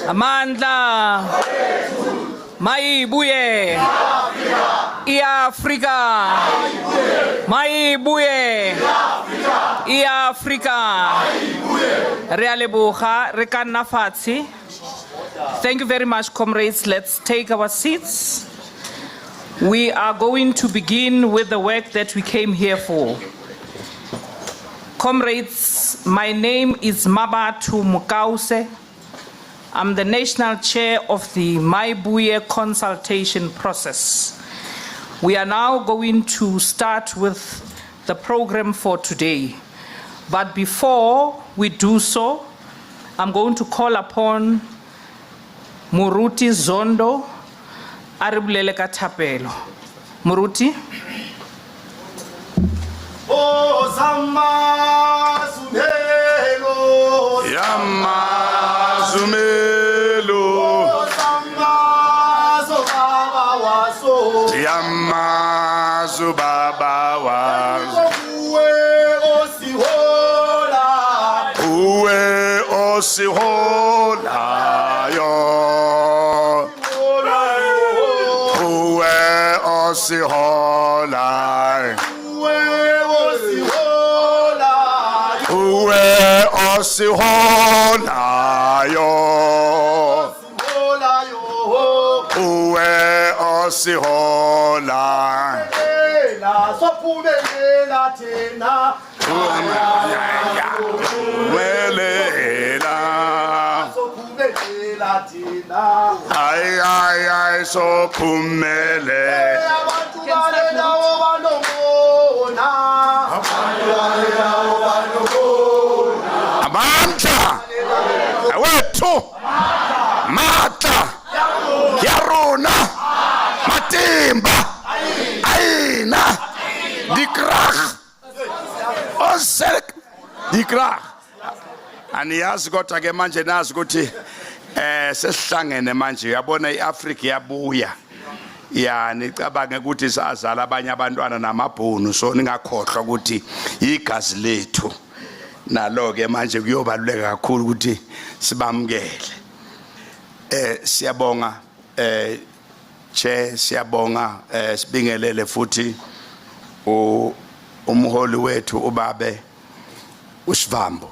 Amandla Maibuye iAfrika Maibuye iAfrika Re a leboga re ka nna fatshe. Thank you very much, comrades. Let's take our seats. We are going to begin with the work that we came here for. Comrades, my name is Mabatu Mukause. I'm the national chair of the Maibuye consultation process. We are now going to start with the program for today. But before we do so, I'm going to call upon Muruti Zondo Aribulele Katapelo. Muruti. Oh, Zama Zumelo. Yama Zumelo. Oh, Zama Zobaba Waso. Yama Zubaba bawa Uwe osihola. uwe osiholayo uwe osiholayo Uwe osihola. uwe osiholayo Osihola yo. uwe osiholayo La sophumelela thina. welela Sophumelela thina. ay sophumele Abantu balelawo banobona. amandla wethu matla yarona matimba ayina dikrag osek dikrag aniyazi kodwa ke manje nazi ukuthi sesihlangene manje uyabona iAfrika yabuya ya nicabange ukuthi sazala abanye abantwana namabhunu so ningakhohlwa ukuthi igazi lethu nalo ke manje kuyobaluleka kakhulu ukuthi sibamukele siyabonga che siyabonga sibingelele futhi umholi wethu ubabe uSivambo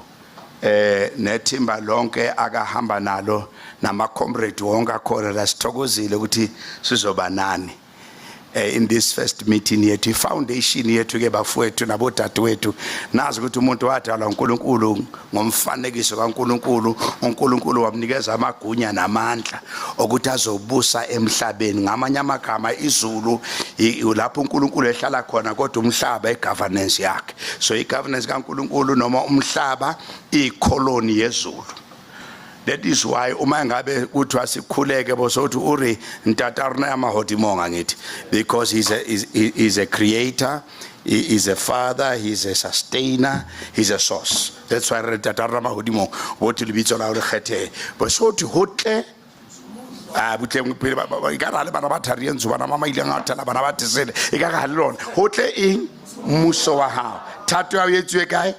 nethimba lonke akahamba nalo nama comrade wonke akhona la sithokozile ukuthi sizoba nani in this first meeting yethu ifoundation yethu ke bafowethu nabodadewethu nazi ukuthi umuntu wadalwa uNkulunkulu ngomfanekiso kaNkulunkulu uNkulunkulu wamnikeza amagunya namandla ukuthi azobusa emhlabeni ngamanye amagama izulu lapho uNkulunkulu ehlala khona kodwa umhlaba igovernance yakhe so igovernance kaNkulunkulu noma umhlaba ikoloni yezulu. That is why uma ngabe kuthiwa sikhuleke bosothi uri ntatarna yamahodimo ngithi because he's a creator, he is a father, he's a sustainer, he's a source. That's why ntatarna yamahodimo bothi libitso la re kgethe bosothi hotle butle ngipele ikara le bana ba tharientso bana mama ile ngatela bana ba tsele ikaka le lona hotle eng muso wa hao thato ya yetswe kae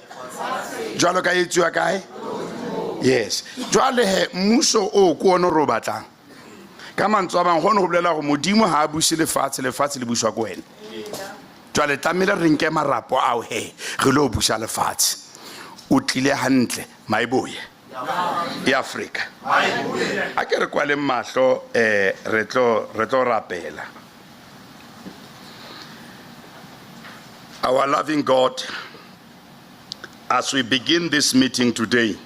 jwalo ka yetswe kae. Yes. Jwale he mmuso o ko ono ro batlang. Ka mantswe a bang go no go bolela go modimo ha a buse lefatshe le buswa ko wena. Jwale tlamela re nke marapo ao he re lo busa lefatshe. O tlile hantle maiboye. Ya Africa. Maiboye. A ke re kwale mahlo re tlo rapela. Our loving God, as we begin this meeting today,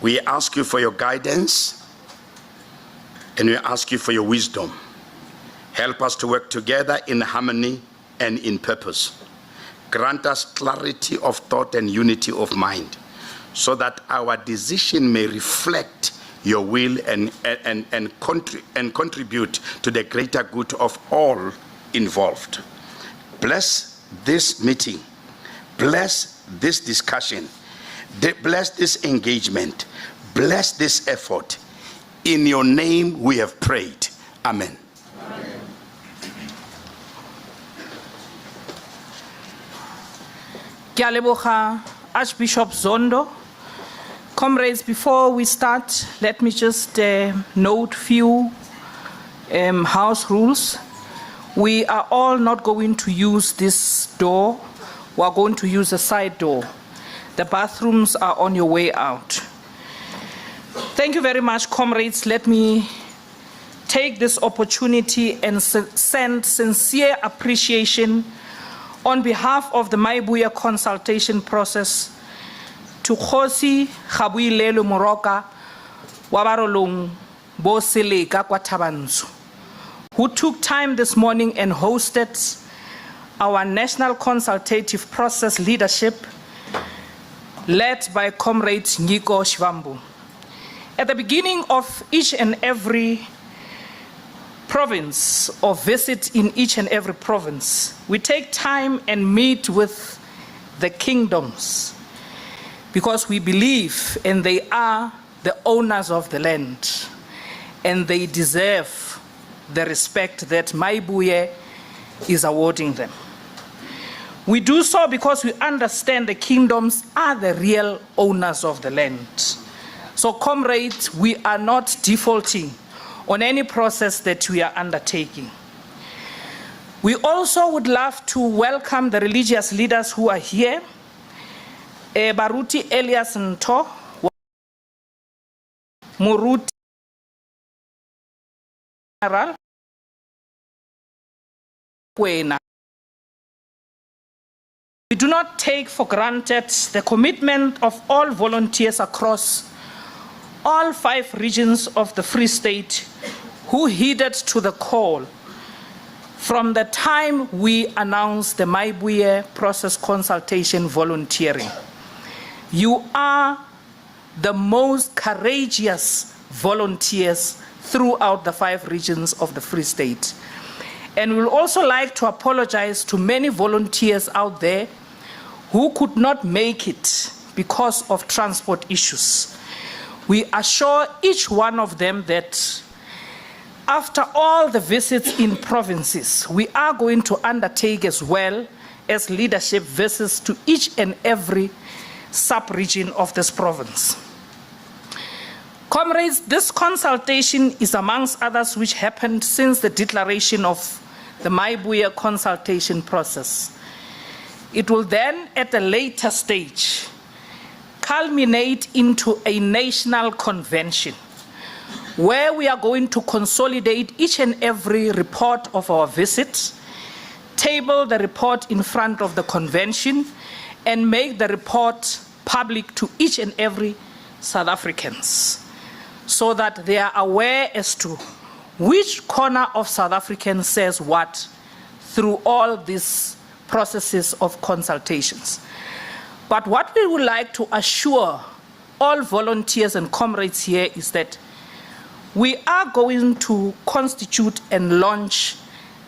we ask you for your guidance and we ask you for your wisdom. Help us to work together in harmony and in purpose. Grant us clarity of thought and unity of mind so that our decision may reflect your will and contribute to the greater good of all involved. Bless this meeting. Bless this discussion. Bless this engagement. Bless this effort. In your name we have prayed. Amen. Amen. Ke a leboga Archbishop Zondo. Comrades, before we start, let me just note few house rules. We are all not going to use this door. We are going to use a side door. The bathrooms are on your way out. Thank you very much, comrades. Let me take this opportunity and send sincere appreciation on behalf of the Maibuya consultation process to Khosi Kgabuilelo Moroka Wabarolong Boseleka Kwatabanzo, who took time this morning and hosted our national consultative process leadership led by Comrade Nyiko Shivambu. At the beginning of each and every province or visit in each and every province, we take time and meet with the kingdoms because we believe and they are the owners of the land and they deserve the respect that Maibuye is awarding them. We do so because we understand the kingdoms are the real owners of the land. So, comrades, we are not defaulting on any process that we are undertaking. We also would love to welcome the religious leaders who are here. Baruti Elias Nto, Muruti General, Kwena. We do not take for granted the commitment of all volunteers across all 5 regions of the Free State who heeded to the call from the time we announced the Maibuye process consultation volunteering. You are the most courageous volunteers throughout the 5 regions of the Free State. And we'll also like to apologize to many volunteers out there who could not make it because of transport issues. We assure each one of them that after all the visits in provinces, we are going to undertake as well as leadership visits to each and every sub-region of this province. Comrades, this consultation is amongst others which happened since the declaration of the Maibuye consultation process. It will then, at a later stage, culminate into a national convention where we are going to consolidate each and every report of our visit, table the report in front of the convention, and make the report public to each and every South Africans so that they are aware as to which corner of South Africans says what through all these processes of consultations. But what we would like to assure all volunteers and comrades here is that we are going to constitute and launch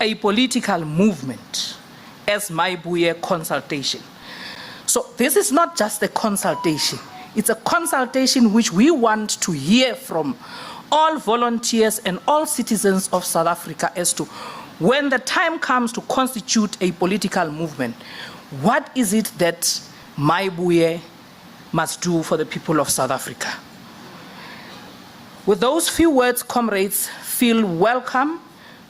a political movement as Maibuye consultation. So this is not just a consultation. It's a consultation which we want to hear from all volunteers and all citizens of South Africa as to when the time comes to constitute a political movement, what is it that Maibuye must do for the people of South Africa? With those few words, comrades, feel welcome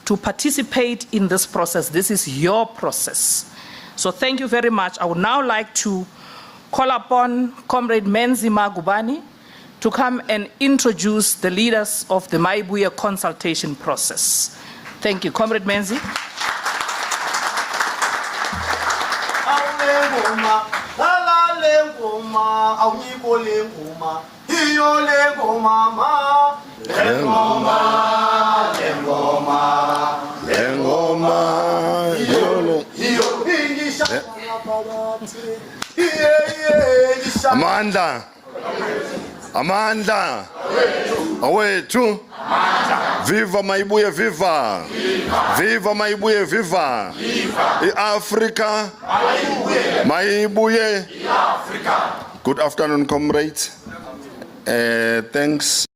to participate in this process. This is your process. So thank you very much. I would now like to call upon Comrade Menzi Magubani to come and introduce the leaders of the Maibuye consultation process. Thank you. Comrade Menzi. Amanda, awethu, viva Maibuye, viva, viva Maibuye, viva, Africa, Maibuye, Africa. Good afternoon, comrades. Thanks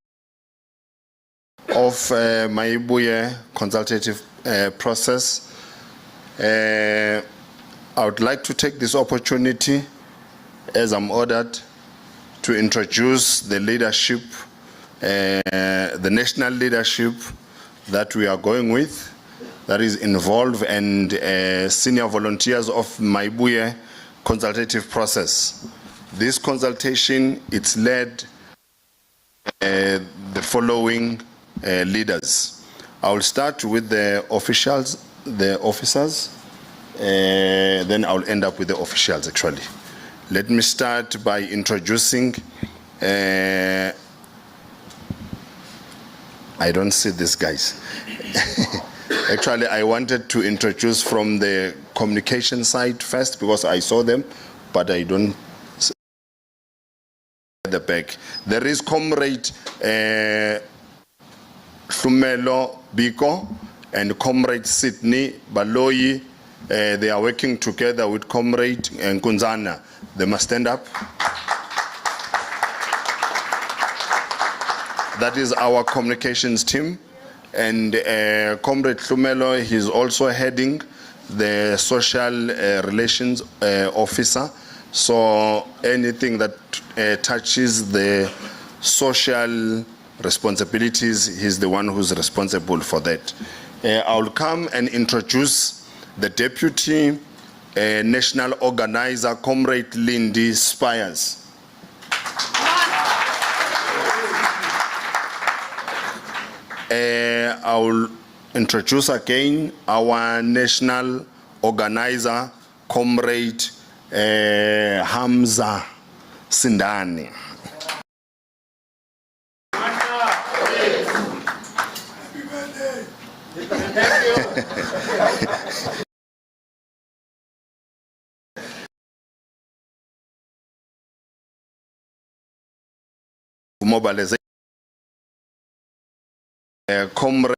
of Maibuye consultative process. I would like to take this opportunity, as I'm ordered, to introduce the leadership, the national leadership that we are going with, that is involved, and senior volunteers of Maibuye consultative process. This consultation, it's led the following leaders. I will start with the officials, the officers, then I'll end up with the officials actually. Let me start by introducing, I don't see these guys. Actually, I wanted to introduce from the communication side first because I saw them, but I don't see at the back. There is Comrade Hlumelo Biko and Comrade Sydney Baloyi. They are working together with Comrade Nkunzana. They must stand up. That is our communications team. And Comrade Hlumelo, he's also heading the social relations officer. So anything that touches the social responsibilities, he's the one who's responsible for that. I'll come and introduce the Deputy National Organizer, Comrade Lindy Spires. I will introduce again our National Organizer, Comrade Hamza Sindani. Mobilization. Comrade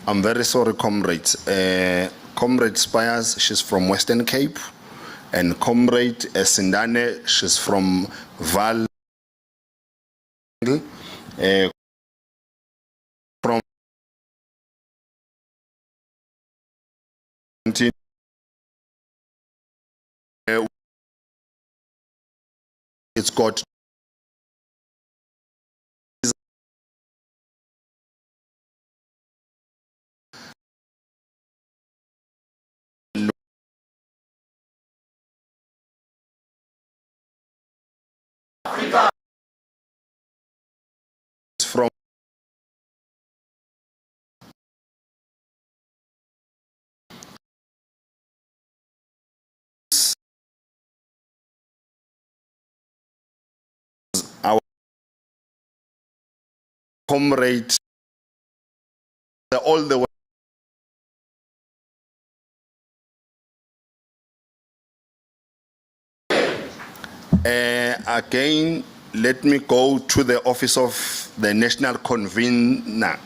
I'm very sorry, comrades. Comrade Spires, she's from Western Cape, and Comrade Sindane, she's from Val. From it's got from our comrade all the way. Again, let me go to the office of the national convener,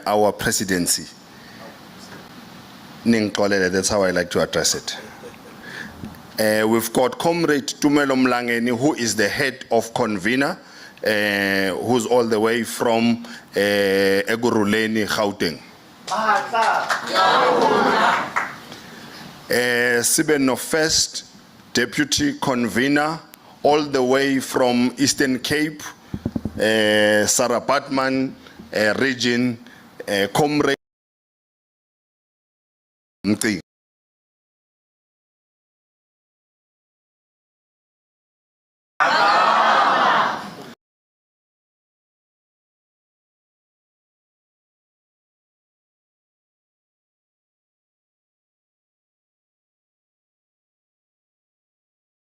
our presidency. Ninkolele, that's how I like to address it. We've got Comrade Tumelo Mlangeni, who is the head of convener, who's all the way from Eguruleni, Gauteng. Sibeno First, deputy convener, all the way from Eastern Cape, Sarah Batman region, Comrade Mti.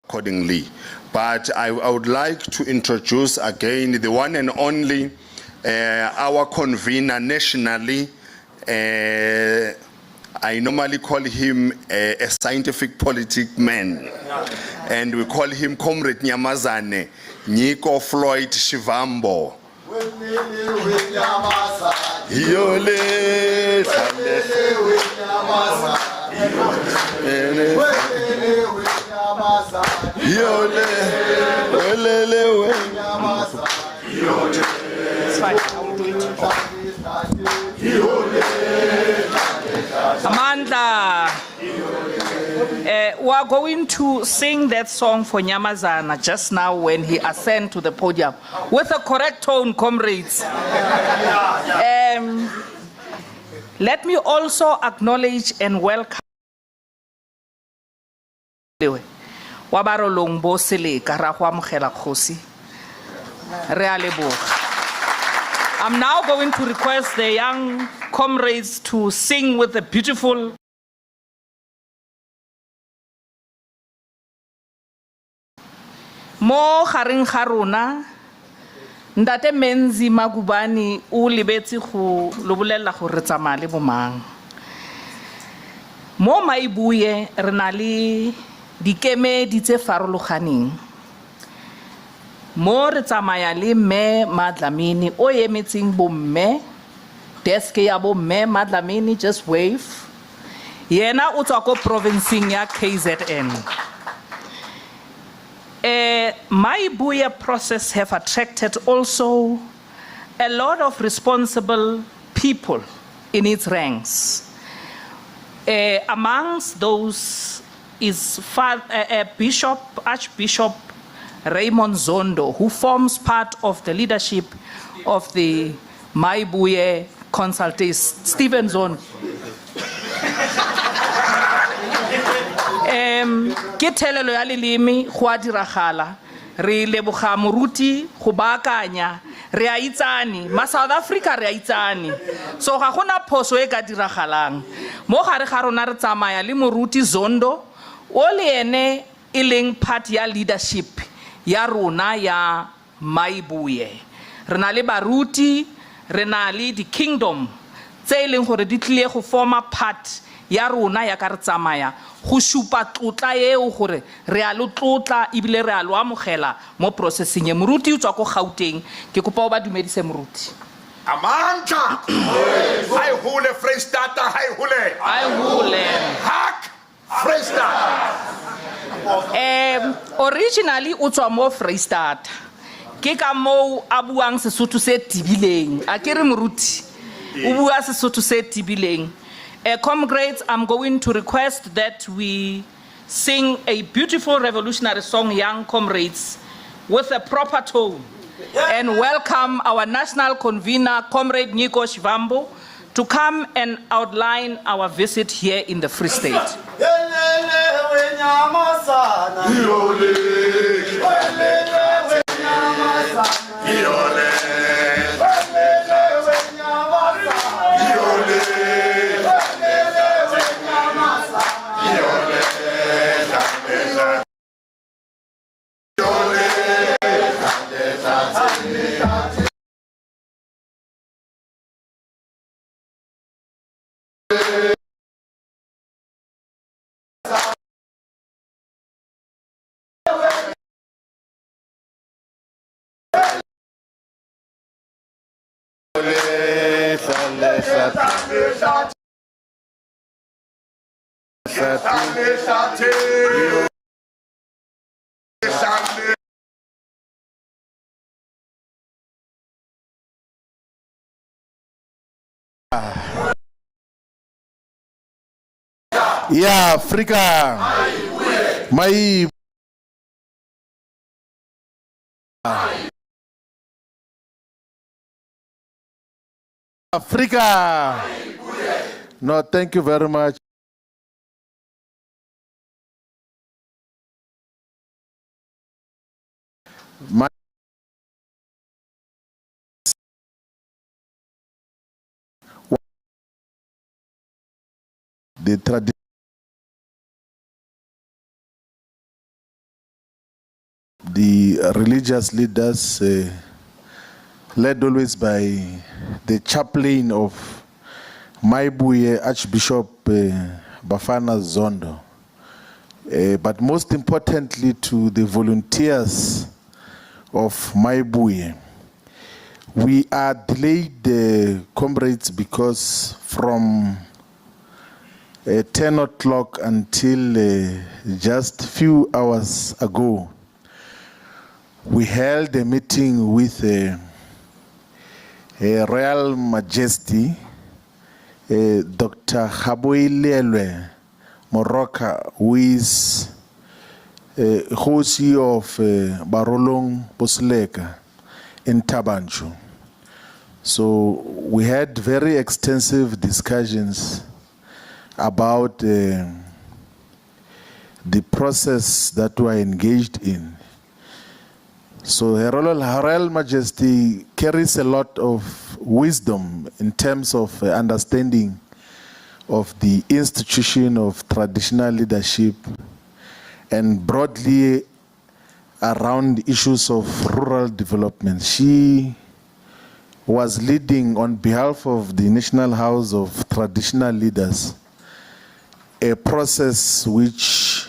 Accordingly, but I would like to introduce again the one and only our convener nationally. I normally call him a scientific politic man, and we call him Comrade Nyamazane Nico Floyd Shivambo. It's fine, I will do it. Amanda, we are going to sing that song for Nyamazana just now when he ascends to the podium with a correct tone, comrades. Let me also acknowledge and welcome I'm now going to request the young comrades to sing with the beautiful Mo Haring Haruna Ndate Menzi Magubani u libetsi go lobolela go re tsamale bomang Mo maibuye re na le dikemedi tse farologaneng Mo re tsamaya le mme Madlamini o emetseng bomme desk ya bomme Madlamini just wave yena o tswa ko provinceng ya KZN My Buya process have attracted also a lot of responsible people in its ranks. Amongst those is Archbishop Raymond Zondo, who forms part of the leadership of the Maibuye consultation. Stephen Zondo. Ke thelelo ya leleme go a diragala re leboga moruti go baakanya re a itsane ma South Africa re a itsane so ga gona phoso e ka diragalang mo gare ga rona re tsamaya le moruti Zondo o le ene e leng part ya leadership ya rona ya Maibuye re na le baruti re na le di kingdom tse e leng gore di tlile go forma part ya rona ya ka re tsamaya go shupa tlotla eo gore re a lo tlotla ebile re a lo amogela mo processing e moruti o tswa go Gauteng ke kopa o ba dumedise moruti Amandla hayi hule Freystata hayi hule hak Freystata originally o tswa mo Freystata ke ka mo a buang Sesotho se tibileng a ke re moruti o bua Sesotho se tibileng. Comrades, I'm going to request that we sing a beautiful revolutionary song, Young Comrades, with a proper tone, and welcome our national convener, Comrade Nico Shivambo, to come and outline our visit here in the Free State. Yeah, Africa. My Africa. No, thank you very much. My the tradition. The religious leaders, led always by the chaplain of Maibuye, Archbishop Bafana Zondo, but most importantly to the volunteers of Maibuye. We are delayed, comrades, because from 10 o'clock until just a few hours ago, we held a meeting with Her Royal Majesty, Dr. Haboilelwe Moroka, who is Hosi of Barolong Posleka in Tabancho. So we had very extensive discussions about the process that we are engaged in. So Her Royal Majesty carries a lot of wisdom in terms of understanding of the institution of traditional leadership and broadly around issues of rural development. She was leading on behalf of the National House of Traditional Leaders a process which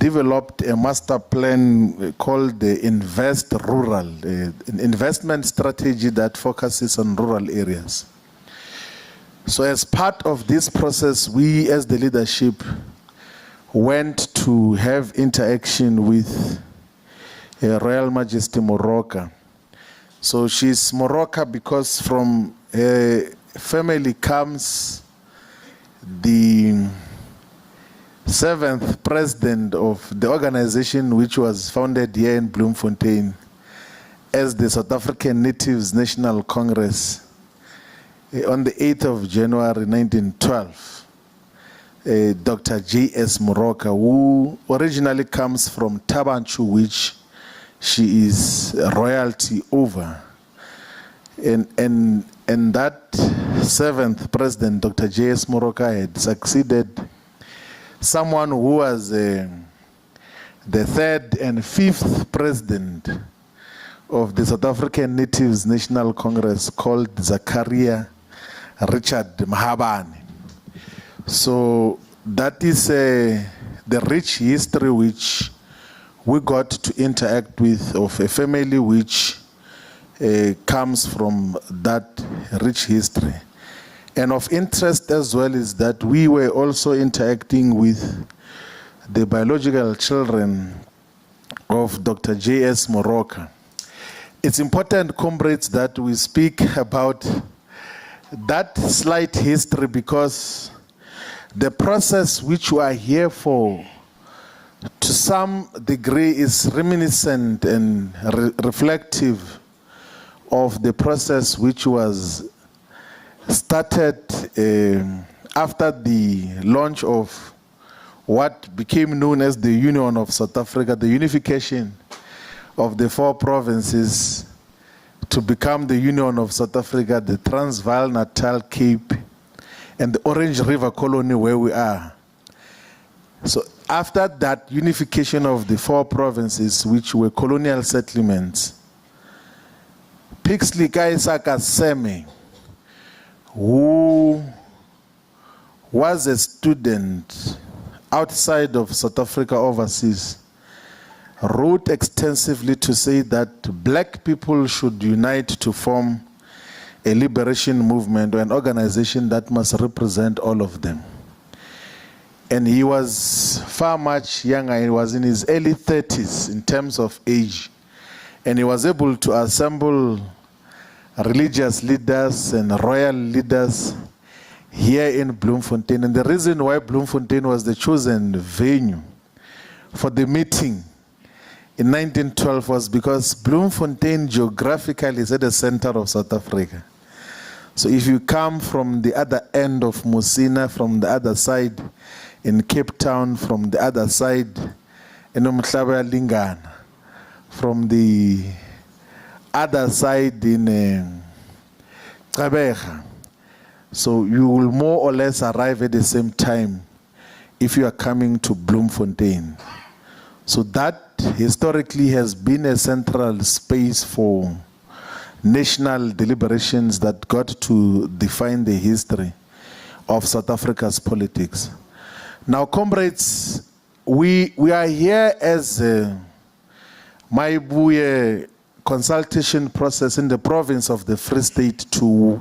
developed a master plan called the Invest Rural, an investment strategy that focuses on rural areas. So as part of this process, we as the leadership went to have interaction with Her Royal Majesty Moroka. So she's Moroka because from her family comes the 7th president of the organization which was founded here in Bloemfontein as the South African Natives National Congress on the 8th of January 1912. Dr. J.S. Moroka, who originally comes from Tabanchu, which she is royalty over. And that 7th president, Dr. J.S. Moroka, had succeeded someone who was the 3rd and 5th president of the South African Natives National Congress, called Zachariah Richard Mahabane. So that is the rich history which we got to interact with, of a family which comes from that rich history. And of interest as well is that we were also interacting with the biological children of Dr. J.S. Moroka. It's important, comrades, that we speak about that slight history, because the process which we are here for, to some degree, is reminiscent and reflective of the process which was started after the launch of what became known as the Union of South Africa, the unification of the 4 provinces to become the Union of South Africa, the Transvaal, Natal, Cape, and the Orange River Colony where we are. So after that unification of the 4 provinces, which were colonial settlements, Pixley Kaisaka Seme, who was a student outside of South Africa overseas, wrote extensively to say that black people should unite to form a liberation movement or an organization that must represent all of them. And he was far much younger. He was in his early 30s in terms of age. And he was able to assemble religious leaders and royal leaders here in Bloemfontein. And the reason why Bloemfontein was the chosen venue for the meeting in 1912 was because Bloemfontein geographically is at the center of South Africa. So if you come from the other end of Musina, from the other side in Cape Town, from the other side in Umhlaba Lingana, from the other side in Gqeberha, so you will more or less arrive at the same time if you are coming to Bloemfontein. So that historically has been a central space for national deliberations that got to define the history of South Africa's politics. Now, comrades, we are here as a Maibuye consultation process in the province of the Free State to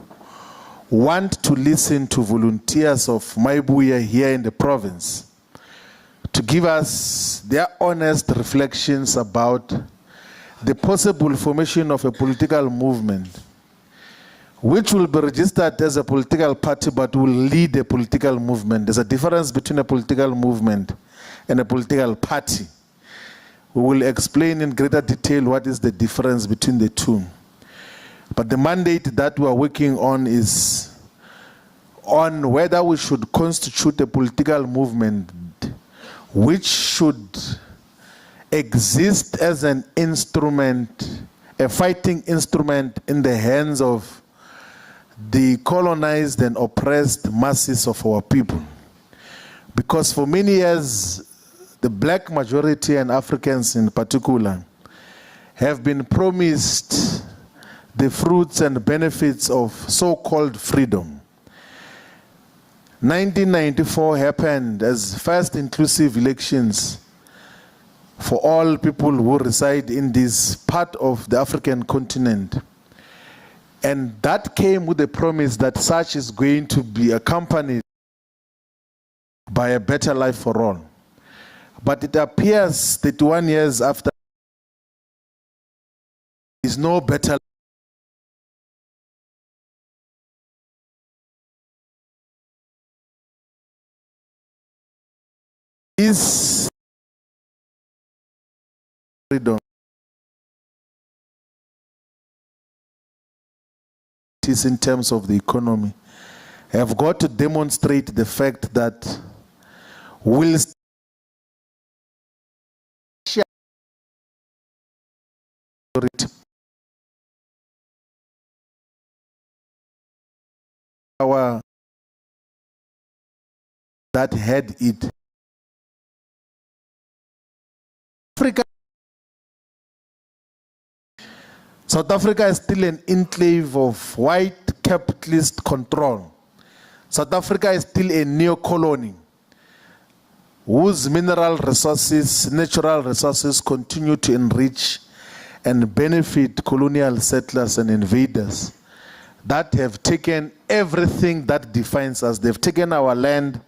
want to listen to volunteers of Maibuye here in the province to give us their honest reflections about the possible formation of a political movement which will be registered as a political party but will lead a political movement. There's a difference between a political movement and a political party. We will explain in greater detail what is the difference between the two. But the mandate that we are working on is on whether we should constitute a political movement which should exist as an instrument, a fighting instrument in the hands of the colonized and oppressed masses of our people. Because for many years, the black majority and Africans in particular have been promised the fruits and benefits of so-called freedom. 1994 happened as first inclusive elections for all people who reside in this part of the African continent. And that came with the promise that such is going to be accompanied by a better life for all. But it appears 31 years after is no better. Is freedom. It is in terms of the economy. Have got to demonstrate the fact that we'll our that had it. Africa, South Africa is still an enclave of white capitalist control. South Africa is still a neo-colony whose mineral resources, natural resources continue to enrich and benefit colonial settlers and invaders that have taken everything that defines us. They've taken our land,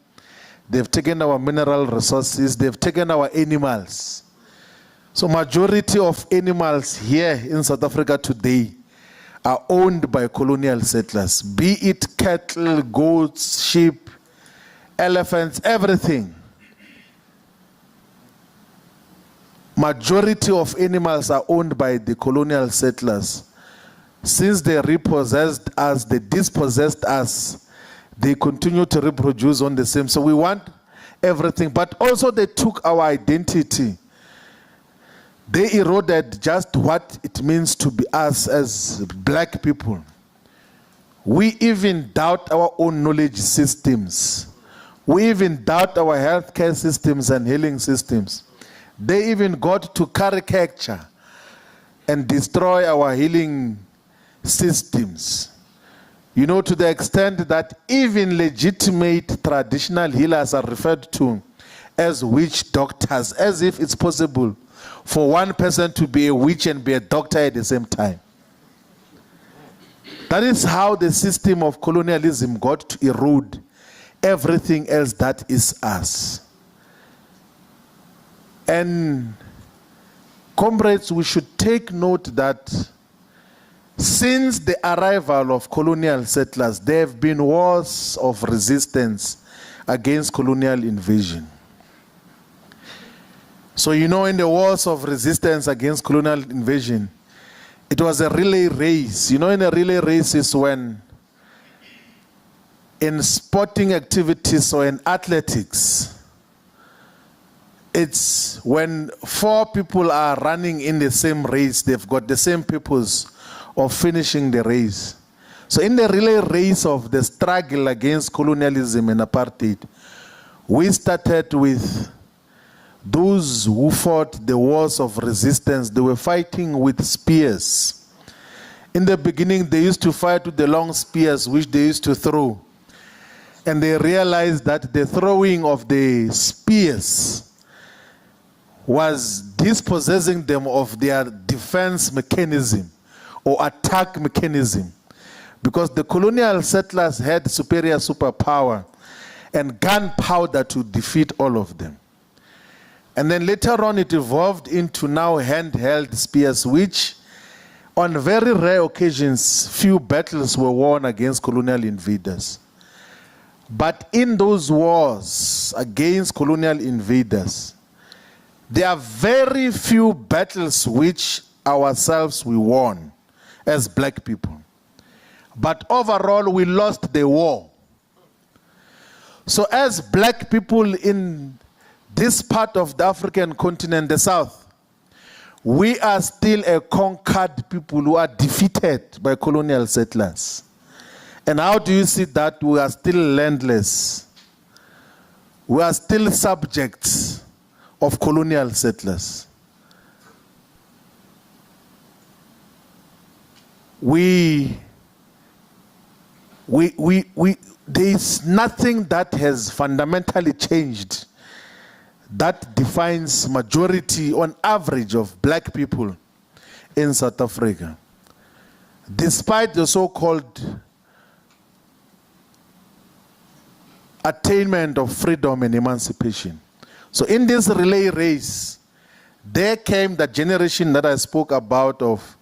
they've taken our mineral resources, they've taken our animals. So majority of animals here in South Africa today are owned by colonial settlers, be it cattle, goats, sheep, elephants, everything. Majority of animals are owned by the colonial settlers. Since they repossessed us, they dispossessed us, they continue to reproduce on the same. So we want everything, but also they took our identity. They eroded just what it means to be us as black people. We even doubt our own knowledge systems. We even doubt our healthcare systems and healing systems. They even got to caricature and destroy our healing systems. You know, to the extent that even legitimate traditional healers are referred to as witch doctors, as if it's possible for one person to be a witch and be a doctor at the same time. That is how the system of colonialism got to erode everything else that is us. And comrades, we should take note that since the arrival of colonial settlers, there have been wars of resistance against colonial invasion. So you know, in the wars of resistance against colonial invasion, it was a relay race. You know, in a relay race is when in sporting activities or in athletics, it's when 4 people are running in the same race, they've got the same purpose of finishing the race. So in the relay race of the struggle against colonialism and apartheid, we started with those who fought the wars of resistance. They were fighting with spears. In the beginning, they used to fight with the long spears which they used to throw. And they realized that the throwing of the spears was dispossessing them of their defense mechanism or attack mechanism, because the colonial settlers had superior superpower and gunpowder to defeat all of them. And then later on it evolved into now handheld spears, which on very rare occasions few battles were won against colonial invaders. But in those wars against colonial invaders, there are very few battles which ourselves we won as black people. But overall, we lost the war. So as black people in this part of the African continent, the South, we are still a conquered people who are defeated by colonial settlers. And how do you see that? We are still landless. We are still subjects of colonial settlers. There is nothing that has fundamentally changed that defines majority on average of black people in South Africa. Despite the so-called attainment of freedom and emancipation. So in this relay race, there came the generation that I spoke about of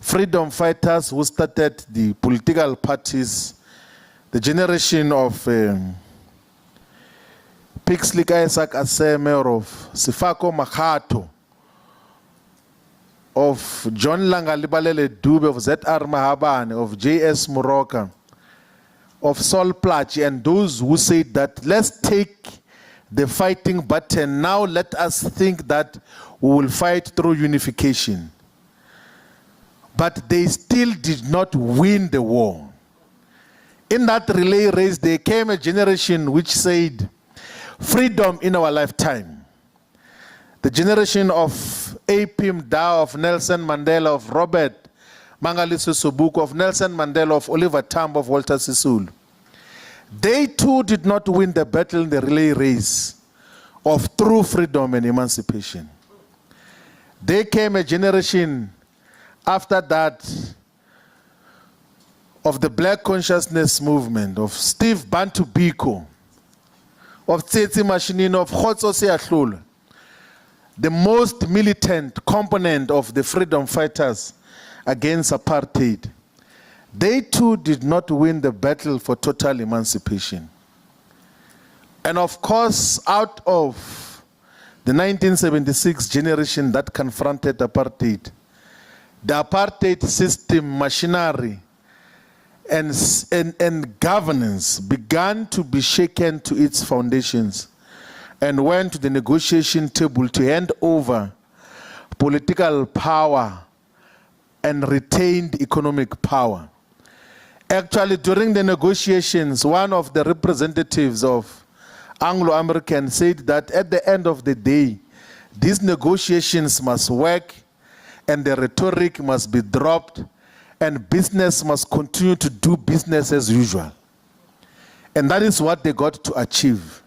freedom fighters who started the political parties, the generation of Pixley Isaac Aseme, of Sifako Makato, of John Langalibalele Dube, of Z.R. Mahabane, of J.S. Moroka, of Sol Plachi, and those who said that let's take the fighting button, now let us think that we will fight through unification. But they still did not win the war. In that relay race, there came a generation which said, freedom in our lifetime. The generation of Apim Dow, of Nelson Mandela, of Robert Mangaliso Sobuku, of Nelson Mandela, of Oliver Tambo, of Walter Sisulu. They too did not win the battle in the relay race of true freedom and emancipation. There came a generation after that of the Black Consciousness Movement, of Steve Bantu Biko, of Tsetse Mashinini, of Khotso Seahlula, the most militant component of the freedom fighters against apartheid. They too did not win the battle for total emancipation. And of course, out of the 1976 generation that confronted apartheid, the apartheid system, machinery, and governance began to be shaken to its foundations and went to the negotiation table to hand over political power and retained economic power. Actually, during the negotiations, one of the representatives of Anglo-American said that at the end of the day, these negotiations must work and the rhetoric must be dropped and business must continue to do business as usual. And that is what they got to achieve.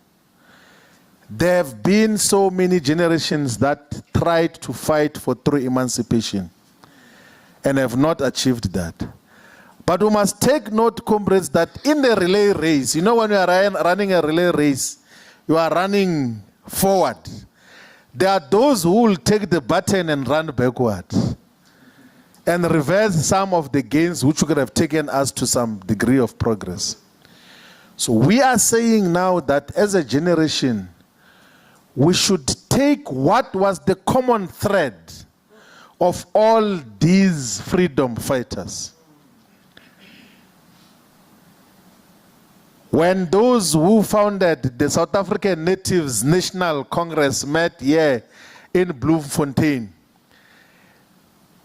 There have been so many generations that tried to fight for true emancipation and have not achieved that. But we must take note, comrades, that in the relay race, you know, when you are running a relay race, you are running forward. There are those who will take the button and run backward and reverse some of the gains which could have taken us to some degree of progress. So we are saying now that as a generation, we should take what was the common thread of all these freedom fighters. When those who founded the South African Natives National Congress met here in Bloemfontein,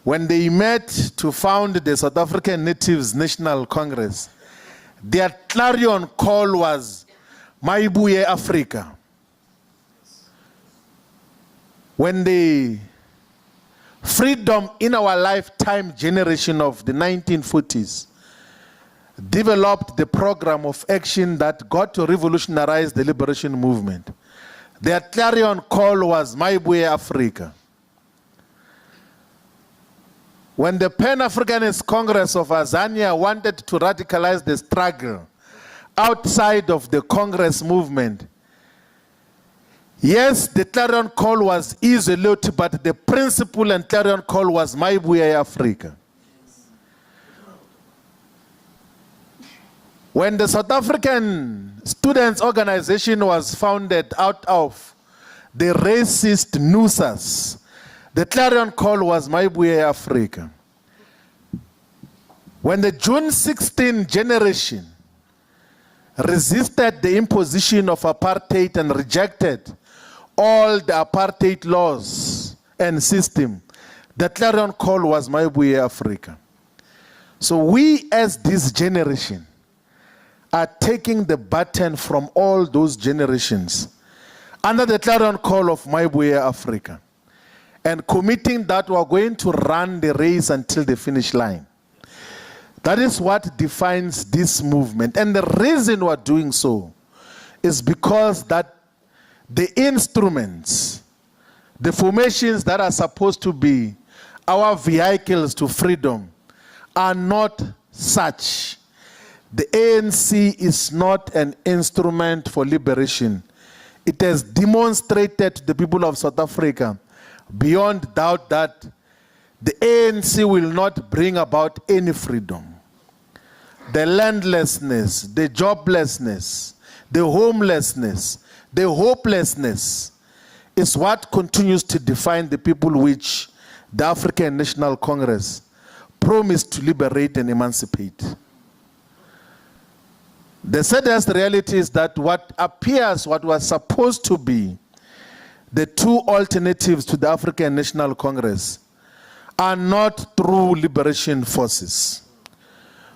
when they met to found the South African Natives National Congress, their clarion call was, Maibuye Africa. When the freedom in our lifetime generation of the 1940s developed the program of action that got to revolutionize the liberation movement, their clarion call was Maibuye Africa. When the Pan-Africanist Congress of Azania wanted to radicalize the struggle outside of the Congress movement, yes, the clarion call was Isolute, but the principle and clarion call was Maibuye Africa. When the South African Students' Organization was founded out of the racist NUSAS, the clarion call was Maibuye Africa. When the June 16 generation resisted the imposition of apartheid and rejected all the apartheid laws and system, the clarion call was Maibuye Africa. So we as this generation are taking the baton from all those generations under the clarion call of Maibuye Africa and committing that we are going to run the race until the finish line. That is what defines this movement. And the reason we are doing so is because that the instruments, the formations that are supposed to be our vehicles to freedom are not such. The ANC is not an instrument for liberation. It has demonstrated to the people of South Africa beyond doubt that the ANC will not bring about any freedom. The landlessness, the joblessness, the homelessness, the hopelessness is what continues to define the people which the African National Congress promised to liberate and emancipate. The saddest reality is that what appears, what was supposed to be the two alternatives to the African National Congress are not true liberation forces.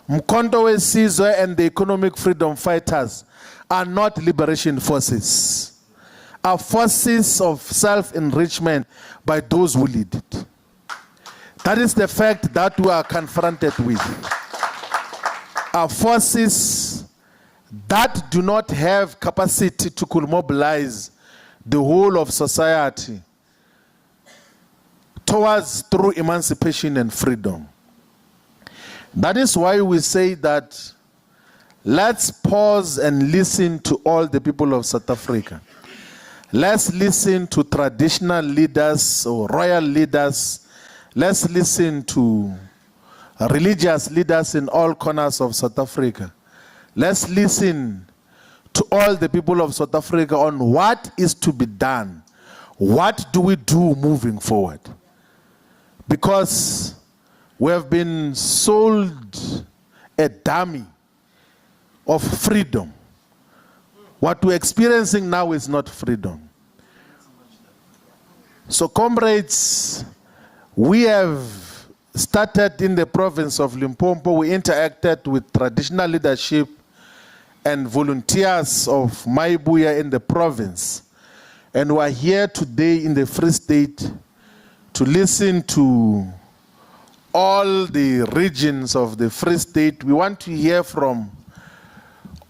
Mkhonto weSizwe and the economic freedom fighters are not liberation forces, are forces of self-enrichment by those who lead it. That is the fact that we are confronted with. Are forces that do not have capacity to mobilize the whole of society towards true emancipation and freedom. That is why we say that let's pause and listen to all the people of South Africa. Let's listen to traditional leaders or royal leaders. Let's listen to religious leaders in all corners of South Africa. Let's listen to all the people of South Africa on what is to be done. What do we do moving forward? Because we have been sold a dummy of freedom. What we're experiencing now is not freedom. So comrades, we have started in the province of Limpopo. We interacted with traditional leadership and volunteers of Maibuya in the province. And we're here today in the Free State to listen to all the regions of the Free State. We want to hear from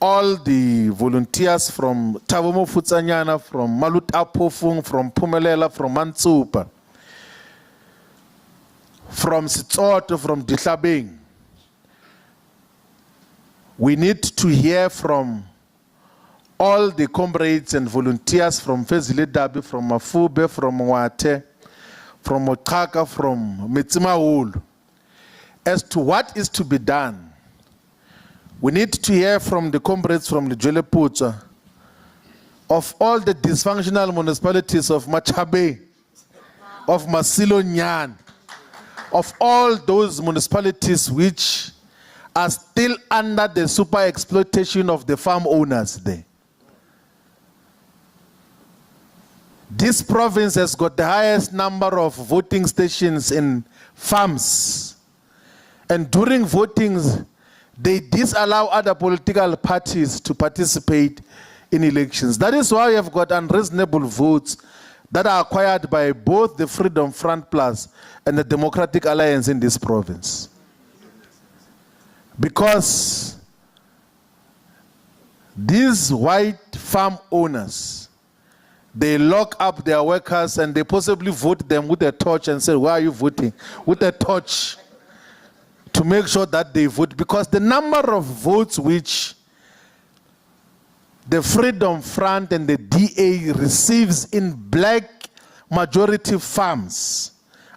all the volunteers from Tavomo Futsanyana, from Maluta Pofung, from Pumelela, from Mantsupa, from Sitsoto, from Ditlabeng. We need to hear from all the comrades and volunteers from Fezile Dabi, from Mafube, from Mwate, from Otaka, from Metsimahulu, as to what is to be done. We need to hear from the comrades from the Jwelepucha, of all the dysfunctional municipalities of Machabe, of Masilo Nyan, of all those municipalities which are still under the super exploitation of the farm owners there. This province has got the highest number of voting stations in farms. And during votings, they disallow other political parties to participate in elections. That is why we have got unreasonable votes that are acquired by both the Freedom Front Plus and the Democratic Alliance in this province. Because these white farm owners, they lock up their workers and they possibly vote them with a torch and say, why are you voting? With a torch to make sure that they vote. Because the number of votes which the Freedom Front and the DA receives in black majority farms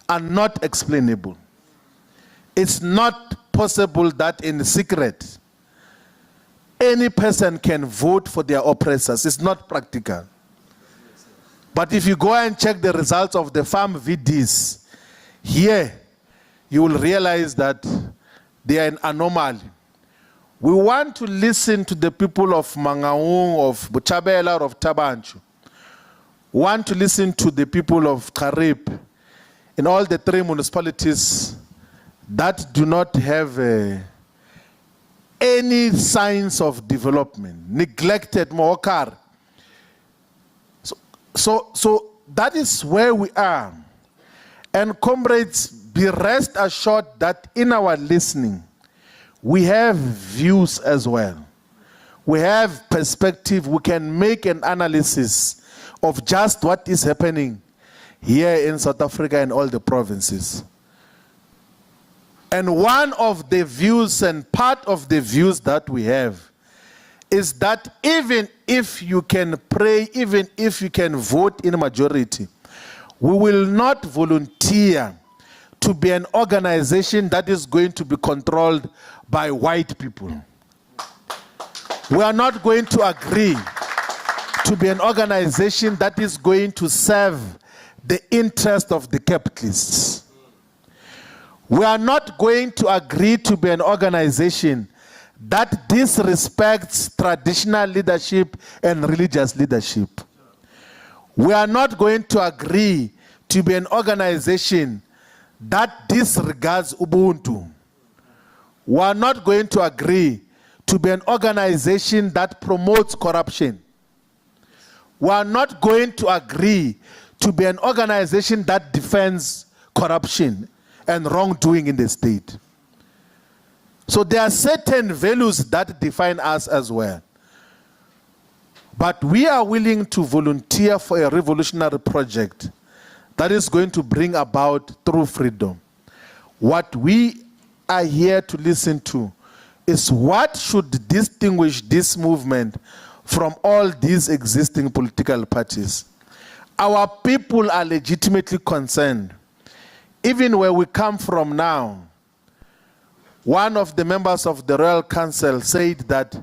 are not explainable. It's not possible that in secret any person can vote for their oppressors. It's not practical. But if you go and check the results of the farm VDs, here you will realize that they are an anomaly. We want to listen to the people of Mangaung, of Buchabela, of Tabanchu. We want to listen to the people of Karib in all the three municipalities that do not have any signs of development, neglected Mawakar. So that is where we are. And comrades, be rest assured that in our listening, we have views as well. We have perspective. We can make an analysis of just what is happening here in South Africa and all the provinces. And one of the views and part of the views that we have is that even if you can pray, even if you can vote in a majority, we will not volunteer to be an organization that is going to be controlled by white people. We are not going to agree to be an organization that is going to serve the interest of the capitalists. We are not going to agree to be an organization that disrespects traditional leadership and religious leadership. We are not going to agree to be an organization that disregards Ubuntu. We are not going to agree to be an organization that promotes corruption. We are not going to agree to be an organization that defends corruption and wrongdoing in the state. So there are certain values that define us as well. But we are willing to volunteer for a revolutionary project that is going to bring about true freedom. What we are here to listen to is what should distinguish this movement from all these existing political parties. Our people are legitimately concerned. Even where we come from now, one of the members of the Royal Council said that,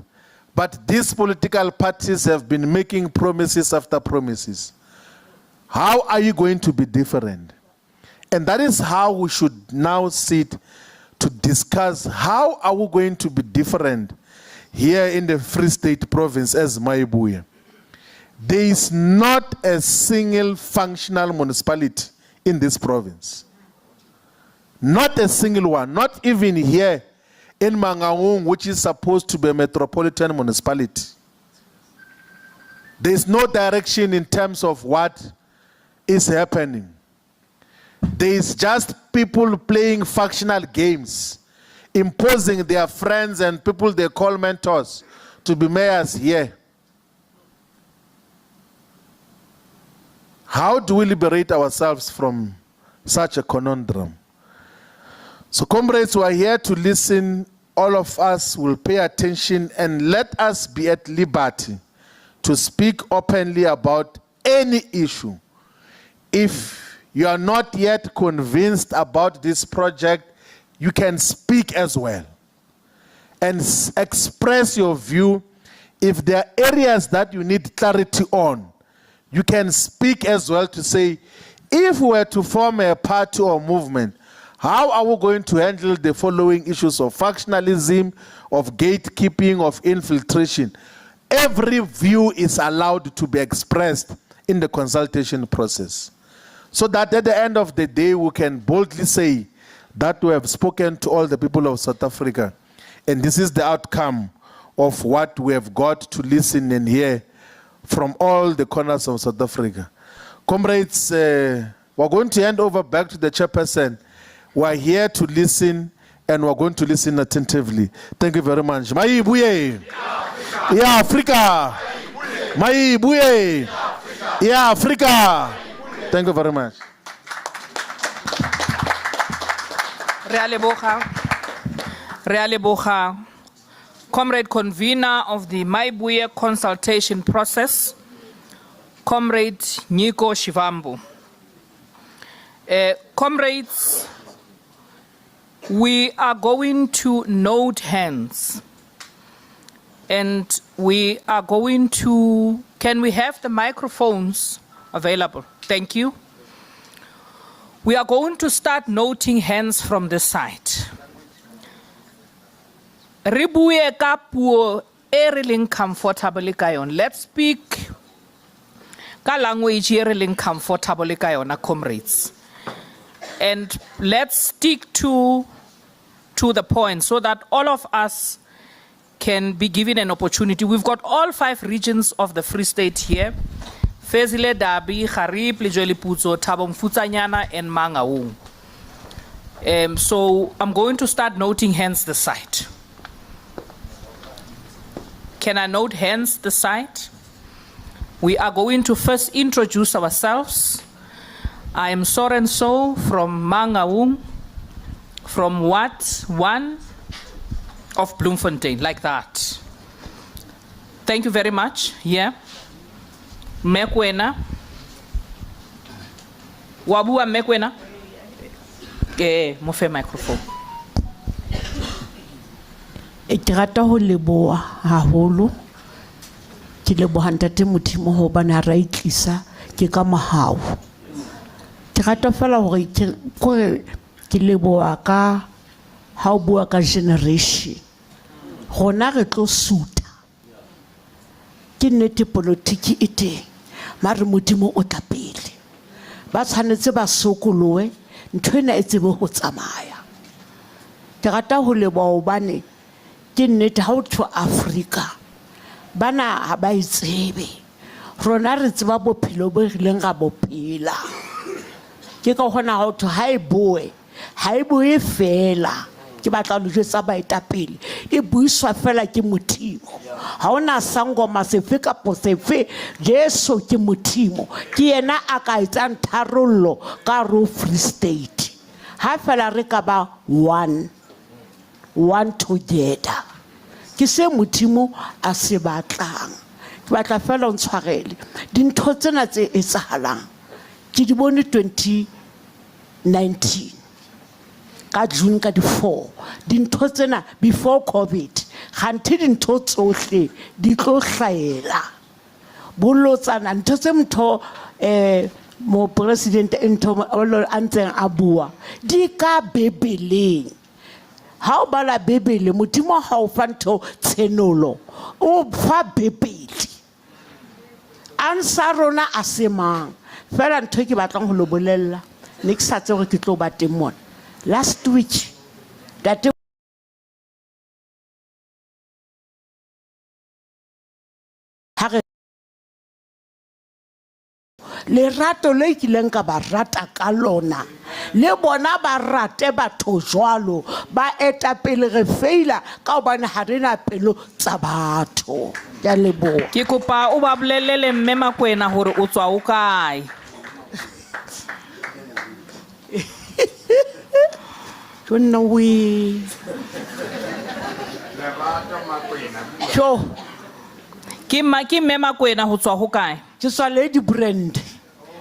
but these political parties have been making promises after promises. How are you going to be different? And that is how we should now sit to discuss how are we going to be different here in the Free State province as Maibuya. There is not a single functional municipality in this province. Not a single one, not even here in Mangaung, which is supposed to be a metropolitan municipality. There is no direction in terms of what is happening. There is just people playing factional games, imposing their friends and people they call mentors to be mayors here. How do we liberate ourselves from such a conundrum? So comrades who are here to listen, all of us will pay attention and let us be at liberty to speak openly about any issue. If you are not yet convinced about this project, you can speak as well and express your view. If there are areas that you need clarity on, you can speak as well to say, if we were to form a party or movement, how are we going to handle the following issues of factionalism, of gatekeeping, of infiltration? Every view is allowed to be expressed in the consultation process. So that at the end of the day, we can boldly say that we have spoken to all the people of South Africa. And this is the outcome of what we have got to listen and hear from all the corners of South Africa. Comrades, we're going to hand over back to the chairperson. We're here to listen, and we're going to listen attentively. Thank you very much. Maibuye. Yeah, Africa. Maibuye. Yeah, Africa. Thank you very much. Realeboha, Comrade Convener of the Maibuye consultation process, Comrade Nico Shivambu. Comrades, we are going to note hands, and we are going to, can we have the microphones available? Thank you. We are going to start noting hands from this side. Ribuye ka puo e re leng comfortable ka yona. Let's speak ka language e re leng comfortable ka yona, comrades. And let's stick to the point so that all of us can be given an opportunity. We've got all 5 regions of the Free State here. Fezile, Dabi, Harib, Lijwelipuzo, Thabo Mfutsanyana, and Mangaung. So I'm going to start noting hands this side. Can I note hands this side? We are going to first introduce ourselves. I am Soren So from Mangaung, from Ward 1 of Bloemfontein, like that. Thank you very much. Yeah. Mekwena. Wabua Mekwena. mo fe microphone. Ke rata ho leboha haholo. Ke leboha ntate Modimo hobane ha ra itlisa ke ka mohau. Ke rata fela hore ke leboha ka ha o bua ka generation. Rona re tlo suta. Ke nnete politiki e teng, mare Modimo o tla pele. Ba tshwanetse ba sokolowe ntho ena e tsebe ho tsamaya. Ke rata ho leboha hobane ke nnete ha o thwe Africa bana ha ba itsebe. Rona re tseba bophelo bo rileng ga bophela. Ke ka hona ha o thwe ha e boe fela. Ke batla le jwetsa baetapele e buiswa fela ke Modimo. Ha ona sangoma sefe kapo sefe, Jesu ke Modimo. Ke yena a ka etsang tharollo ka ro Free State. Ha fela re ka ba one together. Ke se Modimo a se batlang. Ke batla fela o ntshwarele dintho tsena tse etsahalang ke di bone 2019 ka June ka di 4 dintho tsena before COVID ganti dintho tsohle di tlo hlaela bolotsana ntho tse motho mo president ntho a ntseng a bua di ka bebeleng. Ha o bala Bebele Modimo ha o fa ntho tsenolo o fa Bebele ansa rona a se mang fela ntho ke batlang ho lo bolella ne ke sa tse gore ke tlo ba teng mona last week that lerato le kileng ka ba rata ka lona le bona ba rate batho jwalo ba eta pele re feila ka hobane ha rena pelo tsa batho. Ke a leboha. Ke kopa o ba bolelele mme Makwena hore o tswa o kae. Don't know we. Sure. Ke mme Makwena ho tswa ho kae. Ke tswa Lady Brand.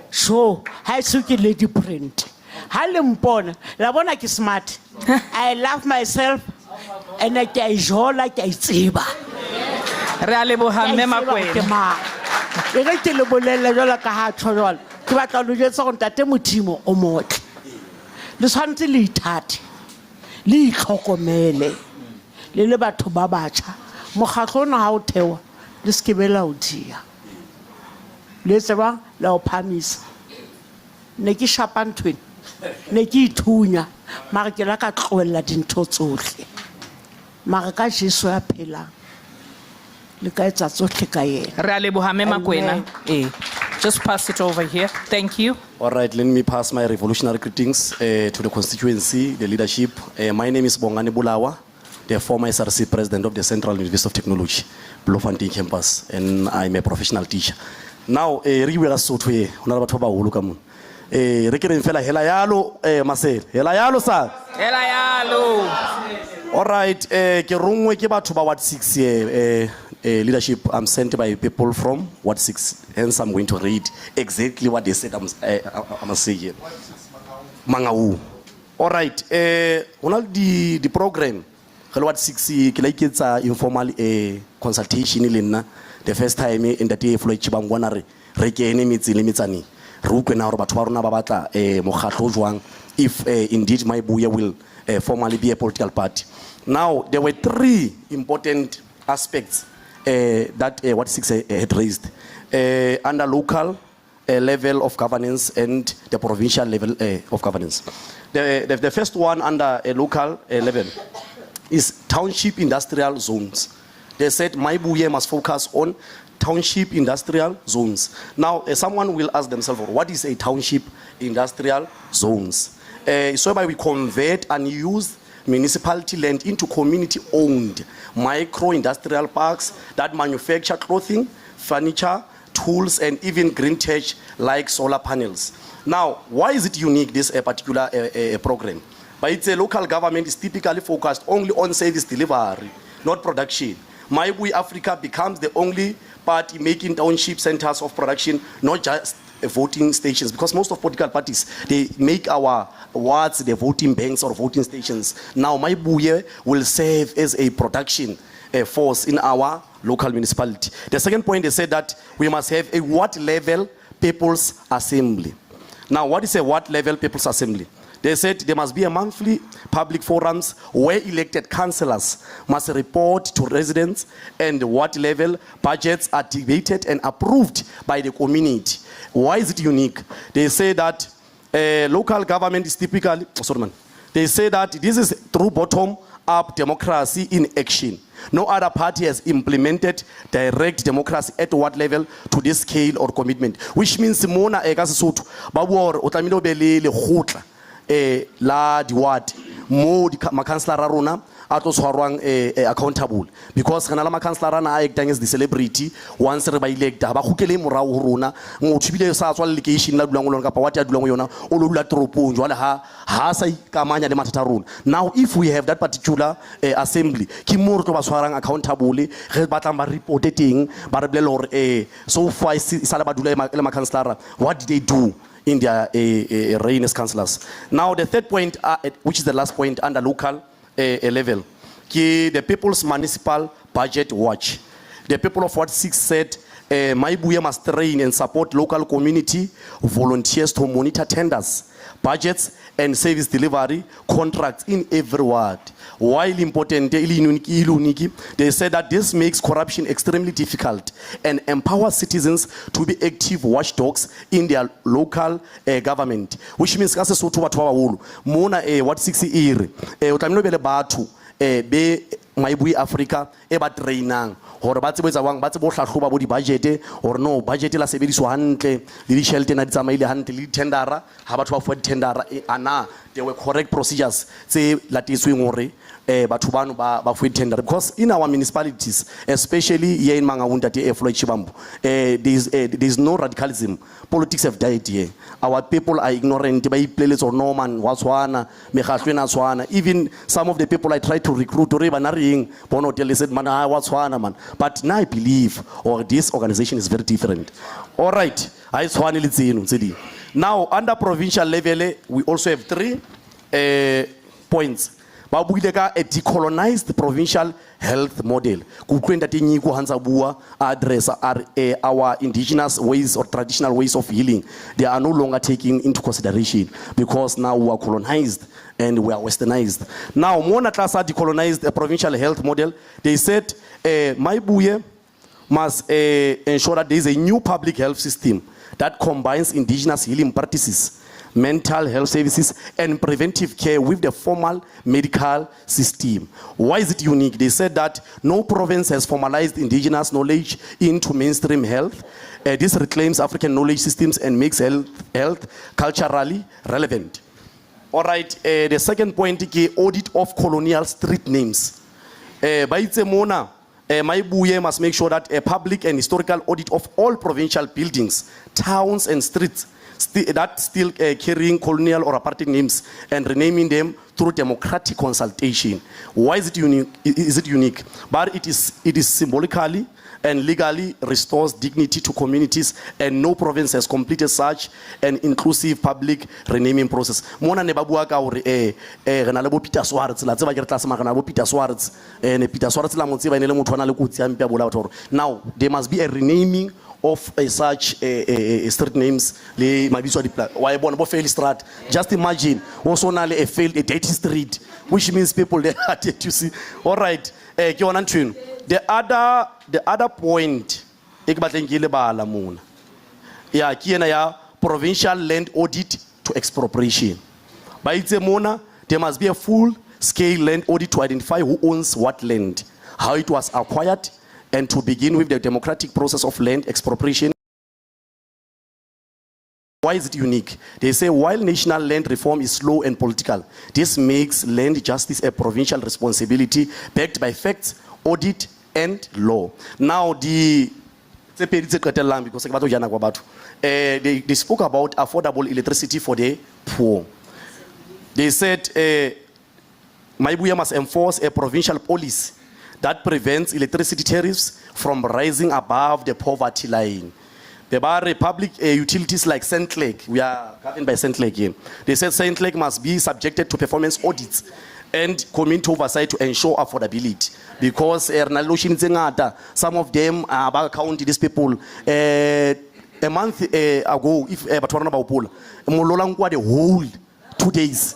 Sure. Ha se ke Lady Brand. Ha le mpona la bona ke smart. I love myself and I ke jola ke tseba. Re a leboha mme Makwena. Ke re ke le bolella jwala ka ha tshwala. Ke batla lo jetsa go ntate Modimo o motle. Le tshwantse le ithate. Le itlhokomele. Le batho ba batjha. Mokgatlo ona ha o thewa le skebela o dia. Le tseba la o phamisa. Ne ke shapa ntweng. Ne ke ithunya mara ke la ka tloella dintho tsohle. Mara ka Jesu ya phelang. Le ka etsa tsohle ka yena. Re a leboha mme Makwena. Just pass it over here. Thank you. All right, let me pass my revolutionary greetings to the constituency, the leadership. My name is Bongani Bulawa, the former SRC president of the Central University of Technology, Bloemfontein campus, and I'm a professional teacher. Now, re bua sotho e hona le batho ba holo ka mona. Re ke reng fela hela yalo Marcel, hela yalo sa. Hela yalo. All right, ke rongwe ke batho ba Ward 6 here. Leadership, I'm sent by people from Ward 6, hence I'm going to read exactly what they said. I'm saying. Mangau. All right, the program, Ward 6, ke like it's informal consultation in the first time in the day flow chibangwana re ke ene metsi le metsani re utlwe na gore batho ba rona ba batla mokgatlo jwang if indeed my buye will formally be a political party. Now there were 3 important aspects that Ward 6 had raised under local level of governance and the provincial level of governance. The first one under a local level is township industrial zones. They said Maibuye must focus on township industrial zones. Now someone will ask themselves, what is a township industrial zones? So whereby we convert unused municipality land into community-owned micro-industrial parks that manufacture clothing, furniture, tools, and even green tech like solar panels. Now, why is it unique, this particular program? But it's a local government is typically focused only on service delivery, not production. Maibui Africa becomes the only party making township centers of production, not just voting stations, because most of political parties, they make our wards the voting banks or voting stations. Now, Maibuye will serve as a production force in our local municipality. The second point, they said that we must have a ward level people's assembly. Now, what is a ward level people's assembly? They said there must be a monthly public forums where elected councillors must report to residents, and what level budgets are debated and approved by the community. Why is it unique? They say that local government is typically, they say that this is through bottom-up democracy in action. No other party has implemented direct democracy at what level to this scale or commitment. Which means mona ka Sesotho ba bua hore o tlamehile o be le lekgotla la diwad mo di makhansela ra rona a tlo tshwarwang accountable, because rena la makhansela rana a acting as the celebrity once re ba electa ba khukele morao ho rona motho bile sa tswa location la dulang lona kapa wati a dulang yona o lo dula toropong jwale ha sa ikamanya le mathata rona. Now if we have that particular assembly ke mo re tlo ba tshwarang accountable re batlang ba report teng ba re bolele hore so far isa la ba dula le makhansela what did they do in their reign as councillors. Now the third point, which is the last point under local level, the People's Municipal Budget Watch. The people of Ward 6 said, Maibuye must train and support local community volunteers to monitor tenders, budgets, and service delivery contracts in every ward. While important, they said that this makes corruption extremely difficult and empowers citizens to be active watchdogs in their local government. Which means, as a sort of mona what 60 year, utamino batu be Maibuye Africa eba trainang hore ba tsebetsa wang ba tsebo hlahloba bo di budget or no budget la sebediswa hantle le di shelter na di tsamaile hantle le di tendera ha batho ba fuwa di tendera ana there were correct procedures tse latetsweng hore batho bano ba fuwa di tendera, because in our municipalities, especially here in Mangaunda te Floyd Chibambu, there is no radicalism. Politics have died here. Our people are ignorant. Ba ipleletse or no man wa tshwana mekhatlo ena tshwana. Even some of the people I tried to recruit or ba na reng bono tell said man ha wa tshwana man, but now I believe or this organization is very different. All right, I tshwane le tseno tse di. Now under provincial level we also have 3 points. Ba buile ka a decolonized provincial health model. Kukwenda tinyiko hanza bua address our indigenous ways or traditional ways of healing. They are no longer taking into consideration because now we are colonized and we are westernized. Now Mona Klasa decolonized a provincial health model. They said Maibuye must ensure that there is a new public health system that combines indigenous healing practices, mental health services, and preventive care with the formal medical system. Why is it unique? They said that no province has formalized indigenous knowledge into mainstream health. This reclaims African knowledge systems and makes health culturally relevant. All right, the second point is audit of colonial street names. Baitse Mona, Maibuye must make sure that a public and historical audit of all provincial buildings, towns, and streets that still carrying colonial or apartheid names and renaming them through democratic consultation. Why is it unique? Is it unique? But it is symbolically and legally restores dignity to communities, and no province has completed such an inclusive public renaming process. Mona ne babua ka hore rena le bo Peter Swartz la tseba ke re tlase magana bo Peter Swartz ne Peter Swartz la mo tseba ene le motho ana le kutsi ampe a bola batho. Now there must be a renaming of such street names le mabitso di pla wa bona bo fail street. Just imagine also na le a failed a dirty street, which means people they are dead, you see. All right, ke yona ntweno. The other point ek batleng ke le bala mona ya ke ena ya provincial land audit to expropriation. Ba itse mona there must be a full scale land audit to identify who owns what land, how it was acquired, and to begin with the democratic process of land expropriation. Why is it unique? They say while national land reform is slow and political, this makes land justice a provincial responsibility backed by facts, audit, and law. Now they spoke about affordable electricity for the poor. They said Maibuye must enforce a provincial policy that prevents electricity tariffs from rising above the poverty line. The bar public utilities like St. Lake, we are governed by St. Lake here. They said St. Lake must be subjected to performance audits and community oversight to ensure affordability. Because some of them are about counting these people. A month ago, if Batwana Baupola, Mololang the whole 2 days.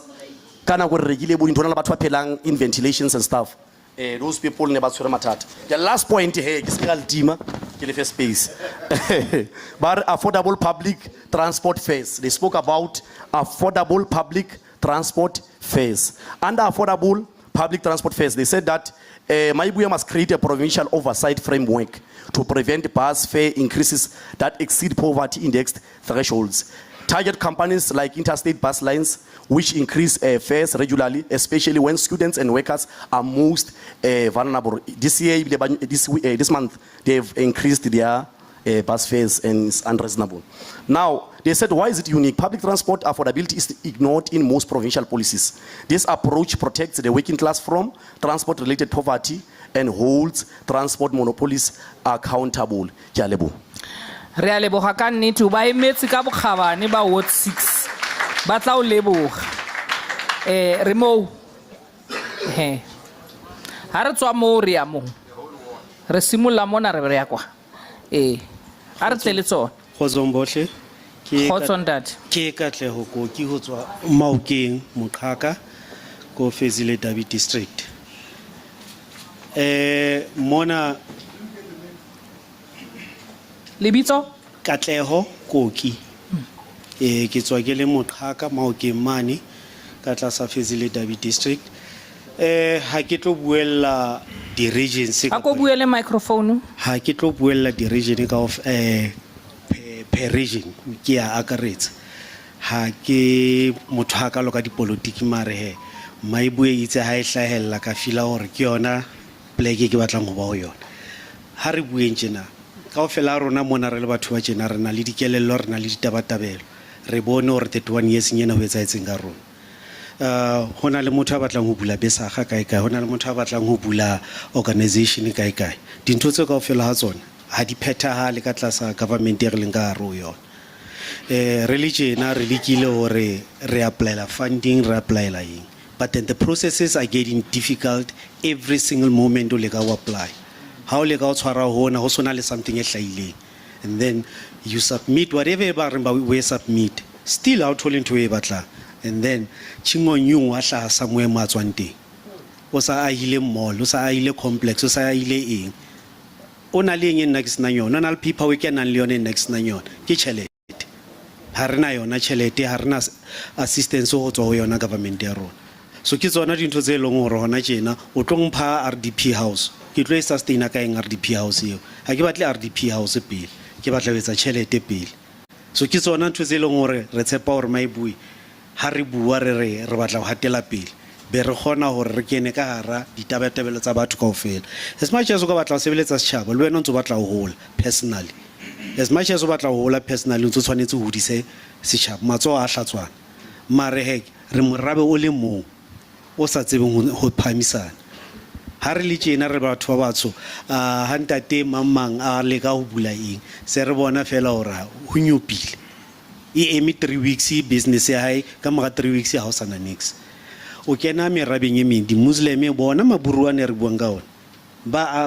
Kana go regulate into na batho ba phelang in ventilations and stuff. Those people never tshwere mathata. The last point here, ke seka ultima, ke le first space. But affordable public transport fares. They spoke about affordable public transport fares. Under affordable public transport fares, they said that Maibuya must create a provincial oversight framework to prevent bus fare increases that exceed poverty indexed thresholds. Target companies like interstate bus lines, which increase fares regularly, especially when students and workers are most vulnerable. This year, this month, they've increased their bus fares and it's unreasonable. Now, they said, why is it unique? Public transport affordability is ignored in most provincial policies. This approach protects the working class from transport-related poverty and holds transport monopolies accountable. Ke a leboha. Re a leboga ka nnete ba emetse ka bokgabane ba ward 6 ba tla o leboga re mo he ha re tswa mo re ya mo re simolla mona re ya kwa ha re tle le tsona Khozombohle Khotson dad ke Katleho Koki ho tswa Maokeng Moqhaka ko Fezile Dabi district mona lebitso Katleho Koki ke tswa ke le Moqhaka Maokeng mane ka tlasa Fezile Dabi district ha ke tlo buella di regions a ko buele microphone ha ke tlo buella di region ka of per region ke a akaretsa ha ke motho ha ka loka dipolitiki mare he Maibuye itse ha e hlahella ka fila hore ke yona pleke ke batlang ho ba ho yona ha re bueng tjena ka ofela rona mona re le batho ba tjena re na le dikelello re na le ditabatabelo re bone hore 31 years nyena ho etsaetseng ka rona hona le motho a batlang ho bula besaga kae kae hona le motho a batlang ho bula organization kae kae dintho tse ka ofela ha tsona ha di phethahale ka tlasa government e re leng ka haro yona re le tjena re lekile hore re applyela funding re applyela eng but then the processes are getting difficult every single moment o le ka o apply ha o le ka o tshwara hona ho sona le something e hlaileng and then you submit whatever ba re ba we submit still out hole into e batlang and then chingonyung wa hla somewhere matswang teng o sa ahile mall o sa ahile complex o sa ahile eng ona le eng nna ke sena yona na le people we can le yona nna ke sena yona ke chelete ha rena yona chelete ha rena assistance ho tswa ho yona government ya rona so ke tsona dintho tse leng hore hona tjena o tlo mpha RDP house ke tlo e sustain ka eng RDP house eo ha ke batle RDP house pele ke batla ho etsa chelete pele so ke tsona ntho tse leng hore re tshepa hore Maibuye ha re bua re batla ho hatela pele be re gona hore re kene ka hara ditabatabelo tsa batho kaofela as much as o ka batla ho sebeletsa setjhaba le wena o ntse o batla ho hola personally as much as o batla ho hola personally o ntse tshwanetse ho hodise setjhaba matso a hlatswana mare he re morabe o le mong o sa tsebeng ho phamisana ha re le tjena re batho ba batsho ha ntate mamang a le ka ho bula eng se re bona fela hore ho nyopile e emi 3 weeks business ya hae ka mora 3 weeks ha o sana next o kena merabeng e meng di muslim e bona maburuane re buang ka ona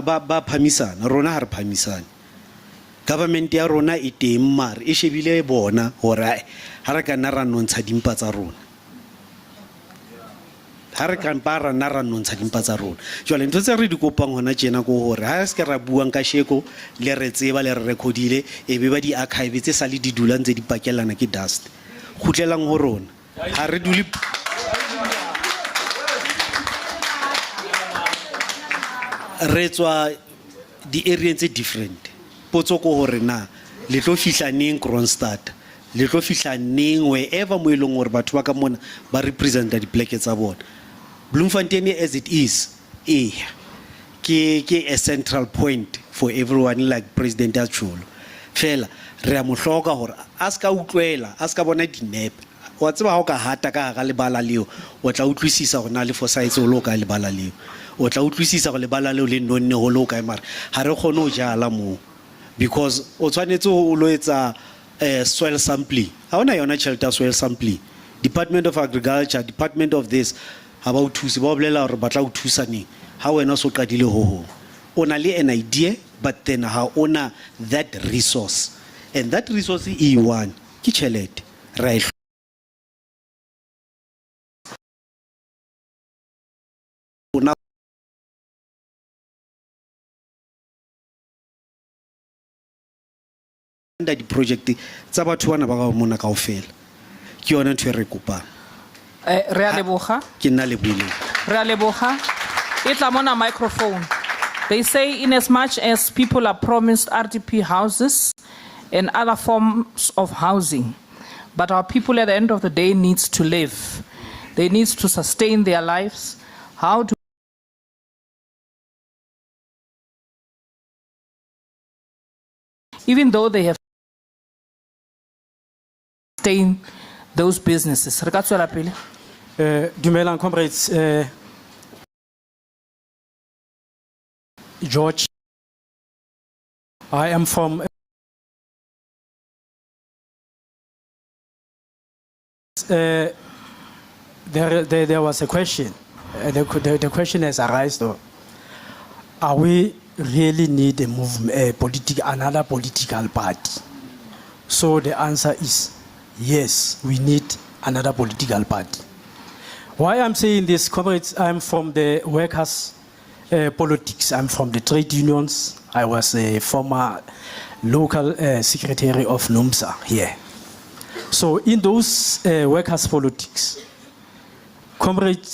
ba phamisana rona ha re phamisane government ya rona e teng mare e shebile bona hore ha re ka nna ra nontsha dimpa tsa rona ha re ka mpara nna ra nontsha dimpa tsa rona jwale ntho tse re di kopang hona tjena ko hore ha se ke ra buang ka sheko le re tseba le re recordile e be ba di archive tse sa le di dulang tse di pakelana ke dust khutlelang ho rona ha re dule re tswa di area tse different potso ko hore na le tlo fihla neng Kronstadt le tlo fihla neng wherever mo eleng hore batho ba ka mona ba representa di pleke tsa bona Bloemfontein as it is ke a central point for everyone like President Acholo fela re a mohloka hore a ska utlwela a ska bona dinepe wa tseba ha o ka hata ka ga lebala leo o tla utlwisisa hore na le foresight o lo ka lebala leo o tla utlwisisa go lebala leo le nonne ho lo ka mara ha re khone ho jala mo because o tshwanetse o lo etsa soil sampling ha ona yona tjhelete ya soil sampling. Department of Agriculture, Department of this, ha ba o thusi ba o bolela hore ba tla o thusa neng ha wena o so qadile ho hong. O na le an idea, but then ha ona that resource, and that resource e one ke tjhelete. Ra e ona under the project tsa batho bana ba ka mona kaofela ke yona ntho e re kopang. Re a leboga. Ke nna le buile. Re a leboga. E tla mona microphone. They say in as much as people are promised RDP houses and other forms of housing, but our people at the end of the day needs to live. They need to sustain their lives. How do even though they have sustained those businesses? Re ka tswela pele. Dumelang comrades, George. I am from there was a question. The question has arisen. Are we really need a movement, another political party? So the answer is yes, we need another political party. Why I'm saying this, comrades, I'm from the workers' politics. I'm from the trade unions. I was a former local secretary of NUMSA here. So in those workers' politics, Comrade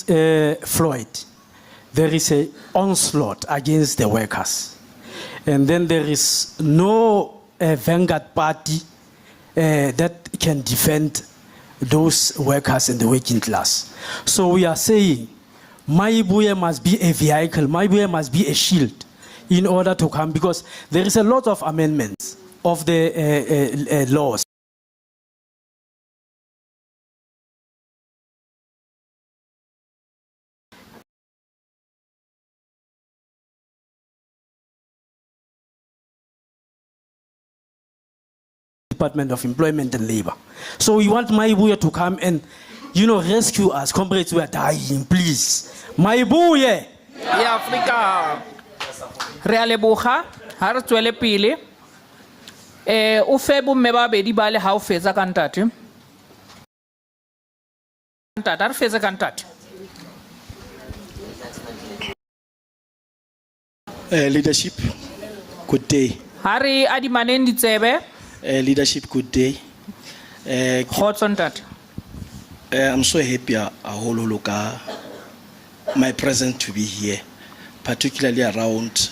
Floyd, there is an onslaught against the workers. And then there is no vanguard party that can defend those workers and the working class. So we are saying, Maibuye must be a vehicle, Maibuye must be a shield in order to come, because there is a lot of amendments of the laws. Department of Employment and Labor. So we want Maibuye to come and, rescue us. Comrades, we are dying, please. Maibuye! Ya Afrika. Re a leboga. Ha re tswele pele. O fe bomme ba bedi ba le ha o fetsa ka ntate. Ntate, re fetsa ka ntate. Leadership, good day. Ha re adimaneng ditsebe. Leadership, good day. Kgotso ntate. I'm so happy my presence to be here, particularly around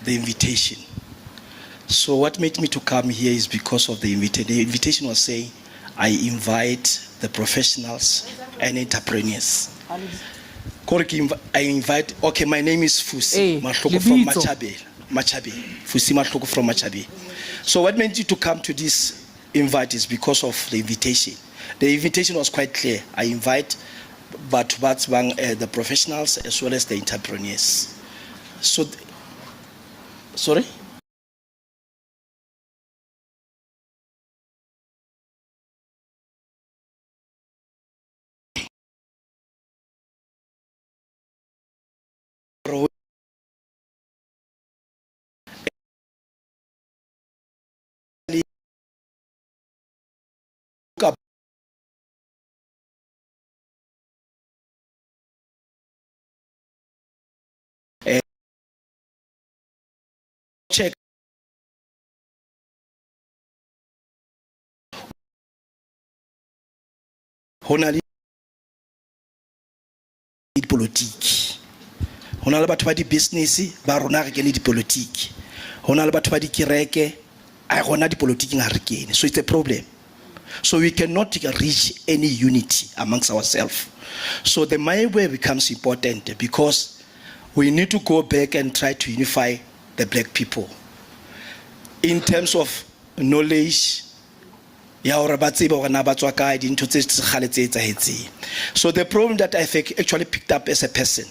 the invitation. So what made me to come here is because of the invitation. The invitation was saying, I invite the professionals and entrepreneurs. I invite, okay, my name is Fusi Mahloko from Machabe. Fusi Mahloko from Machabe. So what made you to come to this invite is because of the invitation. The invitation was quite clear. I invite the professionals as well as the entrepreneurs. So, sorry? Check. Honali politique. On a le batho ba di business ba rona re kene di politique. Hona le batho ba di kereke a rona di politique nga re kene. So it's a problem. So we cannot reach any unity amongst ourselves. So the Maibuye becomes important because we need to go back and try to unify the black people in terms of knowledge. So the problem that I've actually picked up as a person,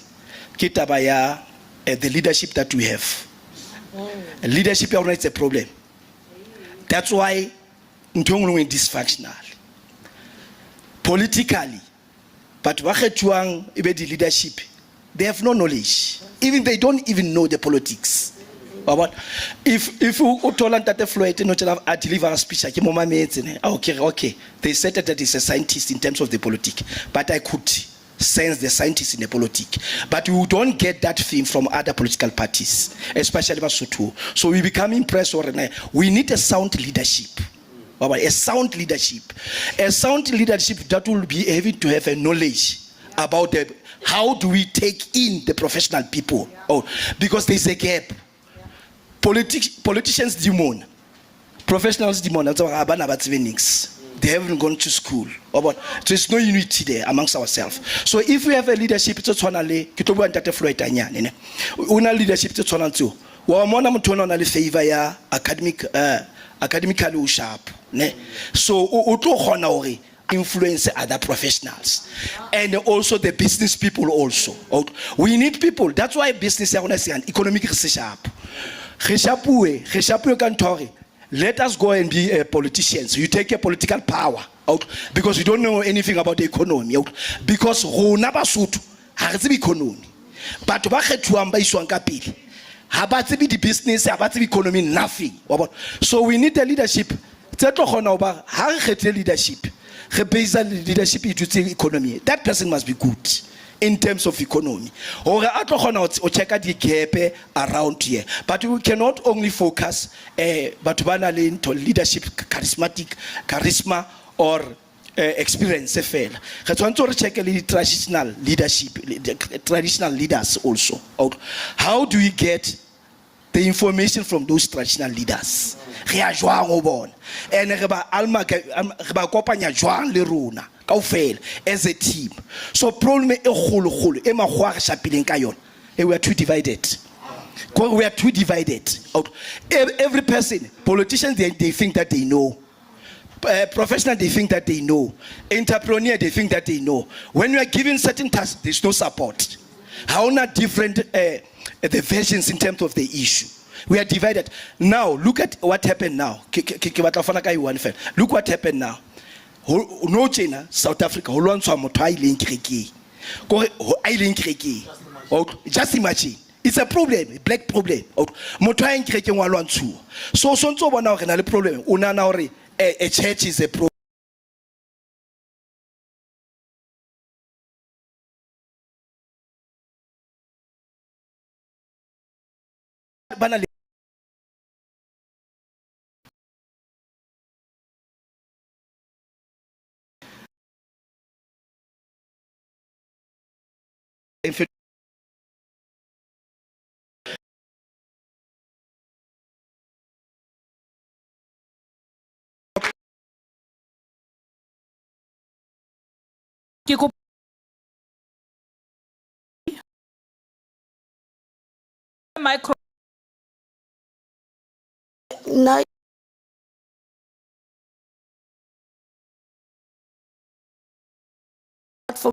the leadership that we have. Leadership is a problem. That's why Ntongwe is dysfunctional. Politically, but Wachetuang, even the leadership, they have no knowledge. Even they don't even know the politics. But if you told that the Floyd I deliver a speech, okay, they said that he's a scientist in terms of the politics, but I could sense the scientist in the politics. But we don't get that thing from other political parties, especially Basotho. So we become impressed. We need a sound leadership. A sound leadership. A sound leadership that will be able to have a knowledge about how do we take in the professional people. Because there's a gap. Politicians demon, professionals demon. They haven't gone to school. There's no unity there amongst ourselves. So if we have a leadership, it's una leadership too. Favor ya academically sharp. So influence other professionals and also the business people also. We need people. That's why business is an economic research. Let us go and be politicians. You take a political power out because you don't know anything about the economy. Because who never suit has the economy. But to the business, about the economy, nothing. So we need the leadership. Leadership. Economy. That person must be good in terms of economy. Or check out the gap around here. But we cannot only focus but into leadership, charisma or experience. We want to check the traditional leadership, traditional leaders also. How do we get the information from those traditional leaders? And as a team. So problem we are too divided. We are too divided. Every person, politicians, they think that they know. Professionals, they think that they know. Entrepreneur, they think that they know. When you are given certain tasks, there's no support. How not different the versions in terms of the issue. We are divided. Now, look at what happened now. Look what happened now. No China, South Africa, just imagine. It's a problem, a black problem. So problem. A church is a problem. Micro. For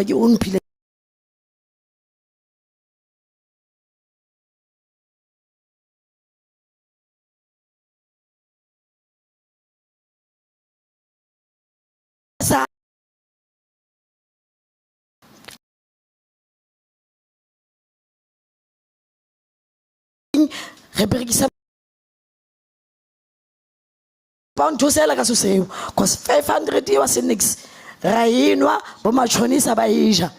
your own play. Pound to sell because 500 years in next Rainwa, Bomachonisa by Asia.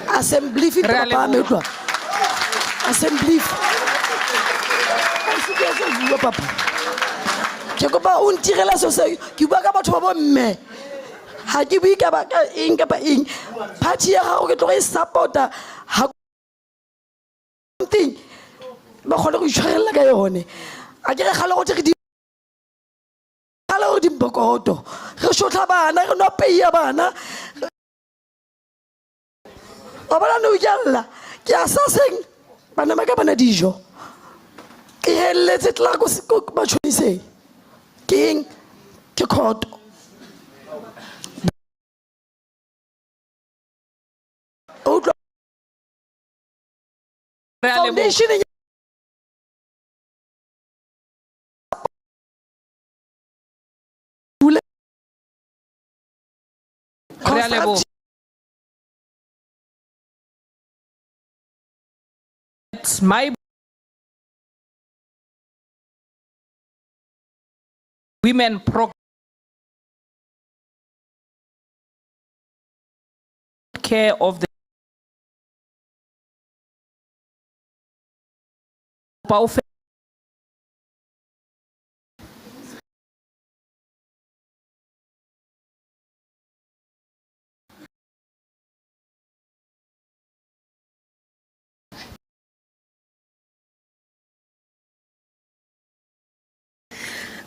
Assembly, assembly. Papa. Jacoba untirela society, Kibaka about me. Hajibika in party how get to supporter. How thing. Bakolo Shell Gayone. I get a hello to hello Dimbokoto. Reshotabana, no pay Yabana. Obalano Yalla. Yassasing. Panamagabana Dijo. Let it Lagos cook much when say. King to court. foundation e Re a leboha. It's my women care of the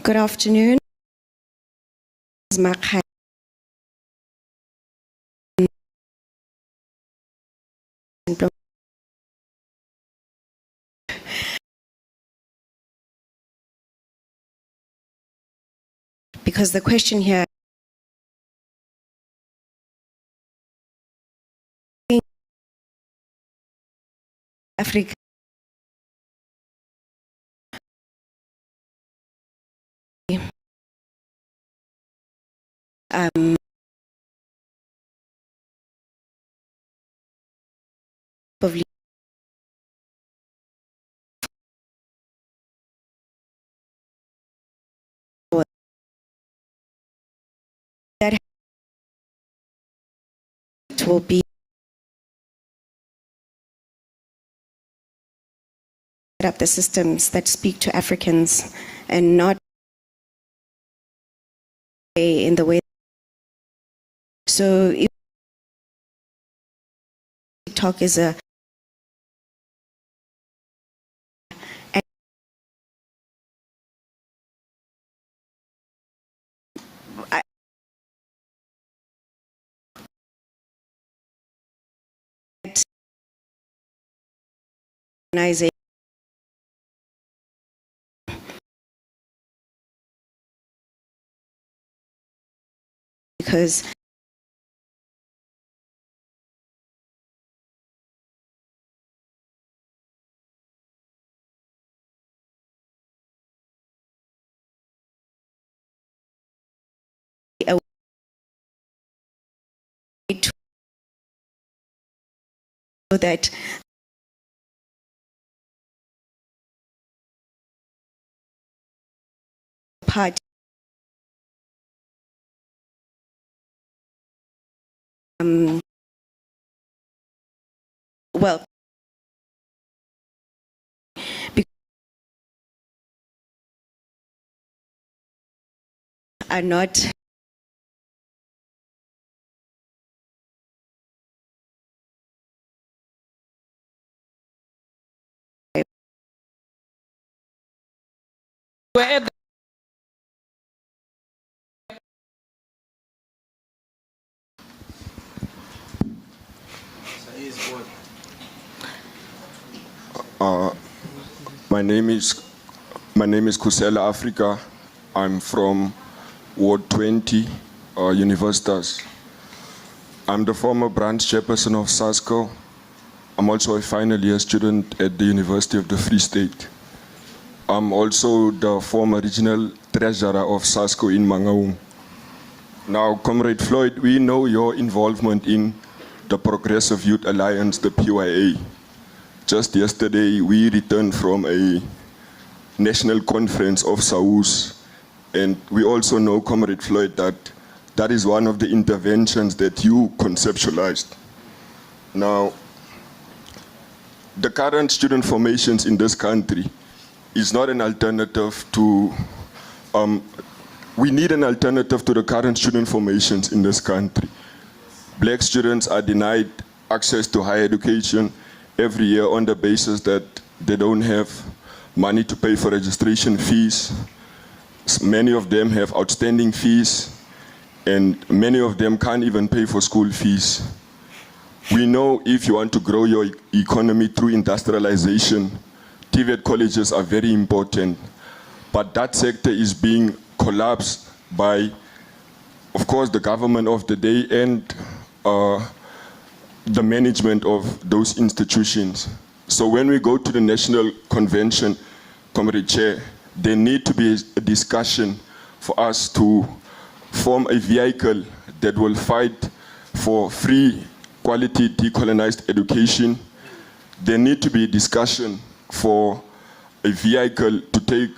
Good afternoon. Makha. Because the question here Africa probably that will be set up the systems that speak to Africans and not in the way. So if TikTok is a organization because so that part well are not where My name is Kusela Africa. I'm from Ward 20, Universitas. I'm the former branch chairperson of SASCO. I'm also a final year student at the University of the Free State. I'm also the former regional treasurer of SASCO in Mangaung. Now, Comrade Floyd, we know your involvement in the Progressive Youth Alliance, the PYA. Just yesterday, we returned from a national conference of SAUS, and we also know, Comrade Floyd, that that is one of the interventions that you conceptualized. Now, the current student formations in this country is not an alternative to, we need an alternative to the current student formations in this country. Black students are denied access to higher education every year on the basis that they don't have money to pay for registration fees. Many of them have outstanding fees, and many of them can't even pay for school fees. We know if you want to grow your economy through industrialization, TVET colleges are very important, but that sector is being collapsed by, of course, the government of the day and the management of those institutions. So when we go to the National Convention, Comrade Chair, there need to be a discussion for us to form a vehicle that will fight for free, quality, decolonized education. There need to be a discussion for a vehicle to take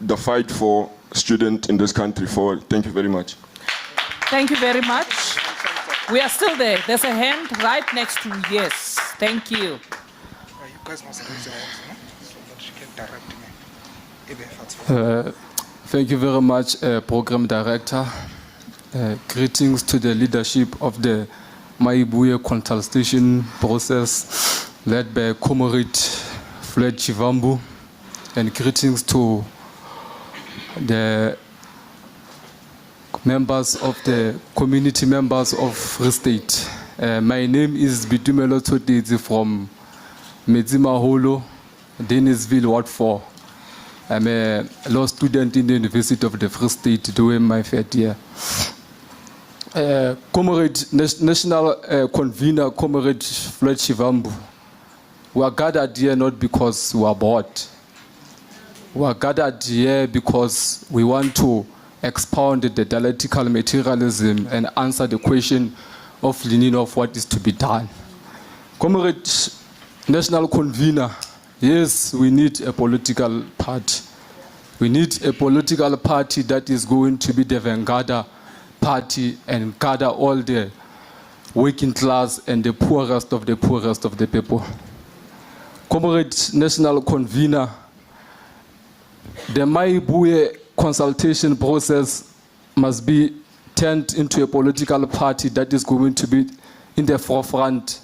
the fight for students in this country forward. Thank you very much. Thank you very much. We are still there. There's a hand right next to yes. Thank you. You guys must raise your hands, no? So that you can direct me. Thank you very much, Program Director. Greetings to the leadership of the Maibuye consultation process led by Comrade Floyd Chivambu, and greetings to the members of the community members of Free State. My name is Bitumelo Totezi from Medzimaholo, Dennisville, Ward 4. I'm a law student in the University of the Free State doing my third year. Comrade National Convener, Comrade Floyd Chivambu, we are gathered here not because we are bored. We are gathered here because we want to expound the dialectical materialism and answer the question of leaning of what is to be done. Comrade National Convener, yes, we need a political party. We need a political party that is going to be the vanguard party and gather all the working class and the poorest of the people. Comrade National Convener, the Maibuye consultation process must be turned into a political party that is going to be in the forefront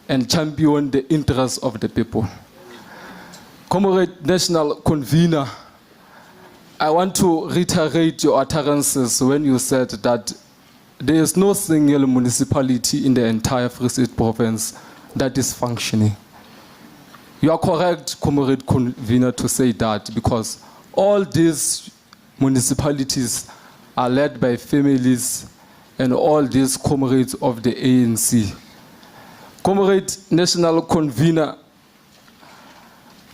and champion the interests of the people. Comrade National Convener, I want to reiterate your utterances when you said that there is no single municipality in the entire Free State province that is functioning. You are correct, Comrade Convener, to say that because all these municipalities are led by families and all these comrades of the ANC. Comrade National Convener,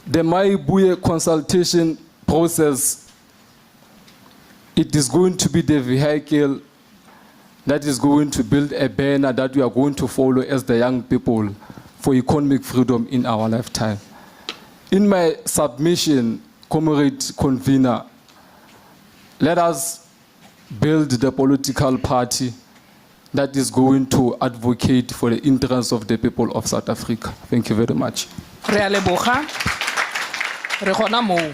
the Maibuye consultation process, it is going to be the vehicle that is going to build a banner that we are going to follow as the young people for economic freedom in our lifetime. In my submission, Comrade Convener, let us build the political party that is going to advocate for the interests of the people of South Africa. Thank you very much. Re a leboga. Re gona moo.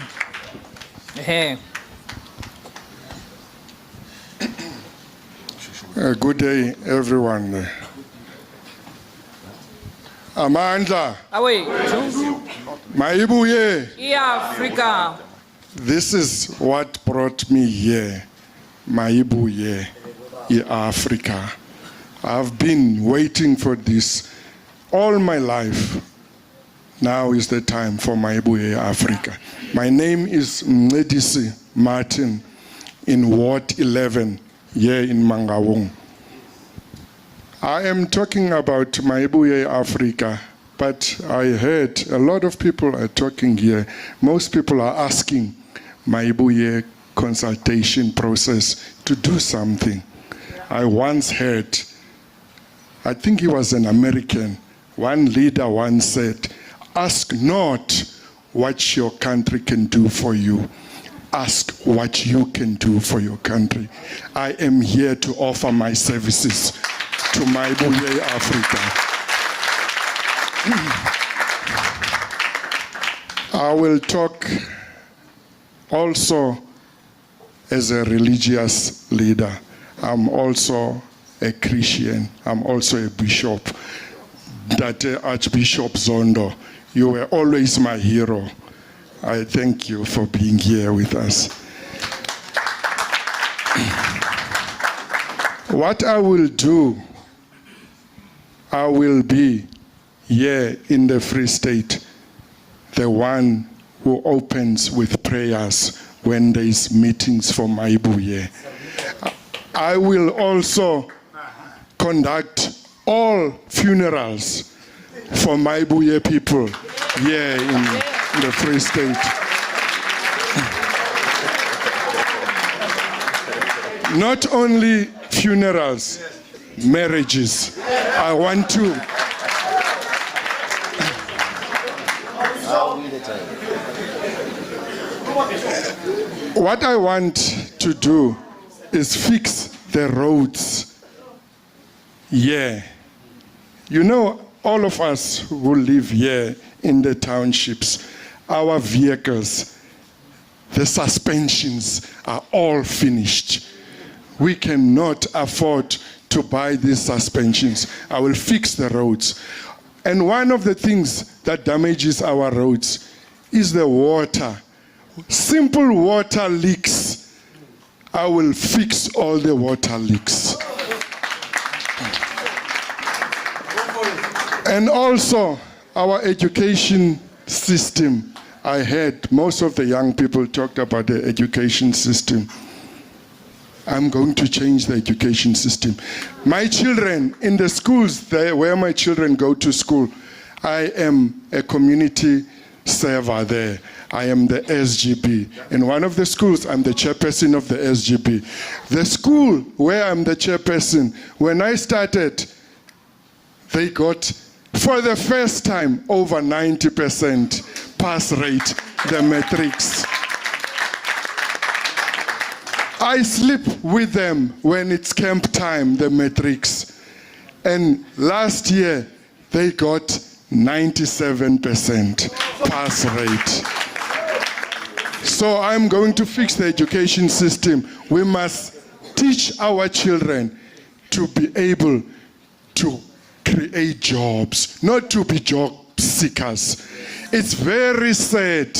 Good day, everyone. Amandla, Away. Maibuye, Africa. this is what brought me here. Maibuye, Africa. I've been waiting for this all my life. Now is the time for Maibuye, Africa. My name is Mncedisi Martin in Ward 11, here in Mangaung. I am talking about Maibuye, Africa, but I heard a lot of people are talking here. Most people are asking Maibuye consultation process to do something. I once heard, I think he was an American, one leader once said, ask not what your country can do for you. Ask what you can do for your country. I am here to offer my services to Maibuye, Africa. I will talk also as a religious leader. I'm also a Christian. I'm also a bishop. That Archbishop Zondo, you were always my hero. I thank you for being here with us. What I will do, I will be here in the Free State, the one who opens with prayers when there is meetings for Maibuye. I will also conduct all funerals for Maibuye people here in the Free State. Not only funerals, marriages. I want to. What I want to do is fix the roads. Yeah. You know, all of us who live here in the townships, our vehicles, the suspensions are all finished. We cannot afford to buy these suspensions. I will fix the roads. And one of the things that damages our roads is the water. Simple water leaks. I will fix all the water leaks. And also our education system. I heard most of the young people talked about the education system. I'm going to change the education system. My children, in the schools where my children go to school, I am a community server there. I am the SGB. In one of the schools, I'm the chairperson of the SGB. The school where I'm the chairperson, when I started, they got, for the first time, over 90% pass rate, the matrix. I sleep with them when it's camp time, the matrix. And last year, they got 97% pass rate. So I'm going to fix the education system. We must teach our children to be able to create jobs, not to be job seekers. It's very sad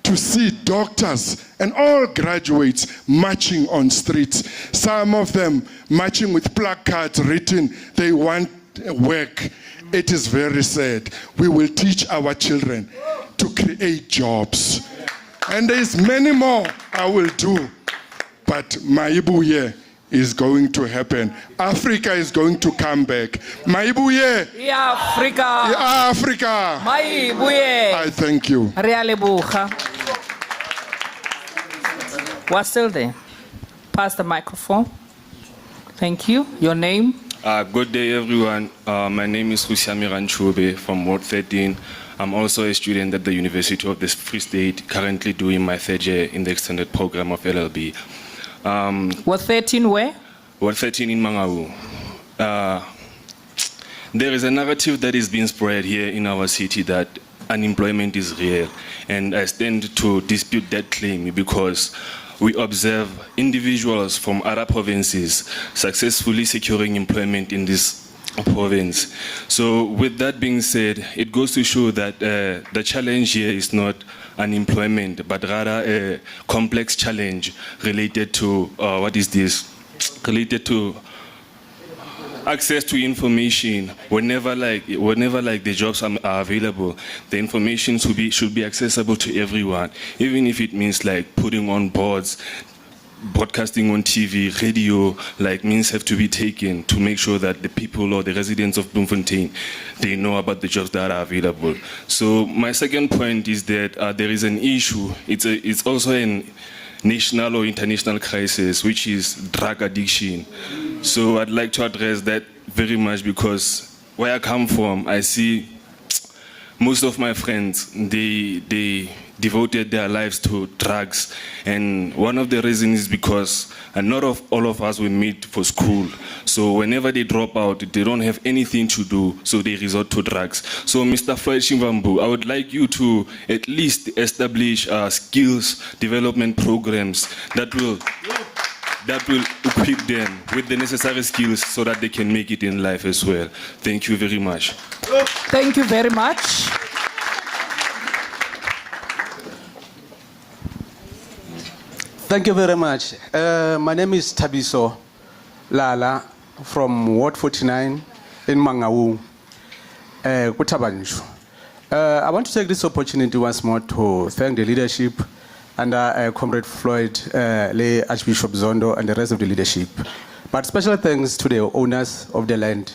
to see doctors and all graduates marching on streets. Some of them marching with placards written, they want work. It is very sad. We will teach our children to create jobs. And there's many more I will do. But Maibuye is going to happen. Africa is going to come back. Maibuye. Yeah, Africa. Yeah, Africa. Maibuye. I thank you. What's still there? Pass the microphone. Thank you. Your name? Good day, everyone. My name is Husiami Ranchobe from Ward 13. I'm also a student at the University of the Free State, currently doing my third year in the extended program of LLB. Ward 13 where? Ward 13 in Mangaung. There is a narrative that is being spread here in our city that unemployment is real, and I stand to dispute that claim because we observe individuals from other provinces successfully securing employment in this province. So with that being said, it goes to show that the challenge here is not unemployment, but rather a complex challenge related to, related to access to information. Whenever the jobs are available, the information should be accessible to everyone, even if it means like putting on boards, broadcasting on TV, radio, means have to be taken to make sure that the people or the residents of Bloemfontein, they know about the jobs that are available. So my second point is that there is an issue. It's also an national or international crisis, which is drug addiction. So I'd like to address that very much because where I come from, I see most of my friends, they devoted their lives to drugs. And one of the reasons is because not all of us were made for school. So whenever they drop out, they don't have anything to do, so they resort to drugs. So Mr. Floyd Shivambu, I would like you to at least establish skills development programs that will equip them with the necessary skills so that they can make it in life as well. Thank you very much. Thank you very much. Thank you very much. My name is Tabiso Lala from Ward 49 in Mangaung, Kutabanju. I want to take this opportunity once more to thank the leadership under Comrade Floyd, Archbishop Zondo, and the rest of the leadership. But special thanks to the owners of the land,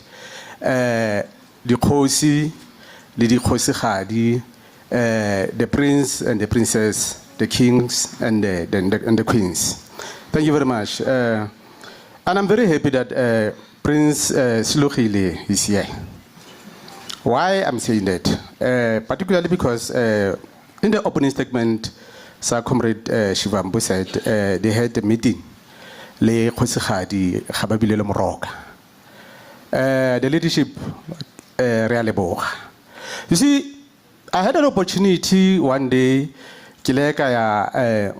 the Kosi, le dikgosigadi, the prince and the princess, the kings and the queens. Thank you very much. And I'm very happy that Prince Slugile is here. Why I'm saying that? Particularly because in the opening statement, Sir Comrade Shivambu said they had a meeting. Le Khosigadi Khababile le Moroka. The leadership really bore. You see, I had an opportunity one day, Kileka ya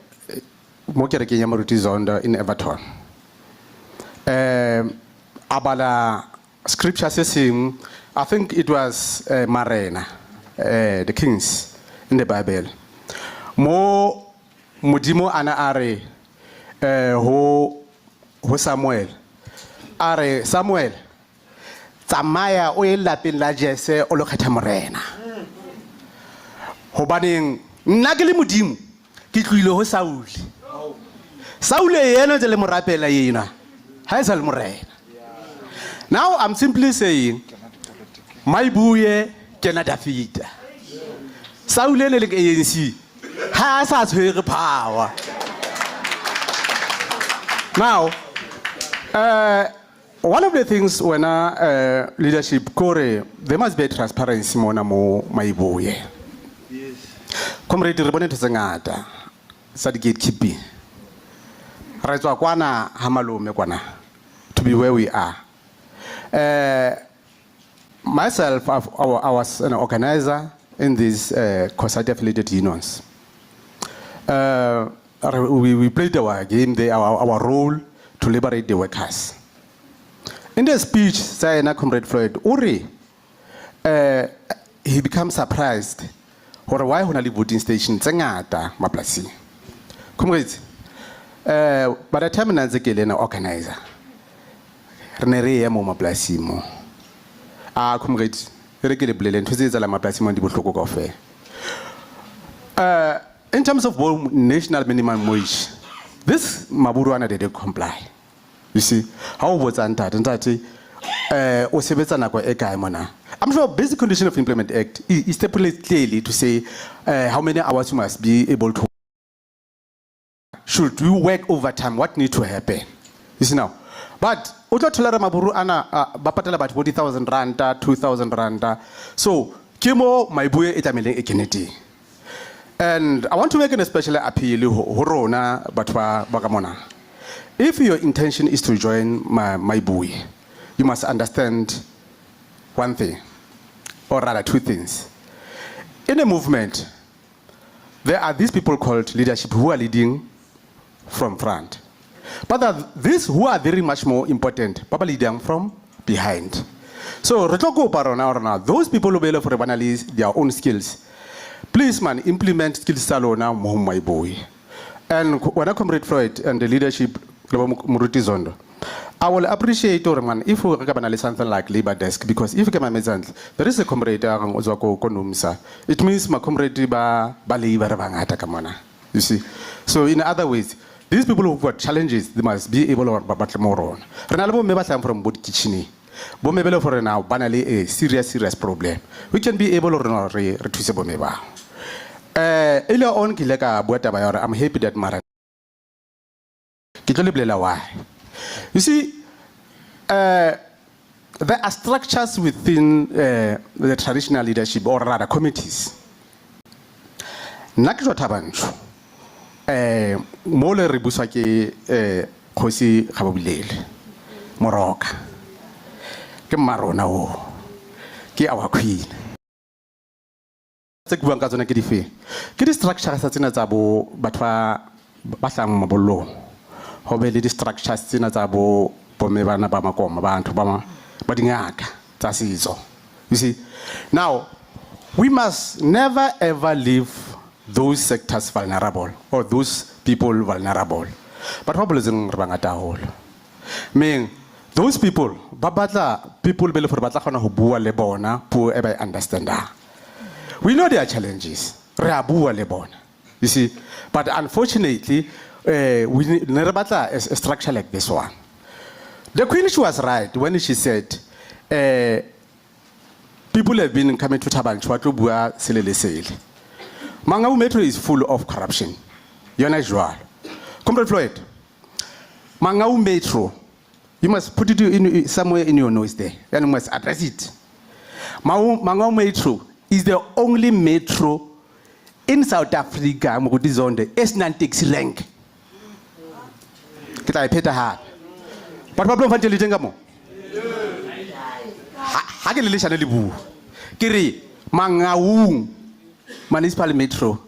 Mokereke Yamaruti Zonda in Everton. Abala scripture says him, I think it was Marena, the kings in the Bible. Mo Mudimo ana are ho Samuel. Are Samuel. Tsamaya o e lapeng la Jese o lo kgetha morena. Hobaneng nna ke le modimo ke tloile ho Saul. Saul yena tse le morapela yena. Ha e sa le morena. Now I'm simply saying my buye kena David. Saul le le ANC. Ha sa tshwere power. Now one of the things when leadership kore, there must be transparency mona mo maibuye. Yes. Comrade re bone tse ngata sa di gatekeeping. Re tswa kwana ha malome kwana to be where we are. Myself, I was an organizer in these society affiliated unions. We played our game, our role to liberate the workers. In the speech, Sayana Comrade Floyd, Uri, he becomes surprised. Or why only voting station? Zangata, Maplasi. Comrades, by the time I was an organizer, Renere mo Maplasi mo. Comrades, regular brilliant, who says I'm a Maplasi di Butoko Coffee. In terms of national minimum wage, this Maburuana did comply. You see, how was that? I'm sure basic condition of implement act is stipulated clearly to say how many hours you must be able to. Should you work overtime? What needs to happen? You see now. But Ojo Tolara Maburu Ana Bapatala about 40,000 randa, 2,000 randa. So Kimo my boy etamile ekinity. And I want to make an especially appeal Horona Batwa Bagamona. If your intention is to join my buoy, you must understand one thing, or rather two things. In a movement, there are these people called leadership who are leading from front. But there are these who are very much more important, probably leading from behind. So, those people who will for their own skills. Please, man, implement skills salona my boy. And when I Comrade Floyd and the leadership, I will appreciate man if we can something like labor desk, because if you can there is a comrade it means my comrade ba labor. You see. So in other ways, these people who've got challenges, they must be able to battle more on. Renalbo member from board kitchen. Bomebelo for now, banally a serious problem. We can be able to reduce bomeba. Earlier on, I'm happy that Mara. You see, there are structures within the traditional leadership, or rather committees. Nakjo tabancho, mole ribusake kosi kababilele, moroka, ke marona o, ke our queen. Se kuang ka tsona ke dife ke di structures tsena tsa bo batho ba tlang mabollo ho be le di structures tsena tsa bo me bana ba makoma bantu ba dingaka tsa setso. You see, now we must never ever leave those sectors vulnerable or those people vulnerable. But what is in Rabangata hole? Meaning those people ba batla people be le for batla khona ho bua le bona po e ba understand. We know their challenges. You see, but unfortunately, we never a structure like this one. The Queen, she was right when she said, people have been coming to Tabanchu to bua selele sele. Mangaung Metro is full of corruption. Yona jwalo. Comrade Floyd, Mangaung Metro, you must put it in somewhere in your nose there, and you must address it. Mangaung Metro is the only metro in South Africa on the S9 rank. Kita ipeta ha. But problem fanteli tengamo. Ha ke le leshana le bu. Kiri Mangaung Municipal Metro.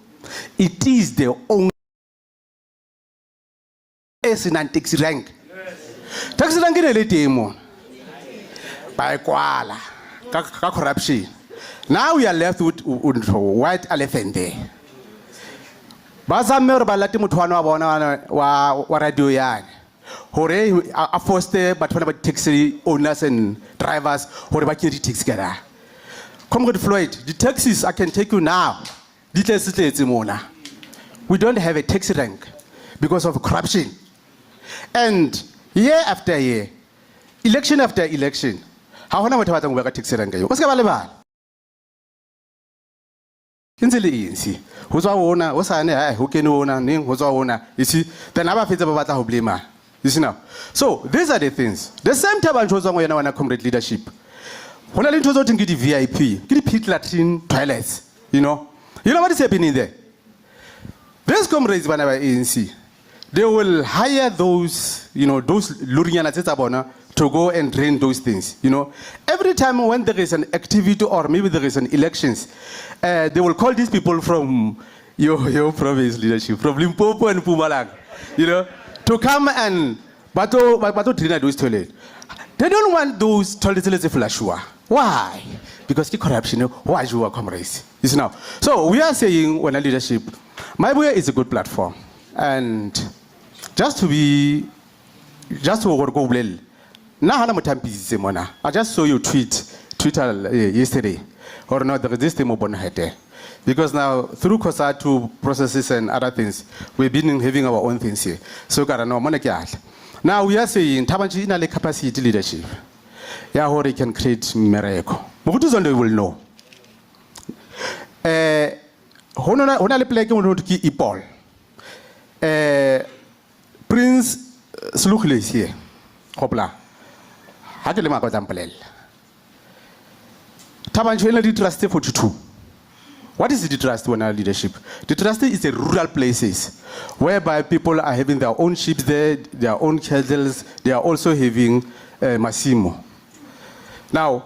It is the only S9 rank. Taxi rank in le temo. By kwala. Ka corruption. Now we are left with white elephant there. Bazamer balati mutwana wa radio yani. Hore a foster but when taxi owners and drivers hore ba kiri taxi gara. Comrade Floyd, the taxis I can take you now. We don't have a taxi rank because of corruption. And year after year, election after election, how na motho batlang go ka taxi rank yo? O se ka ba lebala. Kintsele insi. Ho tswa ona, o sa ne ha ho kene ona, ning ho tswa ona. You see, then aba fetsa ba batla ho blame. You see now. So, these are the things. The same time ba ntho tswa yena wana comrade leadership. Hona le ntho tso teng ke di VIP, ke di pit latrine toilets, you know. You know what is happening there? These comrades by ANC, they will hire those, you know, those luriana to go and drain those things. You know, every time when there is an activity or maybe there is an elections, they will call these people from your province leadership, from Limpopo and Mpumalanga, you know, to come and bato drain those toilets. They don't want those toilets to flush. Why? Because the corruption, why you are comrades? You see now. So we are saying when a leadership, MyBuye is a good platform. And just to work well. Now I just saw your Twitter yesterday. Or not there is this thing because now through COSATU processes and other things, we've been having our own things here. So now we are saying Tabanchi in a capacity leadership. Yeah, how they can create miracle. Mokutuzonde will know. Honale play ki ipol. Prince Slukle is here. Hopla. Hakele ma kotampelel. Tabanchu ena di trust 42. What is the trust when our leadership? The trust is the rural places whereby people are having their own ships there, their own cattle. They are also having Massimo. Now,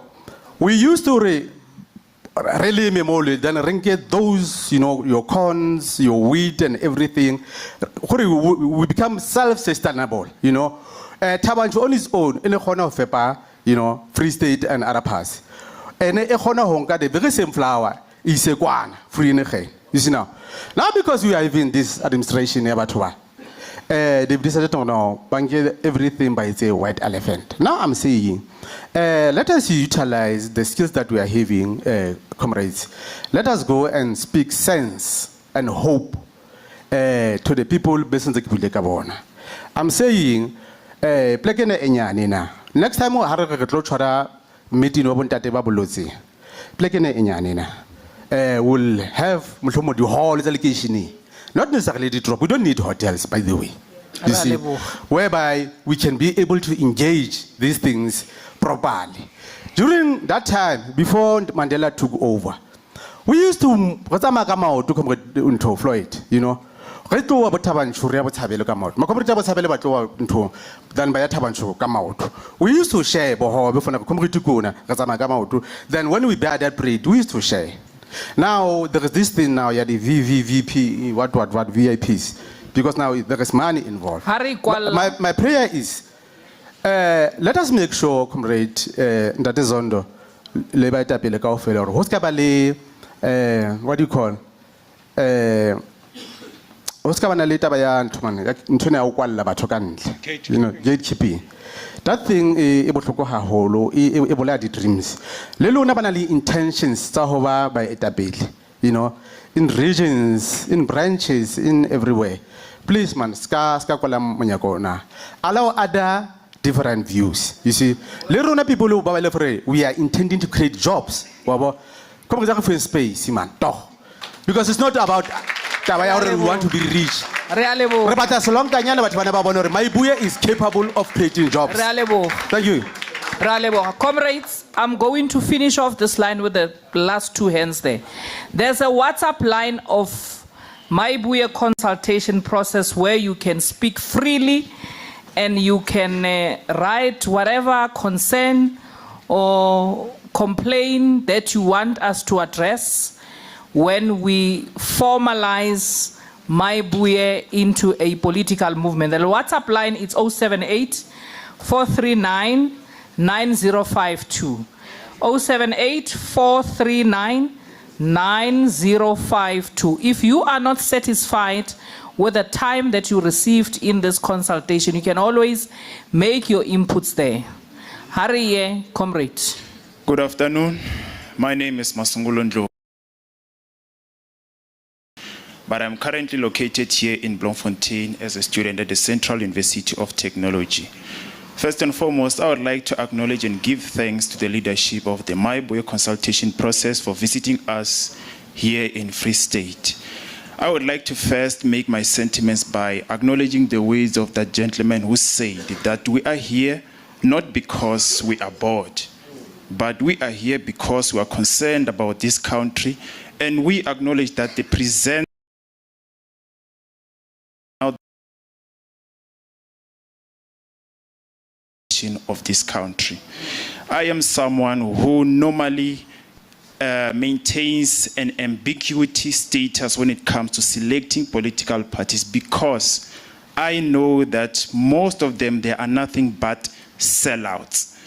we used to really memorial, then get those, you know, your corns, your wheat and everything. We become self-sustainable, you know. Tabanchu on its own, in a corner of Fepa, you know, Free State and other parts. And a corner honka, the very same flour is a guan, free in a you see now. Now, because we are having this administration, they've decided to now bank everything by a white elephant. Now I'm saying, let us utilize the skills that we are having, comrades. Let us go and speak sense and hope to the people based on the Kibule. I'm saying, next time we have a meeting of Tate we'll have the hall allocation. Not necessarily the drop. We don't need hotels, by the way. You see, whereby we can be able to engage these things properly. During that time, before Mandela took over, we used to come to Floyd, you know. We used to share. Then when we bear that bread, we used to share. Now there is this thing now, the VVVP, what VIPs, because now there is money involved. My prayer is, let us make sure, comrade, that is on the what do you call? Gatekeeping. That thing is the dreams. Lelo intentions by etabil, you know, in regions, in branches, in everywhere. Please, man, allow other different views. You see, little people who we are intending to create jobs. Come on, for space, man. Because it's not about we want to be rich. But as long as Maibuye is capable of creating jobs. Thank you. Comrades, I'm going to finish off this line with the last two hands there. There's a WhatsApp line of Maibuye consultation process where you can speak freely and you can write whatever concern or complaint that you want us to address when we formalize Maibuye into a political movement. The WhatsApp line is 078 439 9052. 078 439 9052. If you are not satisfied with the time that you received in this consultation, you can always make your inputs there. Hariye, comrade. Good afternoon. My name is Masungulo Ndlovu, but I'm currently located here in Bloemfontein as a student at the Central University of Technology. First and foremost, I would like to acknowledge and give thanks to the leadership of the Maibuye consultation process for visiting us here in Free State. I would like to first make my sentiments by acknowledging the words of that gentleman who said that we are here not because we are bored, but we are here because we are concerned about this country, and we acknowledge that the present of this country. I am someone who normally maintains an ambiguity status when it comes to selecting political parties, because I know that most of them, they are nothing but sellouts.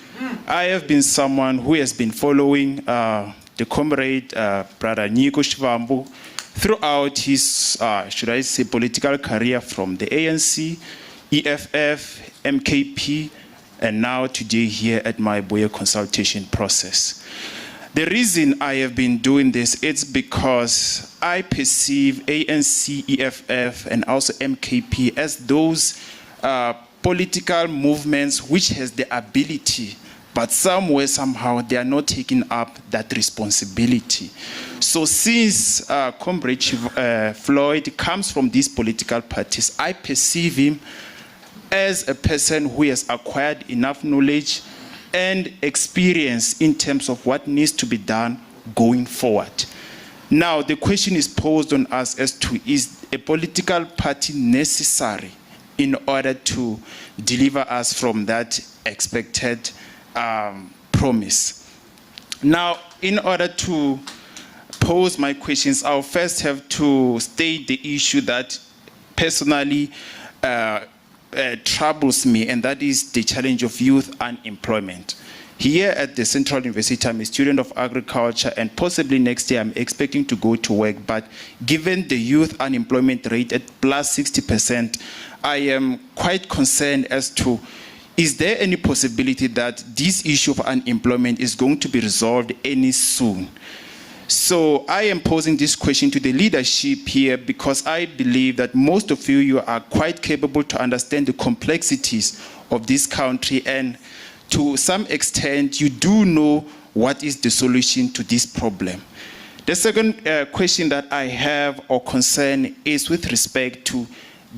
I have been someone who has been following the comrade, Brother Nico Shivambu, throughout his, should I say, political career from the ANC, EFF, MKP, and now today here at Maibuye consultation process. The reason I have been doing this, it's because I perceive ANC, EFF, and also MKP as those political movements which has the ability, but somewhere, somehow, they are not taking up that responsibility. So since Comrade Floyd comes from these political parties, I perceive him as a person who has acquired enough knowledge and experience in terms of what needs to be done going forward. Now, the question is posed on us as to, is a political party necessary in order to deliver us from that expected promise? Now, in order to pose my questions, I'll first have to state the issue that personally troubles me, and that is the challenge of youth unemployment. Here at the Central University, I'm a student of agriculture, and possibly next year I'm expecting to go to work, but given the youth unemployment rate at plus 60%, I am quite concerned as to, is there any possibility that this issue of unemployment is going to be resolved any soon? So I am posing this question to the leadership here because I believe that most of you are quite capable to understand the complexities of this country, and to some extent you do know what is the solution to this problem. The second question that I have or concern is with respect to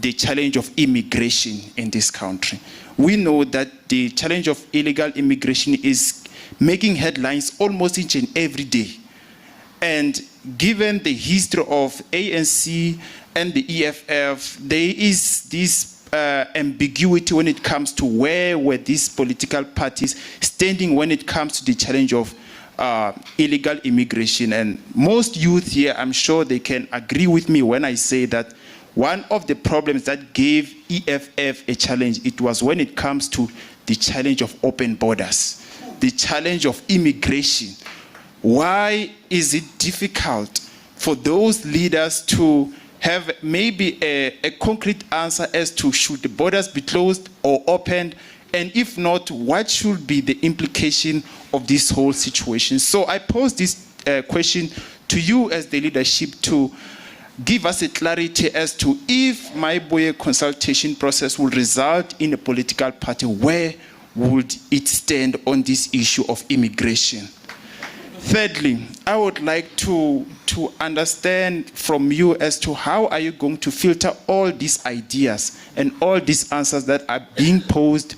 the challenge of immigration in this country. We know that the challenge of illegal immigration is making headlines almost each and every day. And given the history of ANC and the EFF, there is this ambiguity when it comes to where were these political parties standing when it comes to the challenge of illegal immigration. And most youth here, I'm sure they can agree with me when I say that one of the problems that gave EFF a challenge, it was when it comes to the challenge of open borders, the challenge of immigration. Why is it difficult for those leaders to have maybe a concrete answer as to should the borders be closed or opened? And if not, what should be the implication of this whole situation? So I pose this question to you as the leadership to give us a clarity as to if my boy consultation process will result in a political party, where would it stand on this issue of immigration? Thirdly, I would like to understand from you as to how are you going to filter all these ideas and all these answers that are being posed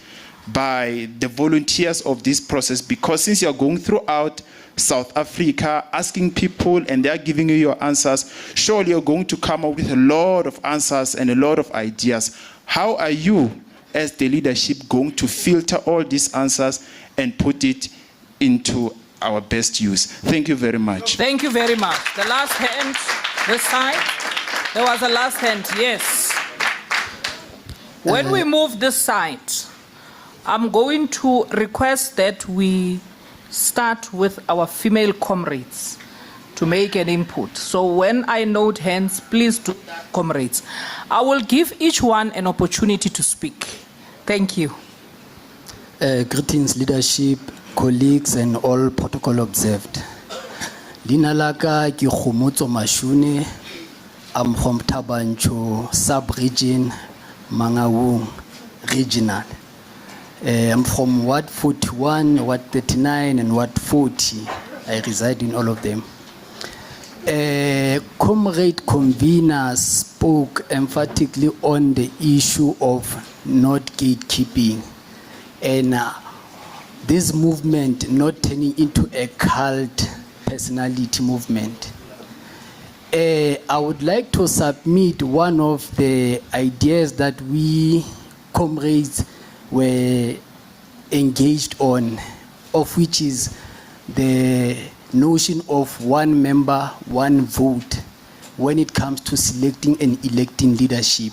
by the volunteers of this process, because since you're going throughout South Africa asking people and they're giving you your answers, surely you're going to come up with a lot of answers and a lot of ideas. How are you as the leadership going to filter all these answers and put it into our best use? Thank you very much. Thank you very much. The last hand, this side. There was a last hand, yes. When we move this side, I'm going to request that we start with our female comrades to make an input. So when I note hands, please do that, comrades. I will give each one an opportunity to speak. Thank you. Greetings, leadership, colleagues, and all protocol observed. Lina laka ki Khomotso Mashune. I'm from Tabancho sub-region, Mangaung regional. I'm from Ward 41, Ward 39, and Ward 40. I reside in all of them. Comrade convener spoke emphatically on the issue of not gatekeeping and this movement not turning into a cult personality movement. I would like to submit one of the ideas that we comrades were engaged on, of which is the notion of one member, one vote when it comes to selecting and electing leadership.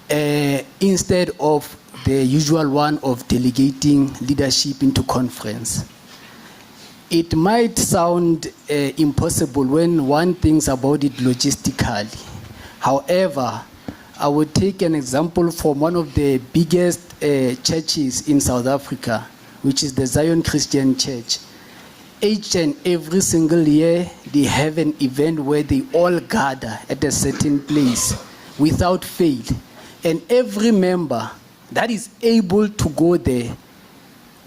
Instead of the usual one of delegating leadership into conference. It might sound impossible when one thinks about it logistically. However, I would take an example from one of the biggest churches in South Africa, which is the Zion Christian Church. Each and every single year, they have an event where they all gather at a certain place without fail. And every member that is able to go there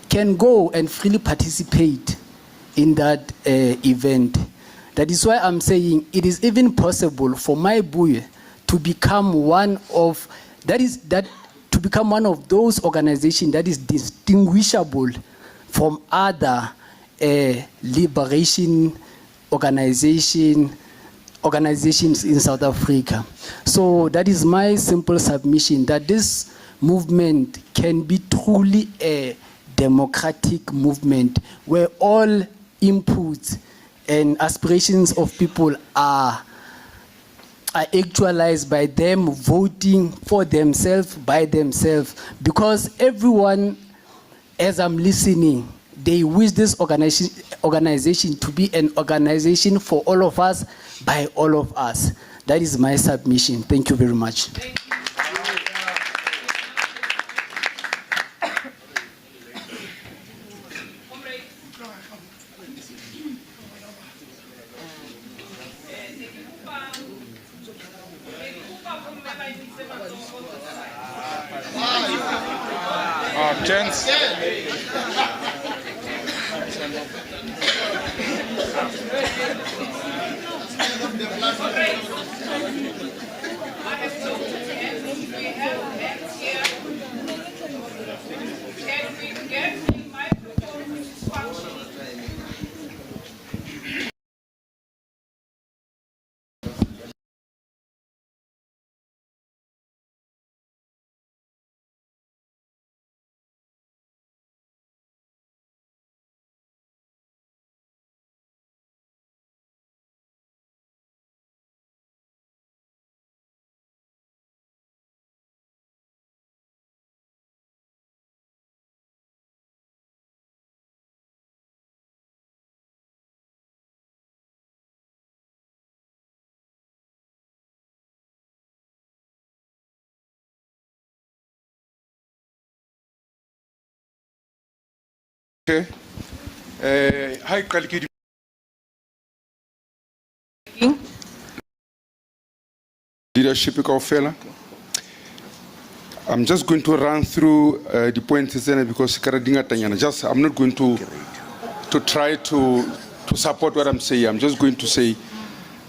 can go and freely participate in that event. That is why I'm saying it is even possible for my boy to become one of those organizations that is distinguishable from other liberation organizations in South Africa. So that is my simple submission, that this movement can be truly a democratic movement where all inputs and aspirations of people are actualized by them voting for themselves, by themselves. Because everyone, as I'm listening, they wish this organization to be an organization for all of us, by all of us. That is my submission. Thank you very much. Gents. Okay. Hi, leadership kaofela. I'm just going to run through the points because just I'm not going to try to support what I'm saying. I'm just going to say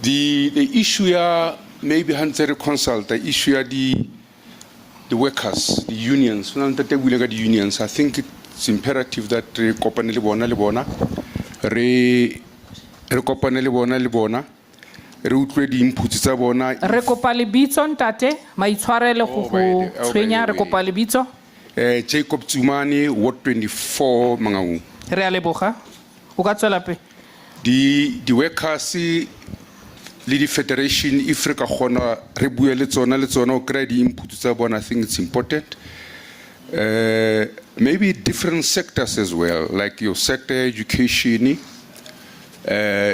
the issue here maybe Hanseri consult the issue here the workers, the unions. The unions. I think it's imperative that re kopane le bona re utlwe di inputs tsa bona. Re kopa lebitso ntate, maitshwarele go go tshwenya re kopa lebitso. Jacob Tsumani, Ward 24 Mangaung. Re a leboga. O ka tswela pe. The workers le di federation if re ka gona re bue le tsona o kry di inputs tsa bona. I think it's important. Maybe different sectors as well, like your sector, education,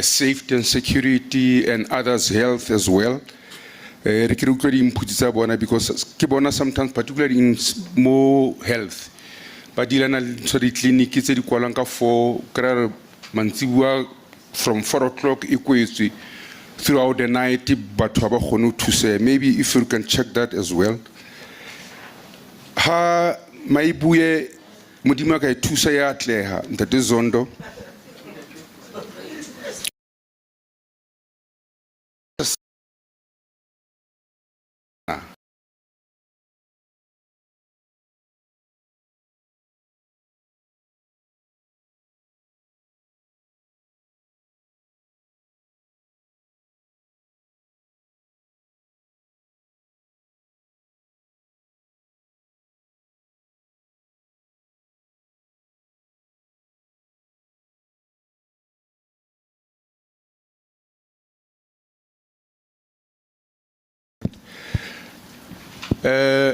safety and security, and others, health as well. Because sometimes, particularly in more health, but the clinic is from 4 o'clock throughout the night, but to say maybe if you can check that as well. Ha maibuye modimo ka thusa ya atleha ntate Zondo.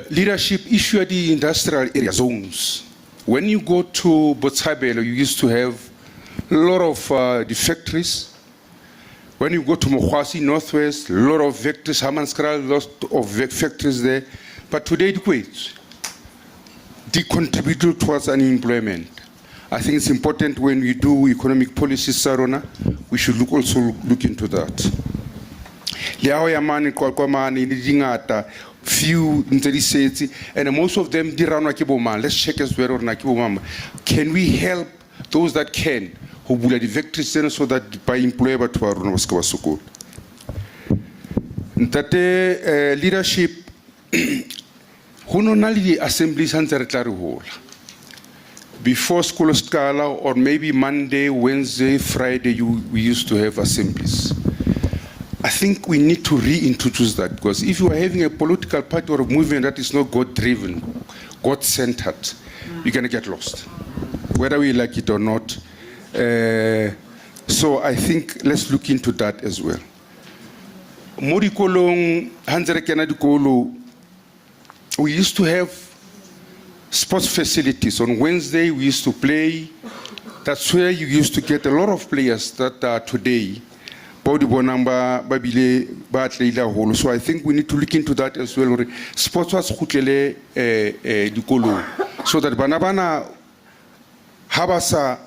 Leadership issue at the industrial area zones. When you go to Botshabelo, you used to have a lot of the factories. When you go to Mokwasi Northwest, a lot of factories, Hammanskral, lot of factories there. But today, they contribute towards unemployment. I think it's important when we do economic policy, Sarona, we should also look into that. Few and most of them let's check as well. Can we help those that can who will the victory center so that by employer to our school? That leadership who normally assemblies before school scala or maybe Monday, Wednesday, Friday we used to have assemblies. I think we need to reintroduce that because if you are having a political party or a movement that is not God-driven, God-centered, you're going to get lost, whether we like it or not. So I think let's look into that as well. We used to have sports facilities. On Wednesday, we used to play. That's where you used to get a lot of players that are today. So I think we need to look into that as well. Sports was so that banabana habasa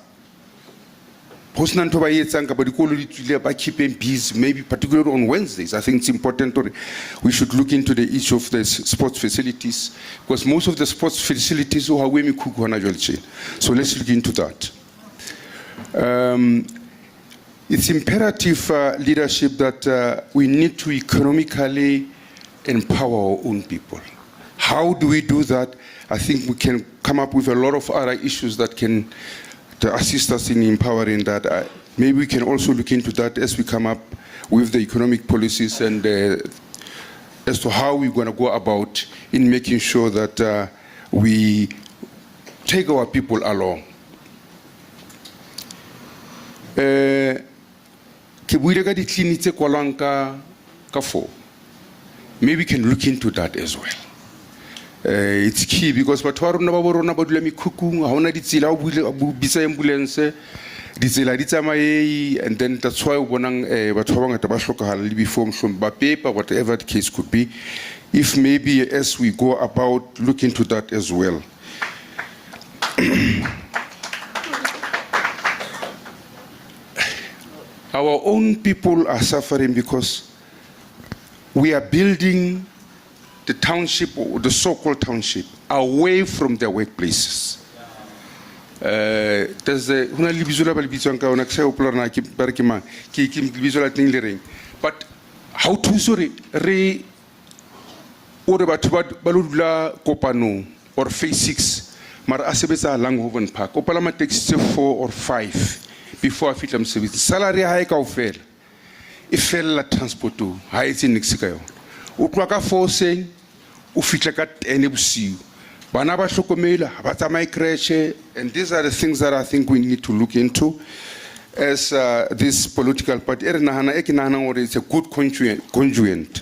keeping peace, maybe particularly on Wednesdays. I think it's important we should look into the issue of the sports facilities because most of the sports facilities are women cook. So let's look into that. It's imperative leadership that we need to economically empower our own people. How do we do that? I think we can come up with a lot of other issues that can assist us in empowering that. Maybe we can also look into that as we come up with the economic policies and as to how we're going to go about in making sure that we take our people along. Maybe we can look into that as well. It's key because and then that's why whatever the case could be, if maybe as we go about look into that as well. Our own people are suffering because we are building the township, or the so-called township, away from their workplaces. There's a but how to sorry re or kopano or phase 6 mara asebetsa Langhoven Park o palama taxi 4 or 5 before I fitla mosebetsi salary ha e kaofela e fella transport ha e tse nix ka yona o tloa ka 4 seng o fitla ka 10 bosiu bana ba hlokomela ba tsamaya creche, and these are the things that I think we need to look into as this political party it's a good conjoint.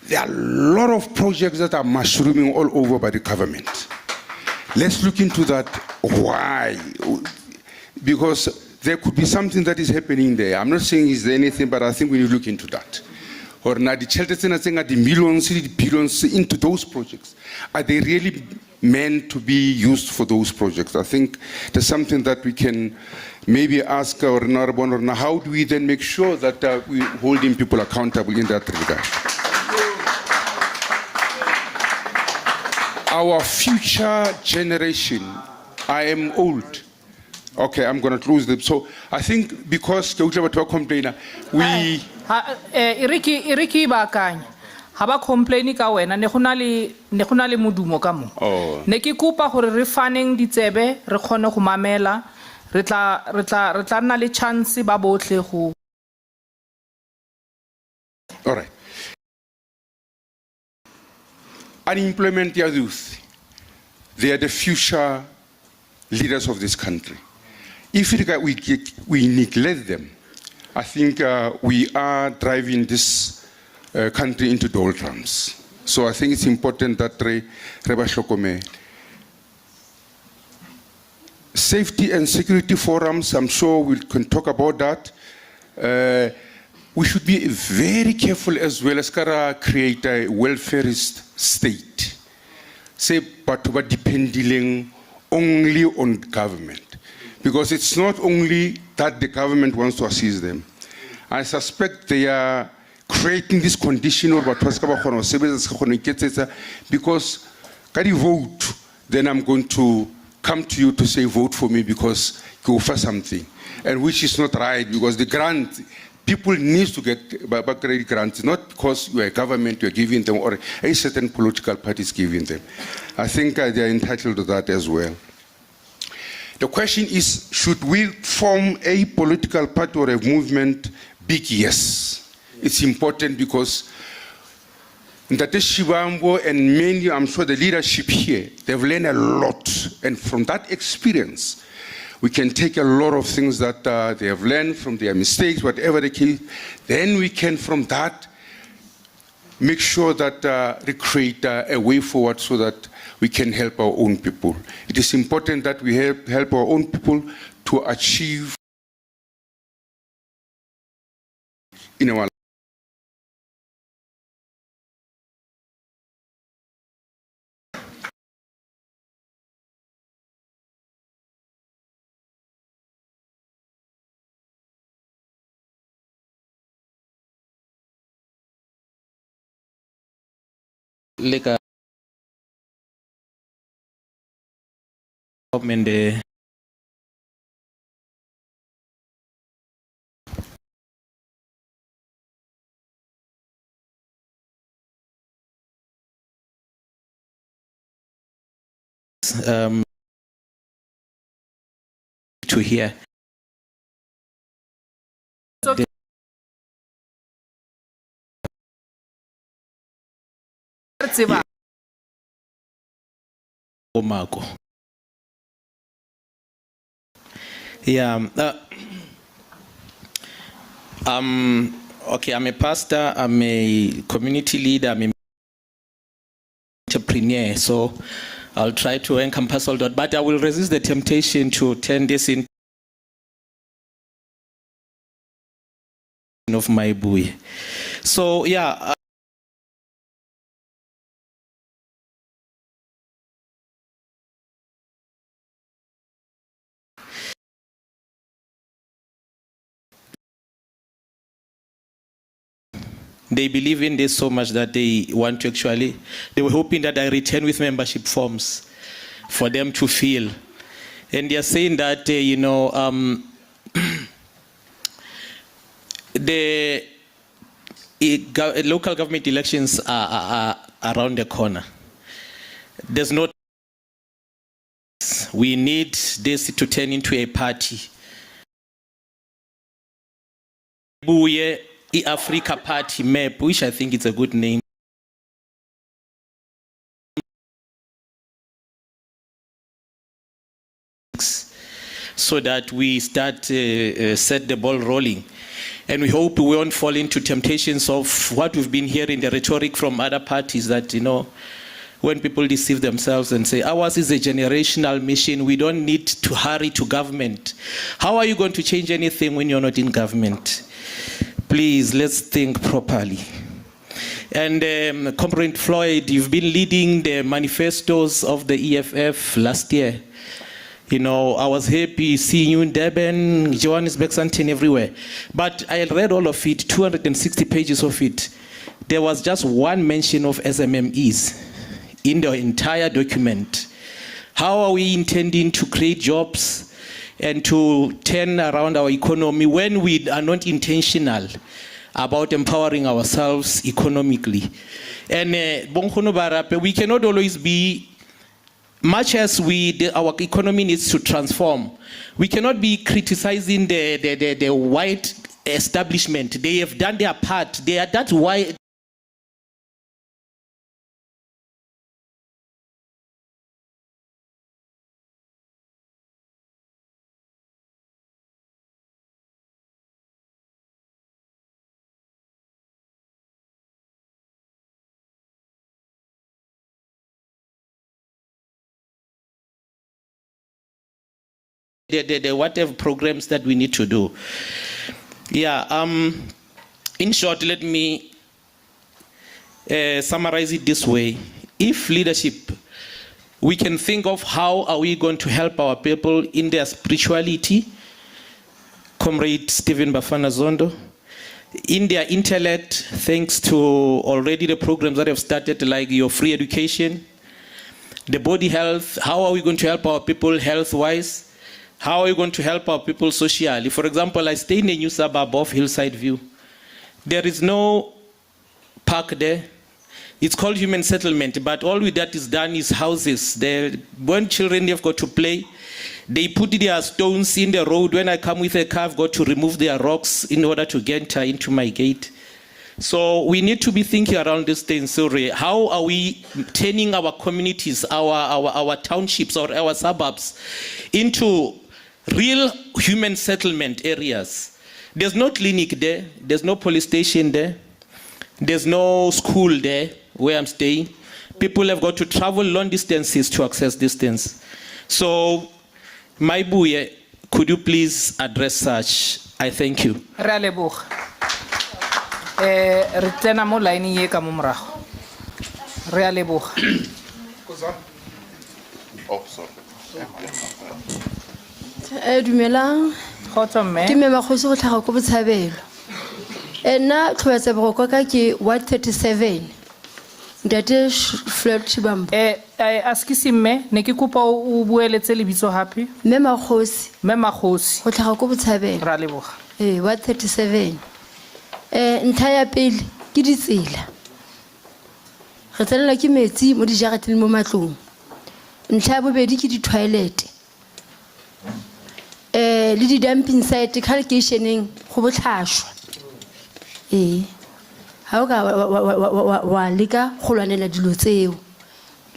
There are a lot of projects that are mushrooming all over by the government. Let's look into that. Why? Because there could be something that is happening there. I'm not saying is there anything, but I think we need to look into that. Or now the the millions, the billions into those projects. Are they really meant to be used for those projects? I think there's something that we can maybe ask our Narbonne, or how do we then make sure that we holding people accountable in that regard? Our future generation, I am old. Okay, I'm going to close them. So I think because we Iriki bakanya haba complain ka wena ne gona le modumo ka mo ne ke kopa gore re faneng ditsebe re khone go mamela re tla nna le chance ba botle go. All right. Unemployment youth, they are the future leaders of this country. If we neglect them, I think we are driving this country into doldrums. So I think it's important that safety and security forums, I'm sure we can talk about that. We should be very careful as well as create a welfarist state. Say, but depending only on government. Because it's not only that the government wants to assist them. I suspect they are creating this condition because can you vote, then I'm going to come to you to say vote for me because you offer something. And which is not right because the grant, people need to get back grants, not because you are a government, you are giving them, or a certain political party is giving them. I think they are entitled to that as well. The question is, should we form a political party or a movement? Big yes. It's important because Ndate Shivambo and many, I'm sure the leadership here, they've learned a lot. And from that experience, we can take a lot of things that they have learned from their mistakes, whatever the case. Then we can, from that, make sure that we create a way forward so that we can help our own people. It is important that we help our own people to achieve in our life. Like government to hear. Omako. Yeah. Okay, I'm a pastor, I'm a community leader, I'm an entrepreneur, so I'll try to encompass all that, but I will resist the temptation to turn this into of Maibuye. So yeah. They believe in this so much that they want to actually, they were hoping that I return with membership forms for them to fill. And they are saying that, the local government elections are around the corner. There's no, we need this to turn into a party. Buye Africa Party map, which I think is a good name. So that we start set the ball rolling. And we hope we won't fall into temptations of what we've been hearing, the rhetoric from other parties that, when people deceive themselves and say, ours is a generational mission, we don't need to hurry to government. How are you going to change anything when you're not in government? Please, let's think properly. And Comrade Floyd, you've been leading the manifestos of the EFF last year. I was happy seeing you in Durban, Johannesburg, Sandton, everywhere. But I read all of it, 260 pages of it. There was just one mention of SMMEs in the entire document. How are we intending to create jobs and to turn around our economy when we are not intentional about empowering ourselves economically? And we cannot always be, much as our economy needs to transform, we cannot be criticizing the white establishment. They have done their part. That's why. The whatever programs that we need to do. Yeah, in short, let me summarize it this way. If leadership, we can think of how are we going to help our people in their spirituality, Comrade Stephen Bafana Zondo, in their intellect, thanks to already the programs that have started, like your free education, the body health, how are we going to help our people health-wise? How are we going to help our people socially? For example, I stay in a new suburb of Hillside View. There is no park there. It's called human settlement, but all that is done is houses. When children have got to play, they put their stones in the road. When I come with a car, I've got to remove their rocks in order to get into my gate. So we need to be thinking around this thing. Sorry, how are we turning our communities, our townships, or our suburbs into real human settlement areas? There's no clinic there. There's no police station there. There's no school there where I'm staying. People have got to travel long distances to access this things. So, Maibuye, could you please address such? I thank you. Retena mo line ye ka mo morago. Re a leboga. Oh, sorry. Dumelang. Ke me Makgosi go tlhaga ko Botshabelo. Nna tlhobatsa boroko ka ke Ward 37. Ntate Floyd Shibambo. Askisi mme ne ke kopa o bueletse lebitso hape. Me Makgosi. Me Makgosi. Go tlhaga ko Botshabelo. Ra leboga. Ward 37. Ntlha ya pele ke ditsela. Re tselela ke metsi mo dijareteng mo matlong. Ntlha ya bobedi ke di-toilet. Le di-dumping site ka locationeng go botlhaswa. Ha o ka wa leka go lwanela dilo tseo.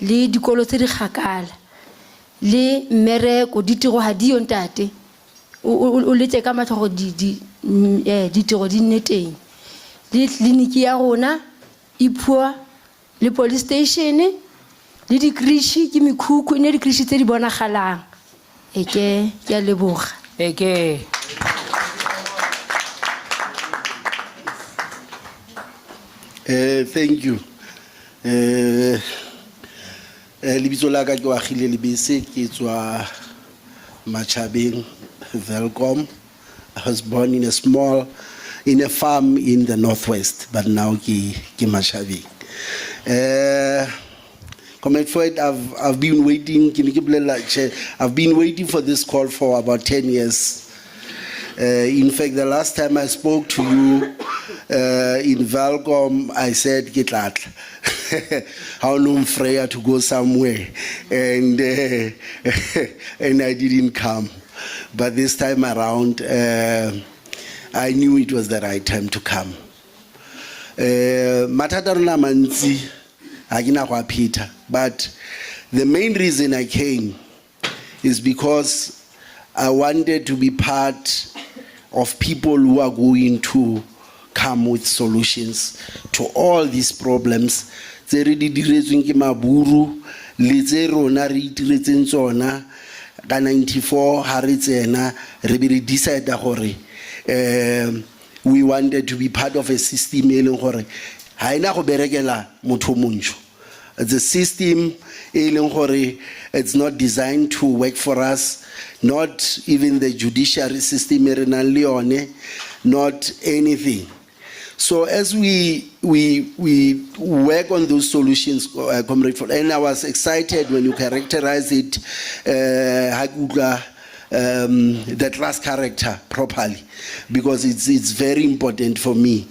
Le dikolo tse di kgakala. Le mmereko ditiro ha di yo ntate. O letse ka matlho ditiro di nne teng. Le tleliniki ya rona Ipua le police station le dikrishi ke mikhukhu ine dikrishi tse di bonagalang. Ke a leboga. Thank you. Lebitso la ka ke Wagile Lebese ke tswa Machabeng, Welcome. I was born in a farm in the northwest, but now ke Machabeng. Comment for it, I've been waiting. I've been waiting for this call for about 10 years. In fact, the last time I spoke to you in Valcom, I said, "Get out." How long Freya to go somewhere, and and I didn't come. But this time around, I knew it was the right time to come. Matataruna manzi, agina kwa Peter. But the main reason I came is because I wanted to be part of people who are going to come with solutions to all these problems. Tse re di diretsweng ke maburu le tse rona re itiretseng tsona ka 94 ha re tsena re be re decide gore we wanted to be part of a system e leng gore ha ina go berekela motho montsho. It's a system e leng gore it's not designed to work for us, not even the judiciary system, not anything. So as we work on those solutions, Comrade, and I was excited when you characterized it, the class character properly, because it's very important for me.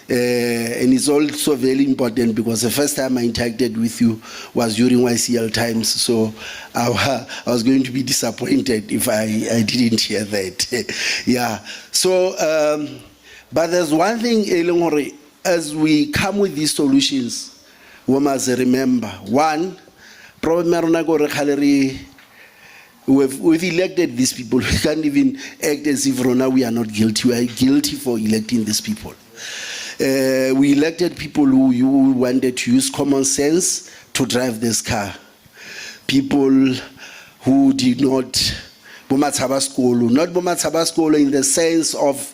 And it's also very important because the first time I interacted with you was during YCL times, so I was going to be disappointed if I didn't hear that. Yeah. So, but there's one thing, Eleonore, as we come with these solutions, we must remember, one, we've elected these people. We can't even act as if Rona we are not guilty. We are guilty for electing these people. We elected people who wanted to use common sense to drive this car. People who did not not in the sense of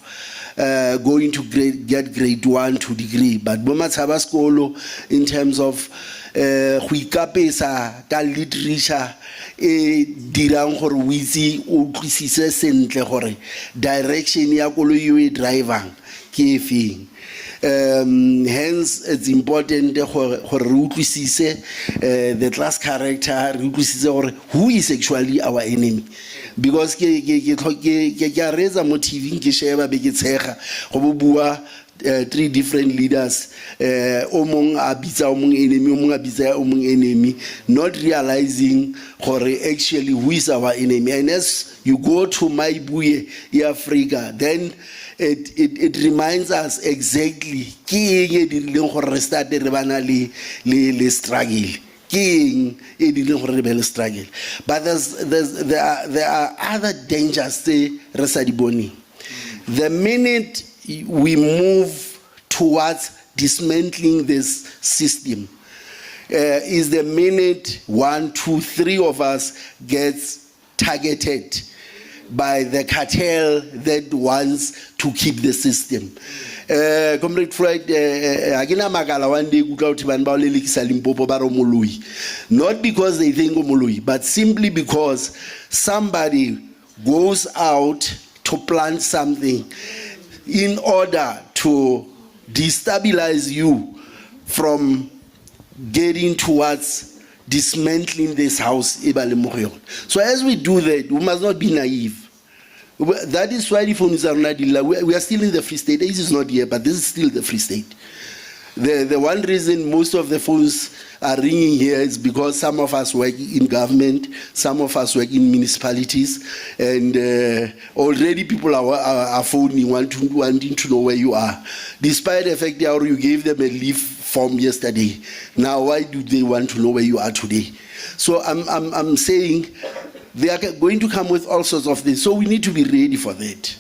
going to get grade 1 to degree, but in terms of huikapesa ka literature dirang gore o itse o tlisise sentle gore direction ya koloi yo e drivang ke efeng. Hence it's important gore re utlwisise the class character, re utlwisise gore who is actually our enemy, because ke reza mo TV ke sheba be ke tshega go bua 3 different leaders, omong abitsa omong enemy, not realizing actually who is our enemy. And as you go to Maibuye, Africa, then it reminds us exactly struggle. But there are other dangers. The minute we move towards dismantling this system, is the minute 1, 2, 3 of us gets targeted by the cartel that wants to keep the system. Comrade Floyd, agina magala one day not because they think Omului, but simply because somebody goes out to plant something in order to destabilize you from getting towards dismantling this house. So as we do that, we must not be naive. That is why the phones are not. We are still in the Free State. This is not here, but this is still the Free State. The one reason most of the phones are ringing here is because some of us work in government, some of us work in municipalities, and already people are phoning, wanting to know where you are. Despite the fact that you gave them a leave form yesterday, now why do they want to know where you are today? So I'm saying they are going to come with all sorts of things. So we need to be ready for that.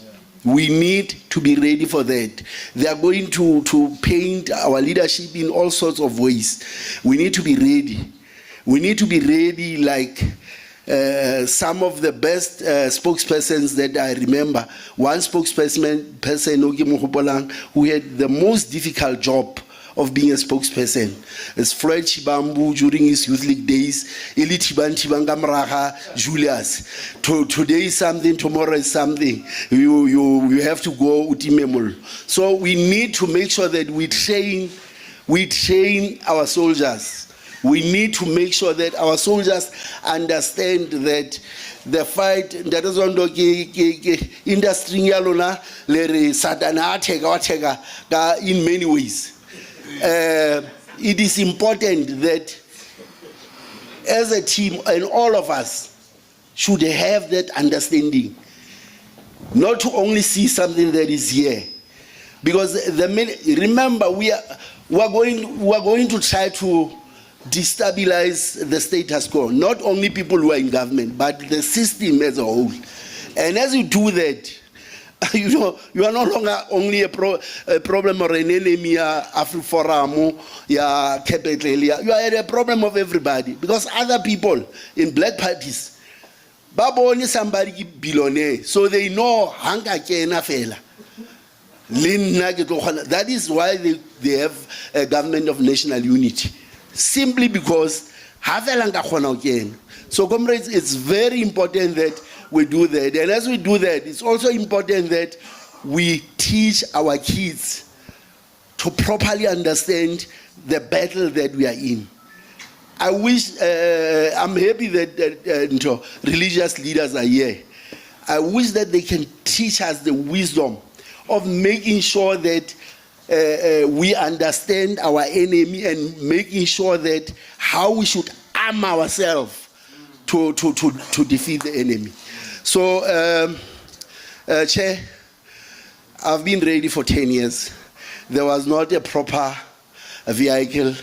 We need to be ready for that. They are going to paint our leadership in all sorts of ways. We need to be ready. We need to be ready like some of the best spokespersons that I remember. One spokesperson who had the most difficult job of being a spokesperson. As Floyd Chibambu during his youth league days, Ili Tibangamraha, Julius. Today is something, tomorrow is something. You have to go utimemul. So we need to make sure that we train our soldiers. We need to make sure that our soldiers understand that the fight that is on the industry in many ways. It is important that as a team and all of us should have that understanding, not to only see something that is here, because remember we are going to try to destabilize the status quo, not only people who are in government, but the system as a whole. And as you do that, you are no longer only a problem or an enemy, AfriForum, capital. You are a problem of everybody, because other people in black parties, baboni somebody billionaire, so they know hanga kena fela. That is why they have a government of national unity. Simply because so comrades, it's very important that we do that. And as we do that, it's also important that we teach our kids to properly understand the battle that we are in. I wish, I'm happy that religious leaders are here. I wish that they can teach us the wisdom of making sure that we understand our enemy and making sure that how we should arm ourselves to defeat the enemy. So, Chair, I've been ready for 10 years. There was not a proper vehicle.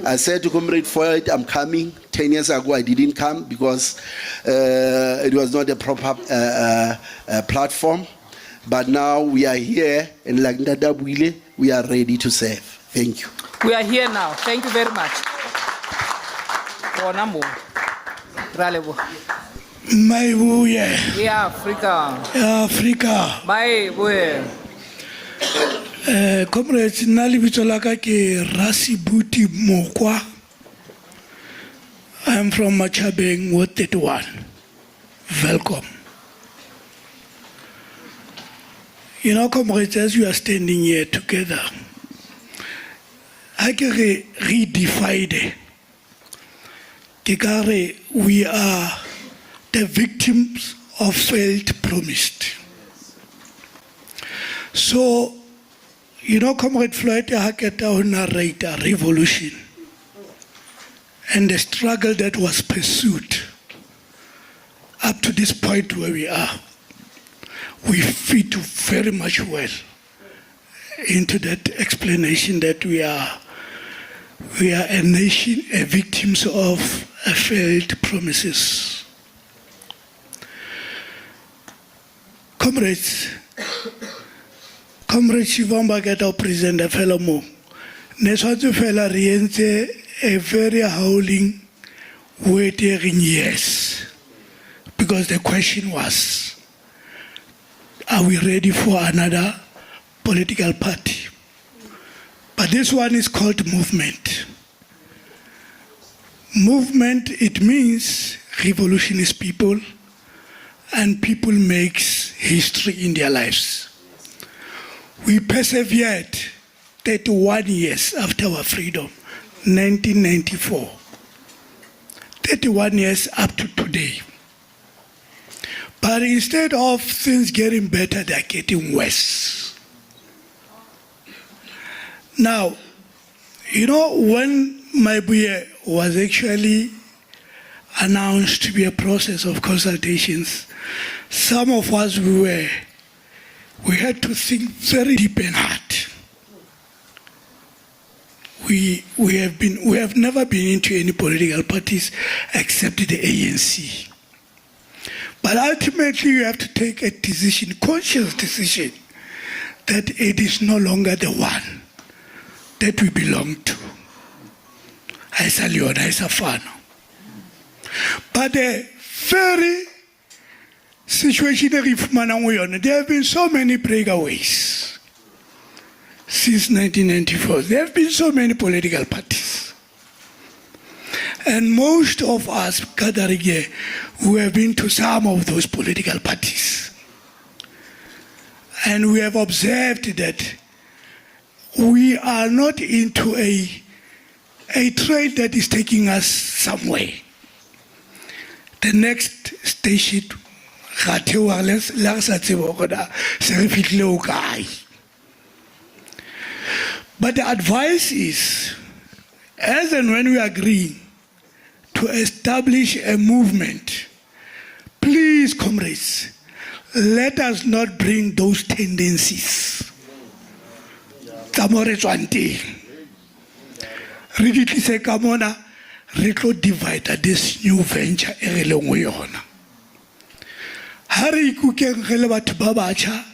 I said to Comrade Floyd, I'm coming. 10 years ago, I didn't come because it was not a proper platform. But now we are here, and like Ndada Bwile, we are ready to serve. Thank you. We are here now. Thank you very much. Maibuye. Yeah, Africa. Africa. Maibuye. Comrades, nali bitolaka ke Rasibuti Mokwa. I'm from Machabeng, Ward 31. Welcome. You know, comrades, as we are standing here together, I can redefine it. We are the victims of failed promised. So, you know, Comrade Floyd Haketa narrate a revolution and the struggle that was pursued up to this point where we are. We fit very much well into that explanation that we are a nation, victims of failed promises. Comrades, Comrade Shivamba Geta present a fellow mo. Neswatu fella riente a very howling waiting yes. Because the question was, are we ready for another political party? But this one is called movement. Movement, it means revolution is people, and people makes history in their lives. We persevered 31 years after our freedom, 1994. 31 years up to today. But instead of things getting better, they're getting worse. Now, you know, when Maibuye was actually announced to be a process of consultations, some of us, we had to think very deep and hard. We have never been into any political parties except the ANC. But ultimately, you have to take a decision, conscious decision, that it is no longer the one that we belong to. Aisa Leona, Aisa Fano. But the very situation there have been so many breakaways. since 1994. There have been so many political parties. And most of us gathering here who have been to some of those political parties. And we have observed that we are not into a trade that is taking us somewhere. The next station, but the advice is, as and when we agree to establish a movement, please, comrades, let us not bring those tendencies. Re tlo divide this new venture e re leng ho yona. Ha re ikukeng re le batho ba batjha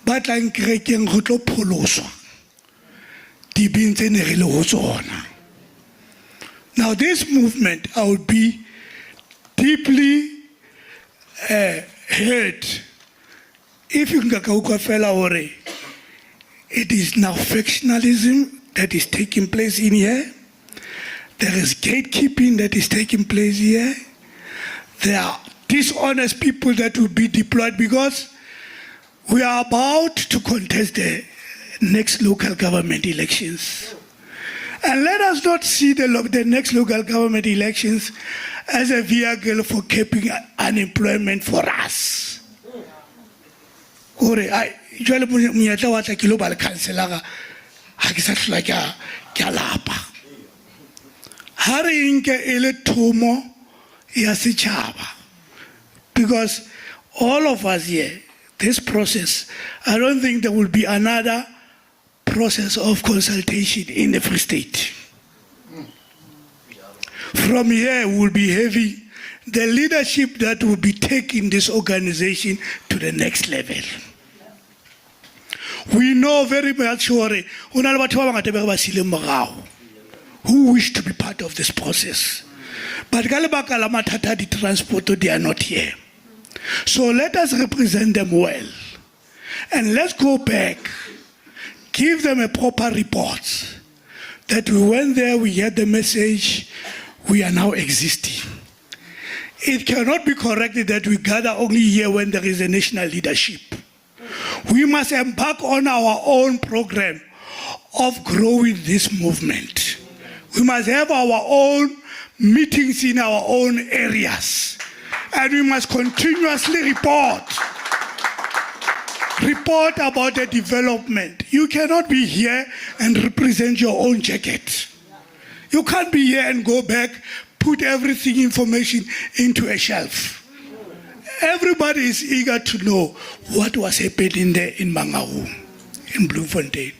ba tlang kerekeng go tlo pholoswa dibeng tse ne re le ho tsona. Now this movement, I would be deeply hurt if you can go fella or it is now factionalism that is taking place in here. There is gatekeeping that is taking place here. There are dishonest people that will be deployed because we are about to contest the next local government elections. And let us not see the next local government elections as a vehicle for keeping unemployment for us. Jwale monyetla wa tla ke lo ba le councilor ha ke sa hlola ke a lapa. Ha re nke e le thomo ya setjhaba, because all of us here, this process, I don't think there will be another process of consultation in the Free State. From here will be heavy the leadership that will be taking this organization to the next level. We know very much who wish to be part of this process. But transport, they are not here. So let us represent them well. And let's go back, give them a proper report that we went there, we had the message, we are now existing. It cannot be corrected that we gather only here when there is a national leadership. We must embark on our own program of growing this movement. We must have our own meetings in our own areas. And we must continuously report about the development. You cannot be here and represent your own jacket. You can't be here and go back, put everything information into a shelf. Everybody is eager to know what was happening there in Mangaung, in Bloemfontein.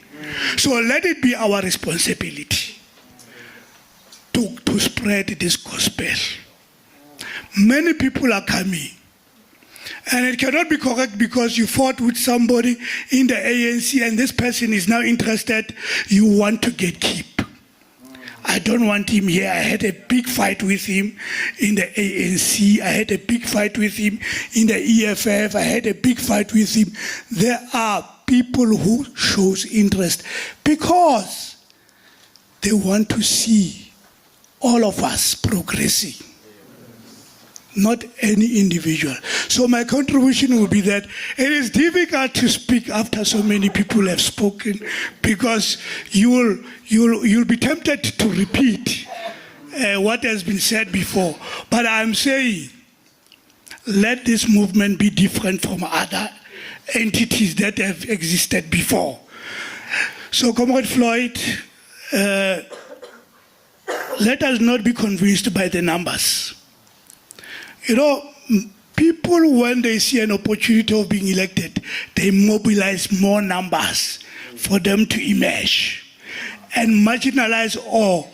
So let it be our responsibility to spread this gospel. Many people are coming. And it cannot be correct because you fought with somebody in the ANC and this person is now interested, you want to get keep. I don't want him here. I had a big fight with him in the ANC. I had a big fight with him in the EFF. I had a big fight with him. There are people who shows interest because they want to see all of us progressing, not any individual. So my contribution will be that it is difficult to speak after so many people have spoken because you'll be tempted to repeat what has been said before. But I'm saying, let this movement be different from other entities that have existed before. So, Comrade Floyd, let us not be convinced by the numbers. You know, people, when they see an opportunity of being elected, they mobilize more numbers for them to emerge and marginalize or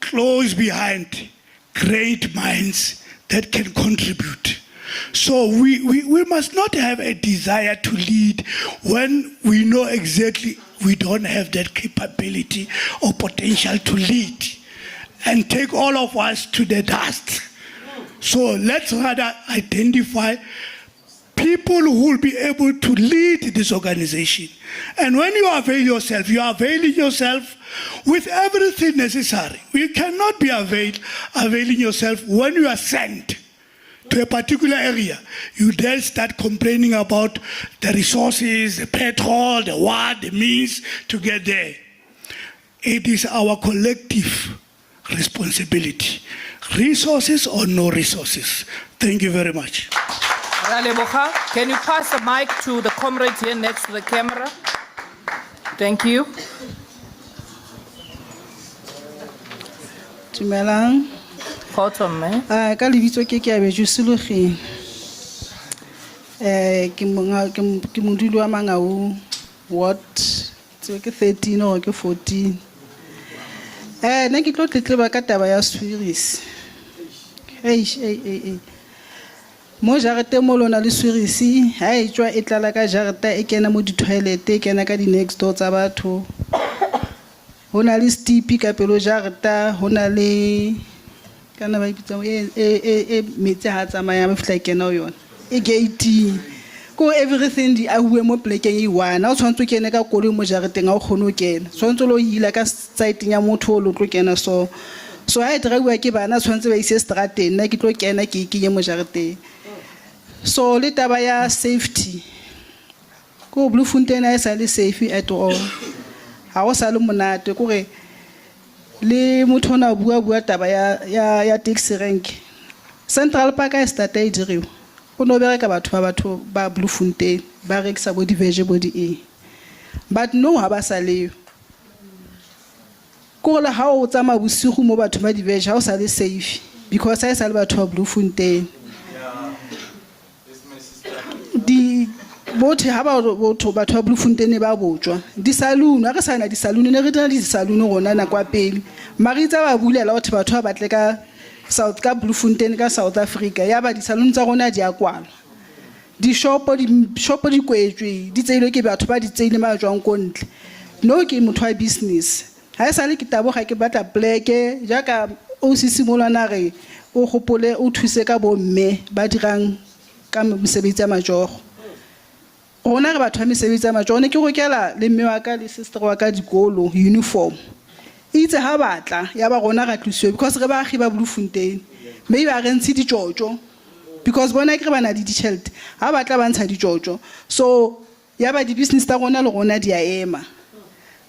close behind great minds that can contribute. So we must not have a desire to lead when we know exactly we don't have that capability or potential to lead and take all of us to the dust. So let's rather identify people who will be able to lead this organization. And when you avail yourself, you are availing yourself with everything necessary. You cannot be availing yourself when you are sent to a particular area. You then start complaining about the resources, the petrol, the what, the means to get there. It is our collective responsibility. Resources or no resources. Thank you very much. Raleboga, can you pass the mic to the comrade here next to the camera? Thank you. Dumelang. Kgotso mme. Ka lebitso ke Abeju Selogeng. Ke modudi wa Mangaung, Ward ke 13 or ke 14. Ne ke tlo tletleba ka taba ya Swiris. Mo jarete mo lona le Swirisi, ha e tswa e tlala ka jarete e kena mo di toilet, e kena ka di next door tsa batho. Hona le stipi ka pelo jarete, hona le kana ba ipitsa metsi ha tsamaya ba fitla kena yona. E gate ko everything di a hue mo plekeng e one. Ha o tshwantse kene ka koloi mo jareteng a o khone o kena. Tshwantse lo hila ka site ya motho o lo tlo kena so ha e drive ke bana tshwantse ba ise strateng nna ke tlo kena ke ye mo jareteng. So le taba ya safety ko Bloemfontein a sa le safe at all. Ha o sa le monate ko re le motho na bua taba ya taxi rank. Central Park a start e diriwa. Go no bereka batho ba Bloemfontein ba rekisa bo di vege bo di e. But no ha ba sa leo. Ko le ha o tsama bosigo mo batho ba di vege ha o sa le safe because ha e sa le batho ba Bloemfontein. Di bothi ha ba batho ba Bloemfontein ba botswa di saloon a re sana di saloon ne re dira di saloon rona na kwa pele maritsa ba bulela batho ba batle ka South ka Bloemfontein ka South Africa ya ba di saloon tsa rona di a kwala di shop di kwetswe di tseile ke batho ba di tseile ma jwang kontle no ke motho wa business ha e sa le ke taboga ke batla pleke jaka o sisimolana re o gopole o thuse ka bo mme ba dirang ka mosebetsi ya majoro rona re batho ba mesebetsi ya majoro ne ke go kela le mme wa ka le sister wa ka dikolo uniform itse ha batla ya ba rona ga tluswe because re ba agi ba Bloemfontein mme ba re ntse di jojo because bona ke bana di tšhelete ha batla ba ntsha di jojo so ya ba di business ta rona le rona di a ema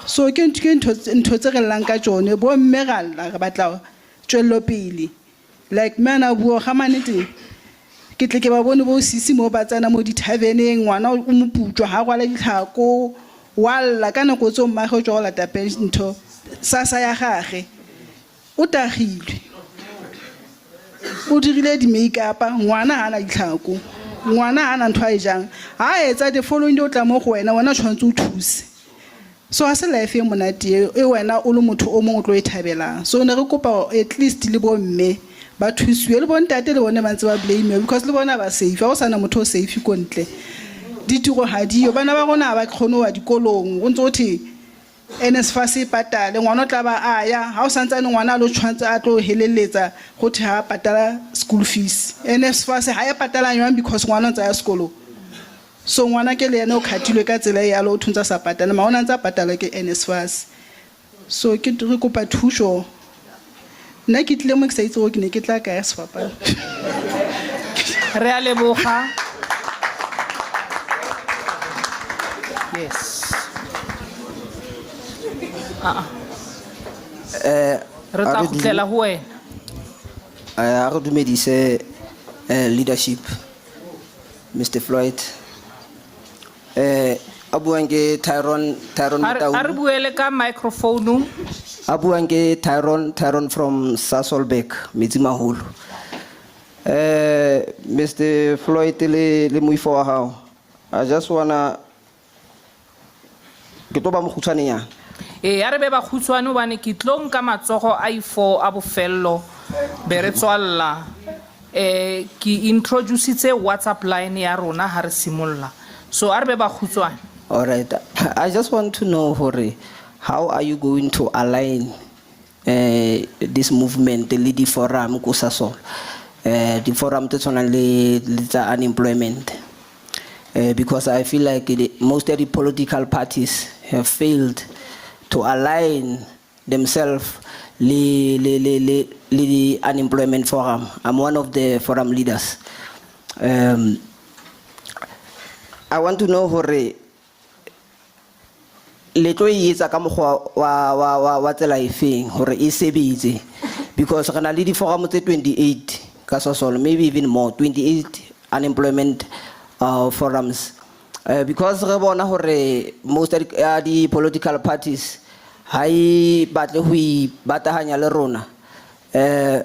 so ke ntho tse re llang ka tsone bo mme ga re batla tswello pele like mana bua ga manete ke tle ke ba bone bo sisi mo ba tsana mo di taverneng ngwana o moputswa ha gwala ditlhako walla kana go tso mma go tsola tape ntho sasa ya gage o tagilwe o dirile di makeup ngwana ha na ditlhako ngwana ha na ntho a jang ha etsa the following o tla mo go wena wana tshwantse o thuse so a se life e monate e wena o le motho o mongwe o tlo e thabelang so ne re kopa at least le bo mme ba thusiwe le bontate le bone bantse ba blame because le bona ba safe ha o sana motho o safe ko ntle ditiro ha dio bana ba rona ba kgono wa dikolong o ntse o the NSFAS e patale ngwana o tla ba aya ha o santsane ngwana lo tshwantse a tlo heleletsa go the patala school fees NSFAS ha ya patala nywa because ngwana o ntse ya sekolo so ngwana ke le ene o khatilwe ka tsela ya lo thuntsa sa patala ma ona ntse patala ke NSFAS so ke re kopa thuso nna ke tle mo ke sa itse go ke ne ke tla ka ya sefapano Re a leboga. Yes. Re tla kgutlela ho wena. A re dumedise leadership Mr Floyd a buang ke Tyrone Mataung A re buele ka microphone. a buang ke Tyrone from Sasolburg Metsimaholo. Mr Floyd le moifo wa hao I just wanna ke tlo ba mo khutshwanenyana Ya re be ba khutshwane bane ke tlong ka matsogo a ifo a bofello be re tswalla ki introduce WhatsApp line ya rona ha re simolla so a re be ba khutshwane. All right, I just want to know how are you going to align this movement le di forum ko Sasol the forum to tshwana le tsa unemployment. because I feel like most of the political parties have failed to align themselves the unemployment forum. I'm one of the forum leaders. I want to know hore le tlo etsa ka mogwa wa tsela efeng hore e sebetse, because re na le di forum tse 28 ka sosolo, maybe even more, 28 unemployment forums, because re bona hore most of the political parties ha e batle ho ibatahanya le rona, re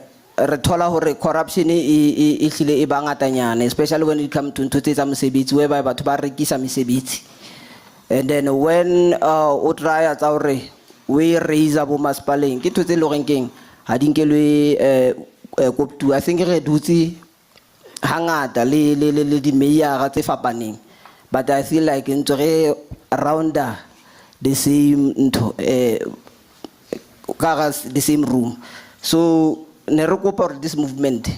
thola hore corruption e hlile e bangatanyana, especially when it comes to ntho tsa mosebetsi whereby batho ba rekisa mesebetsi. And then when o try tsa hore we raise abo maspaleng ke ntho tse le goreng keng ha di nkelwe koptu. I think re dutse hangata le di mayor tse fapaneng, but I feel like ntse re around the same the same room. So ne re kopa this movement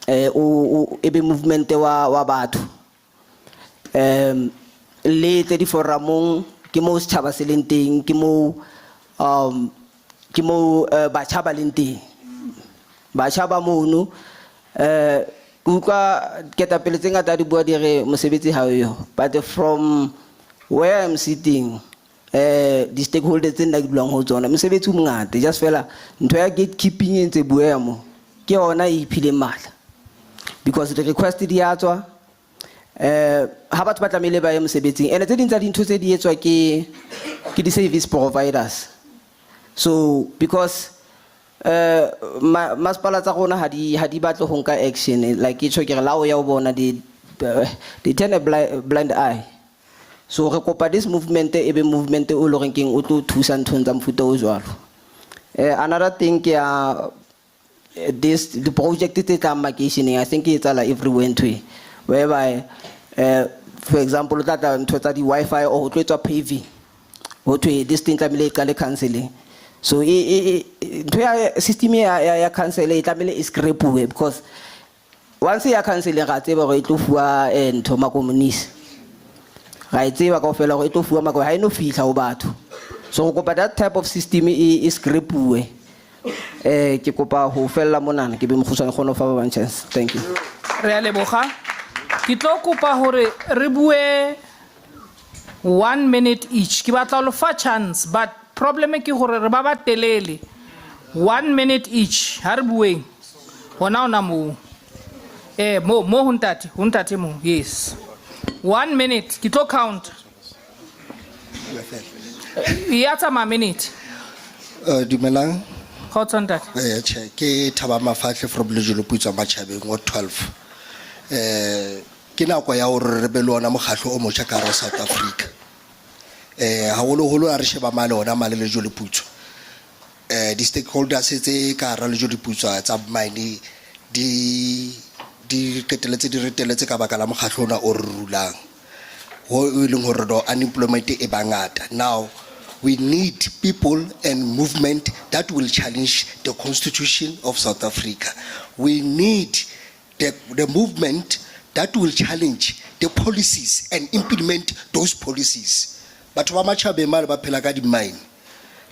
o ebe movement wa batho, le tse di foramong ke mo setšhaba se leng teng, ke mo batjha ba leng teng, batjha ba mono utlwa ketapele tse ngata di bua di re mosebetsi ha yo, but from where I'm sitting, the stakeholders tse nna ke dulang ho tsona mosebetsi o mongata, just fela ntho ya gatekeeping e ntse bua mo ke yona e iphile matla, because the request di ya tswa ha batho ba tlamehile ba ye mosebetsing, and tse ding tsa dintho tse di etswa ke di service providers. So because masepala tsa rona ha di batle ho nka action, like ke tjho ke re la o ya o bona di turn a blind eye. So re kopa this movement ebe movement o lo renkeng o tlo thusa nthong tsa mfuta o jwalo. Another thing ke the project tse tla makeisheneng, I think it's all everywhere in Twi, whereby for example tata ntho tsa di Wi-Fi o tlo etswa paving ho thwe this thing tlamehile qale counseling. So ntho ya system ya council e tlamehile e scrapuwe, because once ya counseling ga tseba go e tlo fuwa ntho makomunisi, ga e tseba ka ofela go e tlo fuwa mako ha eno fihla ho batho. So go kopa that type of system e scrapuwe. Ke kopa ho fella monana ke be mogusane kgone fa ba chance. Thank you. Re a leboga. Ke tlo kopa hore re bue 1 minute each. Ke batla lo fa chance, but problem ke hore re ba ba telele. 1 minute each. Ha re bueng. Hona ona mo. Mo huntate mo. Yes. 1 minute. Ke tlo count. Yatsa ma minute. Dumelang. Khotsontate. Che ke Thaba Mafatle from Lejoloputso Matjhabeng wa 12. Ke nako ya hore re be le ona mokgatlo o motjha ka ra South Africa. Haholo a re sheba male ona male Lejoloputso. Di stakeholders tse ka ra Lejoloputso tsa mine di keteletse di reteletse ka baka la mokgatlo ona o rulang. Ho ileng hore do unemployment e bangata. Now we need people and movement that will challenge the constitution of South Africa. We need the movement that will challenge the policies and implement those policies. But mine.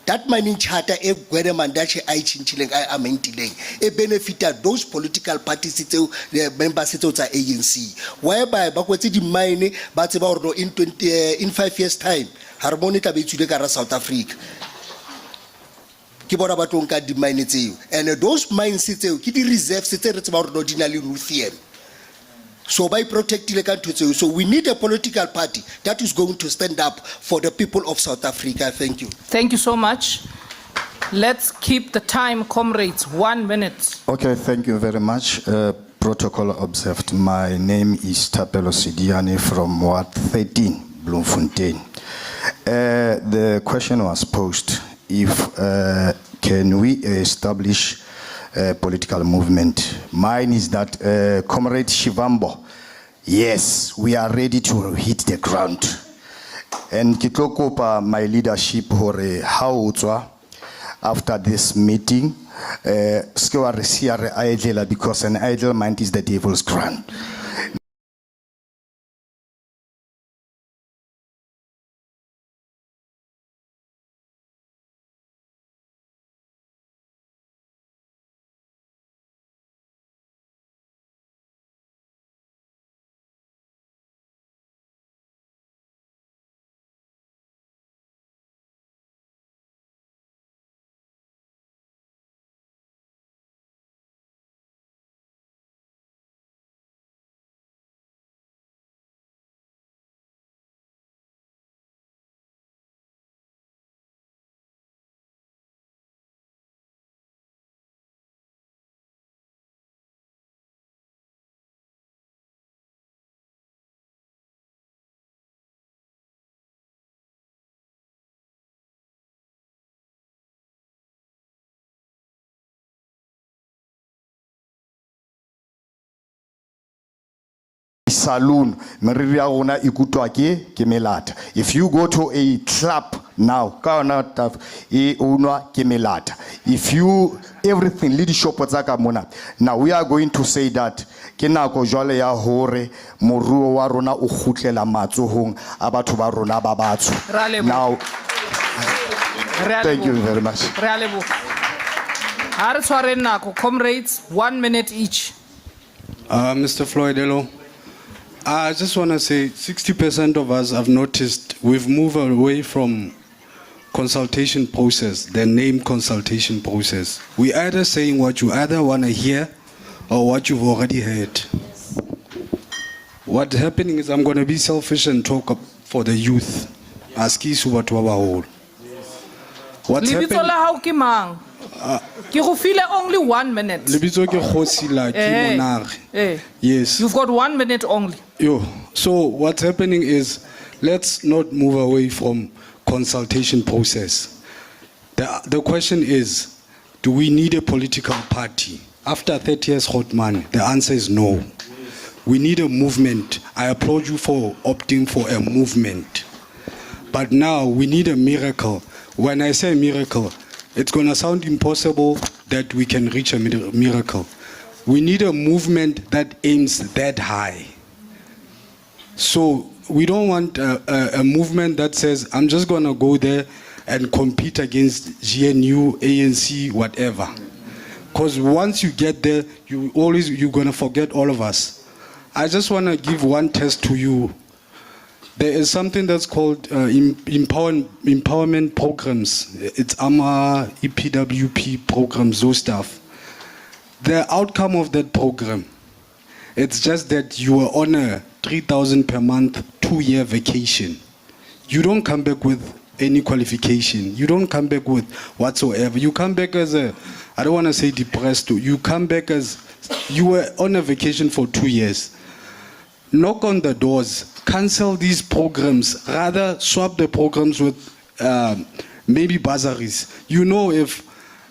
That mining charter e gwere mandache ai chinchileng ai amentileng e benefited those political parties tseo the members tseo tsa ANC, whereby ba kwetse di mine ba tseba hore in 5 years time harmony tla be tsule ka ra South Africa ke bona ba tlo nka di mine tseo, and those mines tseo ke di reserves tse re tseba hore di na le lithium. So by protecting the country, so we need a political party that is going to stand up for the people of South Africa. Thank you. Thank you so much. Let's keep the time, comrades. 1 minute. Okay, thank you very much. Protocol observed. My name is Tapelo Sidiane from Ward 13, Bloemfontein. The question was posed, if can we establish political movement? Mine is that Comrade Shivambo, yes, we are ready to hit the ground. And Kitlokopa, my leadership, how after this meeting, because an idle mind is the devil's ground. saloon, meriri ya rona ikutwa ke melata. If you go to a club now, ka ona taf e unwa ke melata. If you everything le di shop tsa ka mona. Now we are going to say that ke nako jwale ya hore moruo wa rona o khutlela matsohong a batho ba rona ba batsho. Now thank you very much. Comrades, 1 minute each. Mr. Floyd, hello. I just want to say 60% of us have noticed we've moved away from consultation process, the name consultation process. We either saying what you either want to hear or what you've already heard. What's happening is I'm going to be selfish and talk up for the youth. Aski subatwa What's happening? Only 1 minute. Yes. You've got 1 minute only. So what's happening is let's not move away from consultation process. The question is, do we need a political party? After 30 years hot man, the answer is no. We need a movement. I applaud you for opting for a movement. But now we need a miracle. When I say miracle, it's going to sound impossible that we can reach a miracle. We need a movement that aims that high. So we don't want a movement that says, I'm just going to go there and compete against GNU, ANC, whatever. Because once you get there, you're going to forget all of us. I just want to give one test to you. There is something that's called empowerment programs. It's AMA, EPWP programs, those stuff. The outcome of that program, it's just that you are on a 3,000 per month, 2-year vacation. You don't come back with any qualification. You don't come back with whatsoever. You come back as I don't want to say depressed. You come back as you were on a vacation for 2 years. Knock on the doors. Cancel these programs. Rather, swap the programs with maybe bursaries. You know, if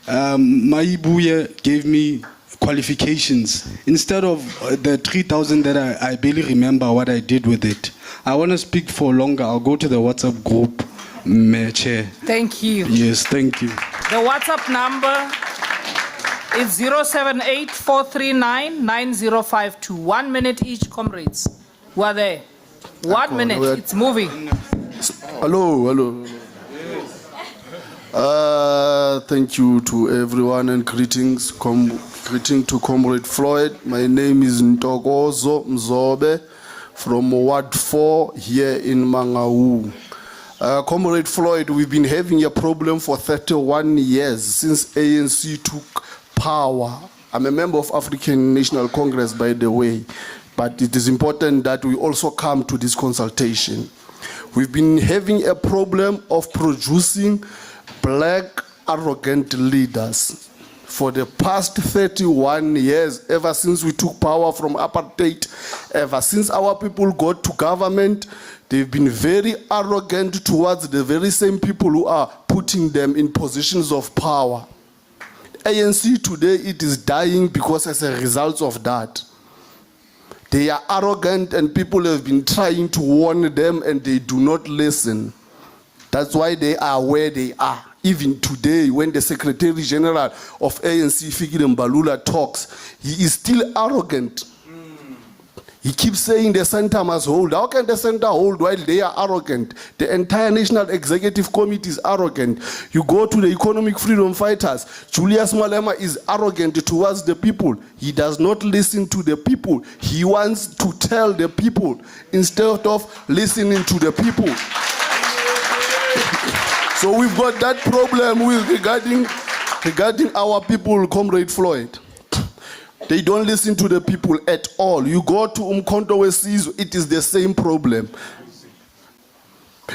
Maibuye gave me qualifications, instead of the 3,000 that I barely remember what I did with it, I want to speak for longer. I'll go to the WhatsApp group, Chair. Thank you. Yes, thank you. The WhatsApp number is 078-439-9052. 1 minute each, comrades. Who are there? 1 minute, it's moving. Hello. Thank you to everyone and greetings. Greeting to Comrade Floyd. My name is Ntokozo Mzobe from Ward 4 here in Mangaung. Comrade Floyd, we've been having a problem for 31 years since ANC took power. I'm a member of African National Congress, by the way. But it is important that we also come to this consultation. We've been having a problem of producing black arrogant leaders for the past 31 years, ever since we took power from apartheid, ever since our people got to government. They've been very arrogant towards the very same people who are putting them in positions of power. ANC today, it is dying because as a result of that. They are arrogant and people have been trying to warn them and they do not listen. That's why they are where they are. Even today, when the Secretary General of ANC, Fikile Mbalula, talks, he is still arrogant. He keeps saying the center must hold. How can the center hold while they are arrogant? The entire National Executive Committee is arrogant. You go to the economic freedom fighters. Julius Malema is arrogant towards the people. He does not listen to the people. He wants to tell the people instead of listening to the people. So we've got that problem regarding our people, Comrade Floyd. They don't listen to the people at all. You go to Umkhonto weSizwe, it is the same problem.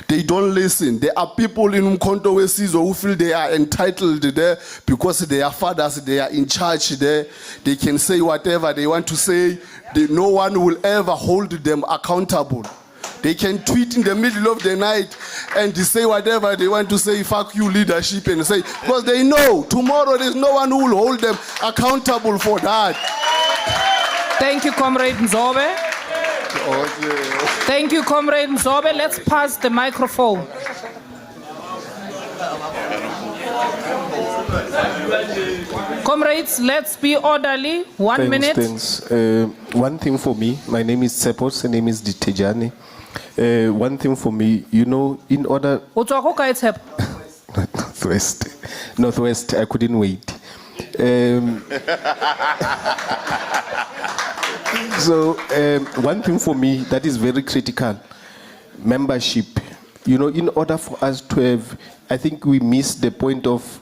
They don't listen. There are people in Umkhonto weSizwe who feel they are entitled there because their fathers, they are in charge there. They can say whatever they want to say. No one will ever hold them accountable. They can tweet in the middle of the night and say whatever they want to say, fuck you leadership, and say, because they know tomorrow there's no one who will hold them accountable for that. Thank you, Comrade Nzobe. Thank you, Comrade Nzobe. Let's pass the microphone. Comrades, let's be orderly. 1 minute. Thanks. One thing for me, my name is Sepos, the name is Ditejane. One thing for me, you know, in order... Northwest, I couldn't wait. So, one thing for me that is very critical, membership. You know, in order for us to have, I think we miss the point of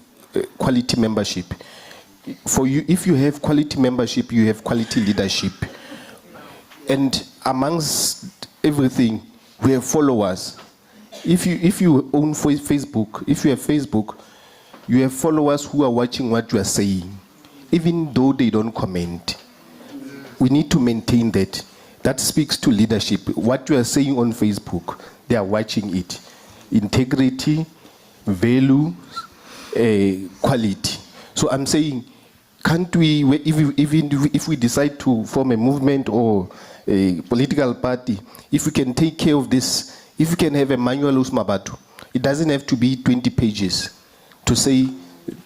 quality membership. For you, if you have quality membership, you have quality leadership. And amongst everything, we have followers. If you own Facebook, if you have Facebook, you have followers who are watching what you are saying, even though they don't comment. We need to maintain that. That speaks to leadership. What you are saying on Facebook, they are watching it. Integrity, value, quality. So I'm saying, can't we, if we decide to form a movement or a political party, if we can take care of this, if we can have a manual usmabatu, it doesn't have to be 20 pages to say,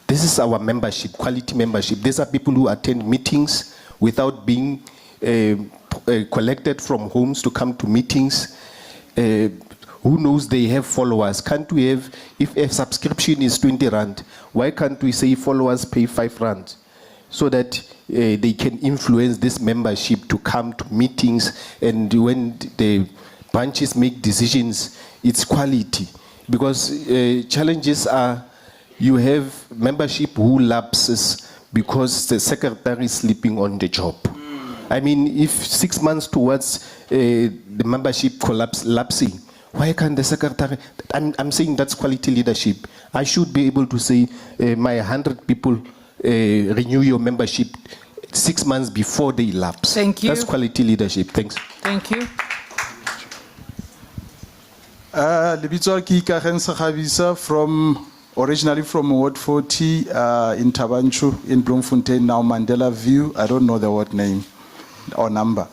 this is our membership, quality membership. These are people who attend meetings without being collected from homes to come to meetings. Who knows, they have followers. Can't we have, if a subscription is 20 rand, why can't we say followers pay 5 rand? So that they can influence this membership to come to meetings, and when the branches make decisions, it's quality. Because challenges are, you have membership who lapses because the secretary is sleeping on the job. I mean, if 6 months towards the membership lapsing, why can't the secretary, I'm saying that's quality leadership. I should be able to say, my 100 people renew your membership 6 months before they lapse. Thank you. That's quality leadership. Thanks. Thank you. Lebitso ke Ikageng Sekgabisa originally from Ward 40 in Tabanchu, in Bloemfontein, now Mandela View. I don't know the ward name or number.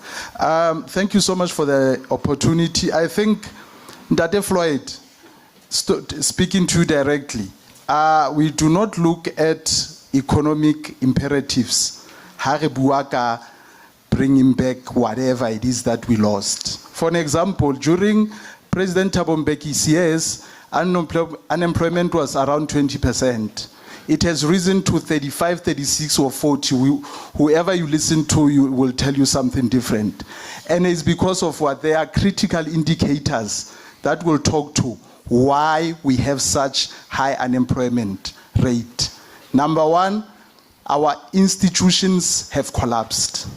Thank you so much for the opportunity. I think Ndate Floyd, speaking to you directly, we do not look at economic imperatives. Haribuaka bringing back whatever it is that we lost. For an example, during President Thabo Mbeki's years, unemployment was around 20%. It has risen to 35, 36, or 40. Whoever you listen to will tell you something different. And it's because of what? There are critical indicators that will talk to why we have such high unemployment rate. Number one, our institutions have collapsed.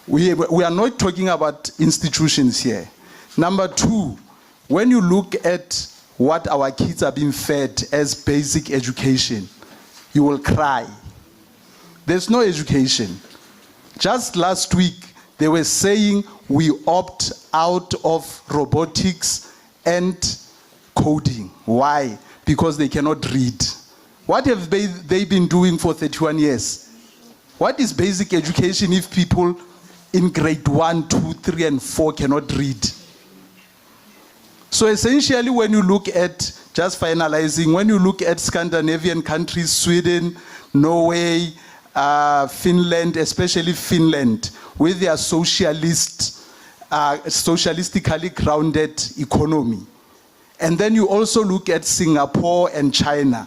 We are not talking about institutions here. Number two, when you look at what our kids are being fed as basic education, you will cry. There's no education. Just last week, they were saying we opt out of robotics and coding. Why? Because they cannot read. What have they been doing for 31 years? What is basic education if people in grade 1, 2, 3, and 4 cannot read? So essentially, when you look at, just finalizing, when you look at Scandinavian countries, Sweden, Norway, Finland, especially Finland, with their socialistically grounded economy. And then you also look at Singapore and China,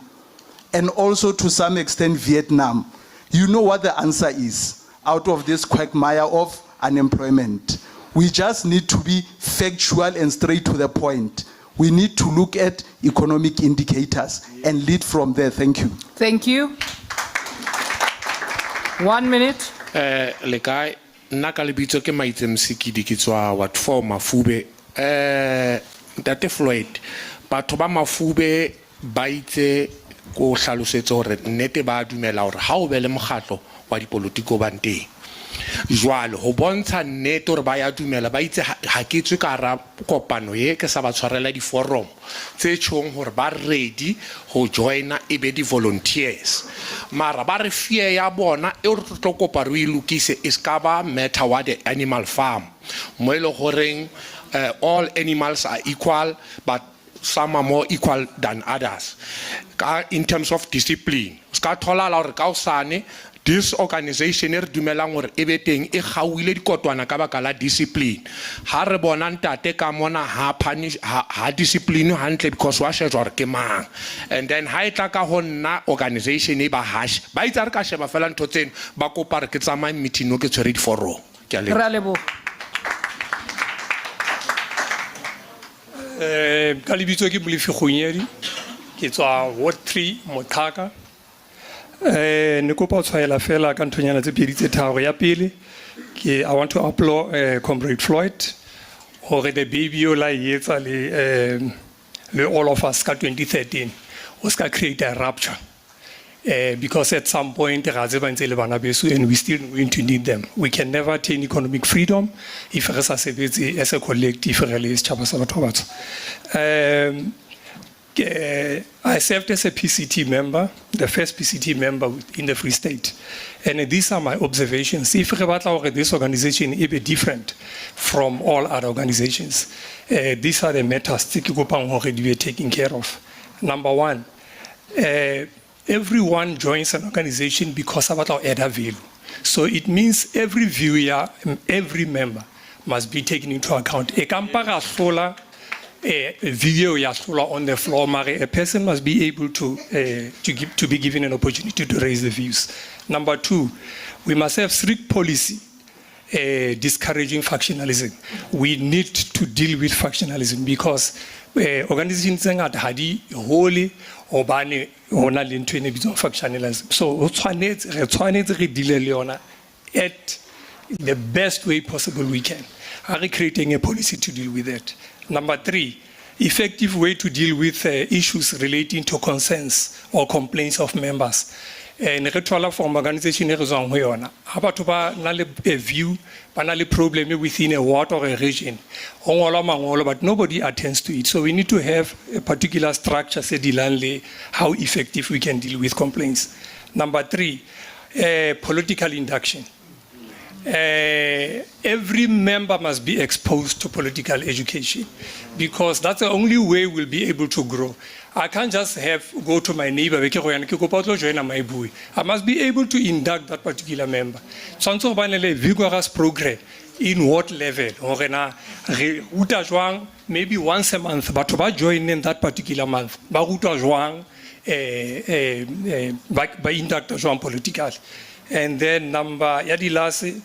and also to some extent Vietnam. You know what the answer is out of this quagmire of unemployment. We just need to be factual and straight to the point. We need to look at economic indicators and lead from there. Thank you. Thank you. 1 minute. Le kai nna ka lebitso ke Maitsemsikidi ke tswa Ward 4 Mafube. Ntate Floyd, batho ba Mafube ba itse ko hlalosetsa hore nnete ba dumela hore ha o be le mokgatlo wa dipolotiko ba nteng. Jwale ho bontsha nnete hore ba ya dumela ba itse ha ke tswe ka ra kopano ye ke sa ba tshwarela di forum tse tshong hore ba ready ho joina e be di volunteers. Mara ba re fear ya bona e re tlo kopa re ilukise is ka ba matter wa the animal farm mo e le goreng all animals are equal, but some are more equal than others. In terms of discipline, ska thola la gore ka osane this organization e re dumelang gore e be teng e gauile dikotwana ka baka la discipline. Ha re bona ntate ka mona ha discipline hantle because wa shejwa gore ke mang. And then ha e tla ka ho nna organization e ba hash ba itse re ka sheba fela ntho tseno ba kopa re ke tsamaye meeting no ke tshwere diforo. Ke a leboha. Ra leboha. Ka lebitso ke Molefi Kgonyedi ke tswa Ward 3 Mothaka. Ne kopa tshwaela fela ka nthonyana tse pedi tse tharo. Ya pele ke I want to applaud Comrade Floyd hore the baby o la etsa le all of us ka 2013 o ska create a rupture. Because at some point and we still going to need them. We can never attain economic freedom if as a collective I served as a PCT member, the first PCT member in the Free State. And these are my observations. If this organization is different from all other organizations, these are the matters that we are taking care of. Number one, everyone joins an organization because of our added value. So it means every viewer, every member must be taken into account. A video on the floor, a person must be able to be given an opportunity to raise the views. Number two, we must have strict policy discouraging factionalism. We need to deal with factionalism because organizations are wholly or bani ona linto ene bitso factionalism. So we tshwanetse re deal le yona at the best way possible we can. Are creating a policy to deal with that. Number three, effective way to deal with issues relating to concerns or complaints of members. And retwala from organization e re tswang ho yona ha batho ba na le a view ba na le problem within a ward or a region ho ngolwa mangolo but nobody attends to it, so we need to have a particular structure se dilang le how effective we can deal with complaints. Number three, political induction. Every member must be exposed to political education because that's the only way we'll be able to grow. I can't just go to my neighbor. I must be able to induct that particular member. So vigorous program in what level? Maybe once a month, but to join in that particular month. By induct political. And then number yadilasi.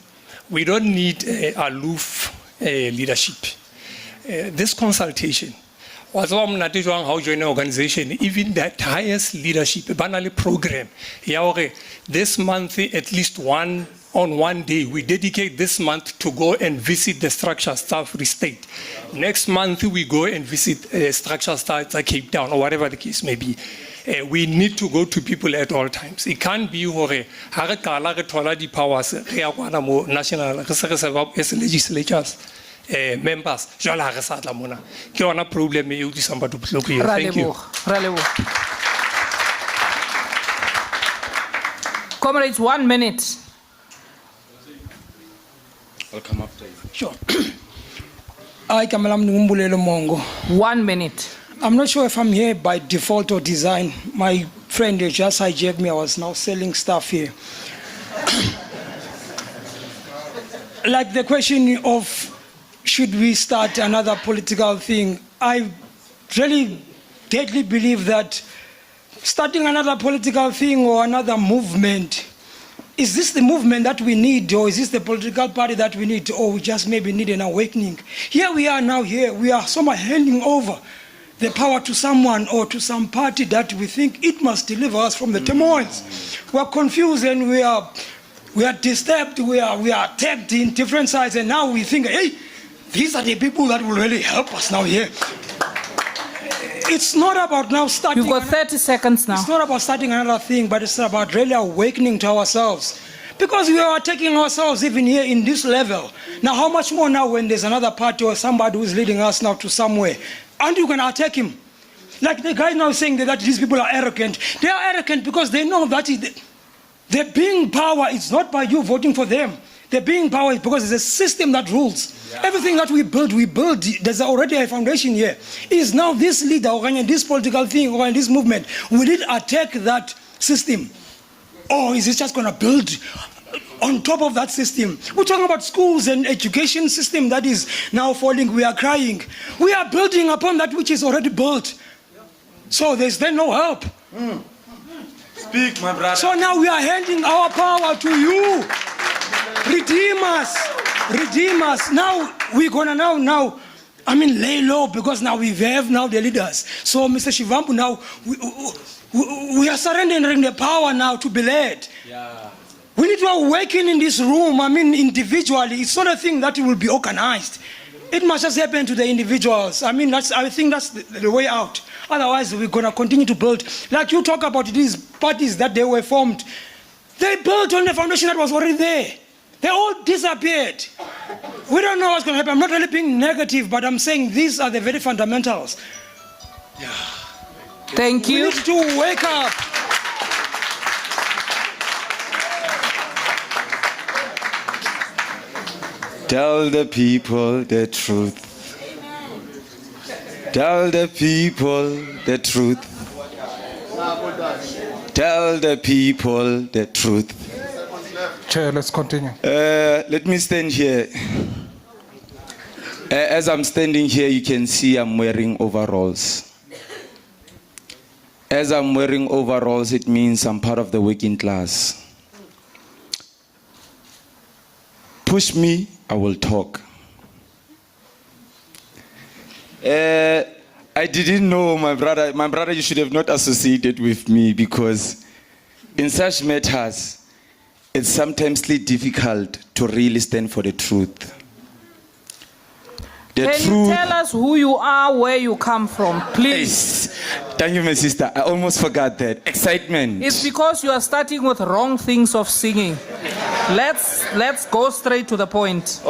We don't need aloof leadership. This consultation was how join an organization, even that highest leadership, banally program. This month, at least on one day, we dedicate this month to go and visit the structure staff state. Next month, we go and visit structure staff at Cape Town or whatever the case may be. We need to go to people at all times. It can't be hore ha re kala re thola di powers re ya kwana mo national re se as legislatures members jwale ha re sa tla mona ke yona problem e utlwisang batho bohloko e. Thank you. Comrades, 1 minute. I'll come after you. Sure. I Kamalam Ngumbulelo Mongo. 1 minute. I'm not sure if I'm here by default or design. My friend just hijacked me. I was now selling stuff here. Like the question of should we start another political thing, I really deeply believe that starting another political thing or another movement, is this the movement that we need, or is this the political party that we need, or we just maybe need an awakening? Here we are now, we are somehow handing over the power to someone or to some party that we think it must deliver us from the turmoils. We are confused and we are disturbed, we are tagged in different sides, and now we think, hey, these are the people that will really help us now here. It's not about now starting. You've got 30 seconds now. It's not about starting another thing, but it's about really awakening to ourselves. Because we are taking ourselves even here in this level. Now, how much more now when there's another party or somebody who's leading us now to somewhere? And you can attack him. Like the guy now saying that these people are arrogant. They are arrogant because they know that their being power is not by you voting for them. The being power is because there's a system that rules. Everything that we build, there's already a foundation here. Is now this leader, or this political thing, or this movement, will it attack that system? Or is it just going to build on top of that system? We're talking about schools and education system that is now falling. We are crying. We are building upon that which is already built. So there's then no help. Speak, my brother. So now we are handing our power to you. Redeem us. Redeem us. Now we're gonna lay low, because now we have now the leaders. So Mr. Shivambu, now we are surrendering the power now to be led. Yeah. We need to awaken in this room. Individually, it's not a thing that will be organized. It must just happen to the individuals. I think that's the way out. Otherwise, we're gonna continue to build. Like you talk about these parties that they were formed. They built on the foundation that was already there. They all disappeared. We don't know what's gonna happen. I'm not really being negative, but I'm saying these are the very fundamentals. Yeah. Thank you. We need to wake up. Tell the people the truth. Tell the people the truth. Tell the people the truth. Chair, let's continue. Let me stand here. As I'm standing here, you can see I'm wearing overalls. As I'm wearing overalls, it means I'm part of the working class. Push me, I will talk. I didn't know, my brother, you should have not associated with me, because in such matters, it's sometimes difficult to really stand for the truth. Can you tell us who you are, where you come from, please? Thank you, my sister. I almost forgot that. Excitement. It's because you are starting with wrong things of singing. Let's go straight to the point.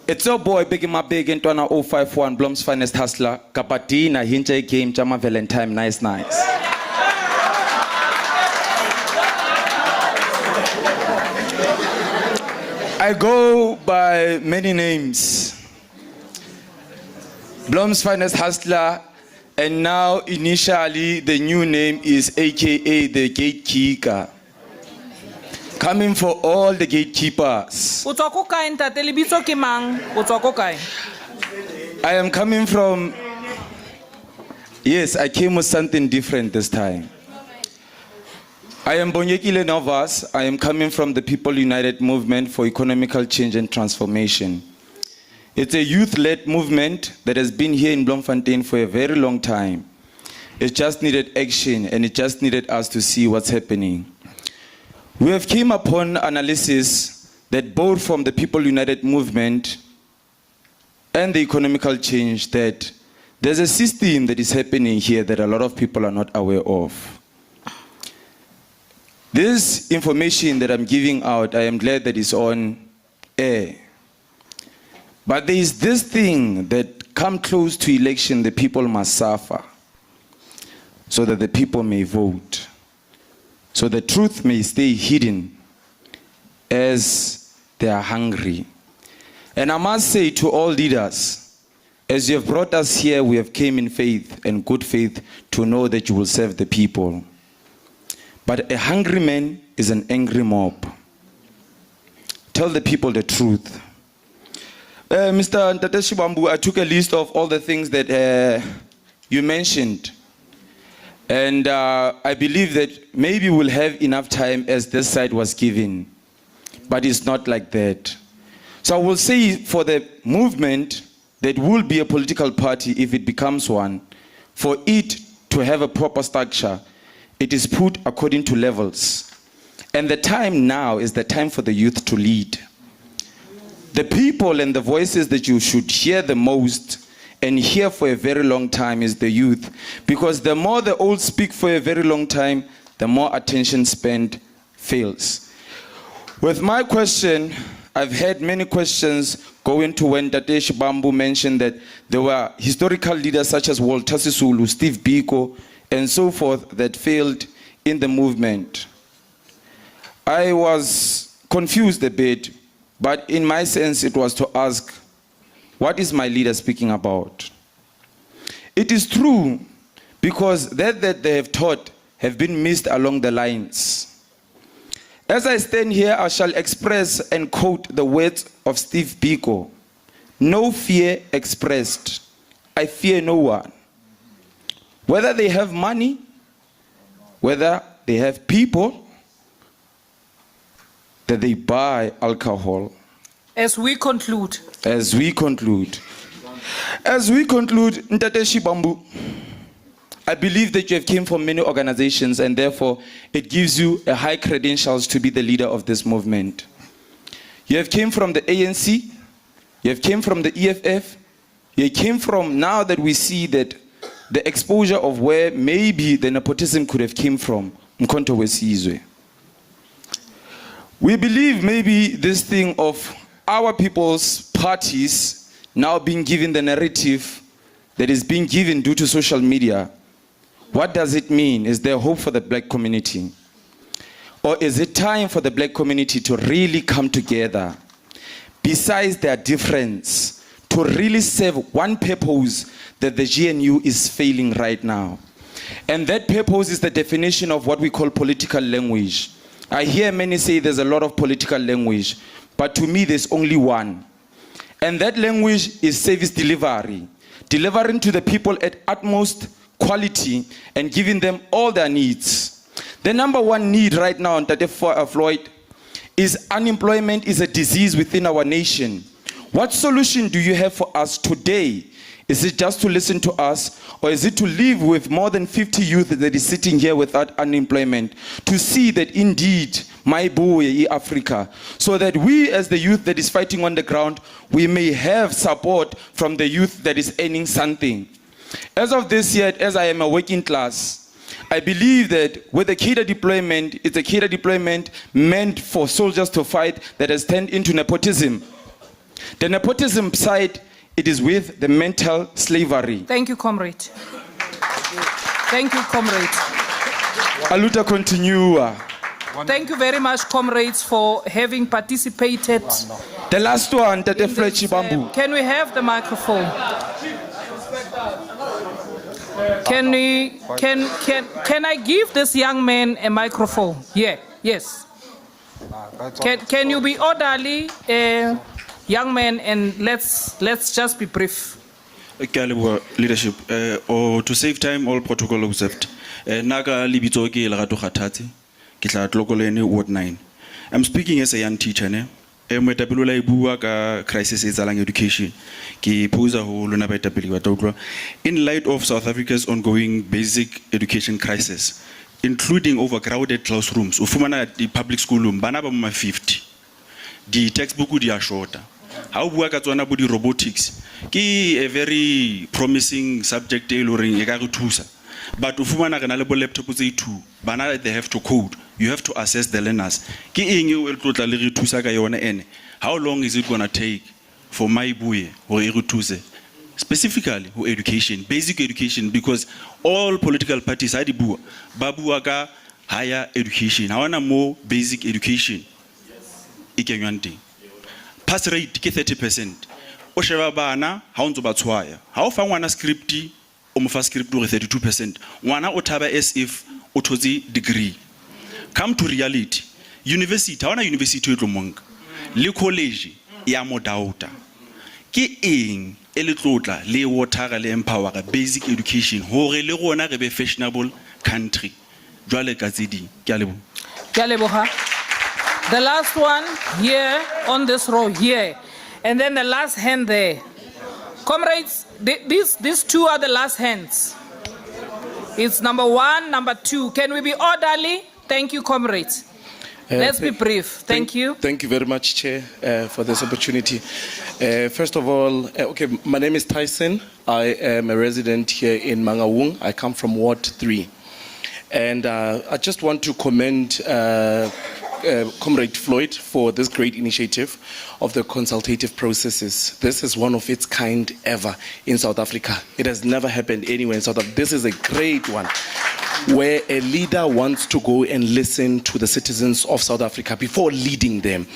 It's your boy, Big in my big in 051, Blom's finest hustler. Kapatina, Hinche game, Chama Valentine, nice. I go by many names. Blom's finest hustler, and now initially the new name is AKA the gatekeeper. Coming for all the gatekeepers. I am coming from, yes, I came with something different this time. I am Bonyekile Novas. I am coming from the People United Movement for Economical Change and Transformation. It's a youth-led movement that has been here in Bloemfontein for a very long time. It just needed action, and it just needed us to see what's happening. We have came upon analysis that both from the People United Movement and the economical change, that there's a system that is happening here that a lot of people are not aware of. This information that I'm giving out, I am glad that it's on air. But there is this thing that come close to election, the people must suffer so that the people may vote. So the truth may stay hidden as they are hungry. And I must say to all leaders, as you have brought us here, we have came in faith and good faith to know that you will serve the people. But a hungry man is an angry mob. Tell the people the truth. Mr. Ntate Shivambu, I took a list of all the things that you mentioned. And I believe that maybe we'll have enough time as this side was given. But it's not like that. So I will say for the movement that will be a political party if it becomes one, for it to have a proper structure, it is put according to levels. And the time now is the time for the youth to lead. The people and the voices that you should hear the most and hear for a very long time is the youth. Because the more the old speak for a very long time, the more attention spent fails. With my question, I've had many questions going to when Tate Shivambu mentioned that there were historical leaders such as Walter Sisulu, Steve Biko, and so forth that failed in the movement. I was confused a bit, but in my sense it was to ask, what is my leader speaking about? It is true, because that they have taught have been missed along the lines. As I stand here, I shall express and quote the words of Steve Biko. No fear expressed. I fear no one. Whether they have money, whether they have people, that they buy alcohol. As we conclude. Ntate Shibambu, I believe that you have came from many organizations, and therefore it gives you a high credentials to be the leader of this movement. You have came from the ANC, you have came from the EFF, you came from, now that we see that the exposure of where maybe the nepotism could have came from, Mkonto Wesizwe. We believe maybe this thing of our people's parties now being given the narrative that is being given due to social media. What does it mean? Is there hope for the black community? Or is it time for the black community to really come together, besides their difference, to really serve one purpose that the GNU is failing right now? And that purpose is the definition of what we call political language. I hear many say there's a lot of political language, but to me there's only one. And that language is service delivery. Delivering to the people at utmost quality and giving them all their needs. The number one need right now, Ntate Floyd, is unemployment is a disease within our nation. What solution do you have for us today? Is it just to listen to us, or is it to live with more than 50 youth that is sitting here without unemployment, to see that indeed, my boy, Africa, so that we as the youth that is fighting on the ground, we may have support from the youth that is earning something. As of this year, as I am a working class, I believe that with the cadre deployment, it's a cadre deployment meant for soldiers to fight that has turned into nepotism. The nepotism side, it is with the mental slavery. Thank you, comrade. Thank you, comrade. Aluta continua. Thank you very much, comrades, for having participated. The last one, Tate Floyd Shibambu. Can we have the microphone? Can I give this young man a microphone? Yeah, yes. Can you be orderly, young man, and let's just be brief. Leadership, or to save time, all protocol observed. Naga libito ke lagato khathati, ke tla tlokolene ward 9. I'm speaking as a young teacher, ne. Moetapele la bua ka crisis e tsalang education. Ke posa ho lona baetapele ba tlotlwa. In light of South Africa's ongoing basic education crisis, including overcrowded classrooms, ufumana di public school bana ba mo 50. Di textbook di a shorta. How bua ka tsona bo di robotics ke a very promising subject e loring e ka re thusa, but ufumana kana le bo laptop tse 2 bana they have to code, you have to assess the learners. Ke eng e o tlotla le re thusa ka yona ene? How long is it going to take for my boy ho e re thuse specifically ho education, basic education, because all political parties ha di bua ba bua ka higher education, ha wana more basic education e kenyang teng. Pass rate ke 30%. O sheba bana ha o ntse ba tshwaya. Ha o fa ngwana script, o mo fa script o re 32%. Ngwana o thaba as if o thotse degree. Come to reality. University, ha ona university e tlo monka. Le college ya mo dauta. Ke eng e le tlotla le water le empower basic education hore le rona re be fashionable country. Jwale ka tsedi. Ke a leboha. Ke a leboha. The last one here on this row here, and then the last hand there. Comrades, these two are the last hands. It's number 1, number 2. Can we be orderly? Thank you, comrades. Let's be brief. Thank you. Thank you very much, Chair, for this opportunity. First of all, okay, my name is Tyson. I am a resident here in Mangaung. I come from Ward 3. And I just want to commend Comrade Floyd for this great initiative of the consultative processes. This is one of its kind ever in South Africa. It has never happened anywhere in South Africa. This is a great one. where a leader wants to go and listen to the citizens of South Africa before leading them.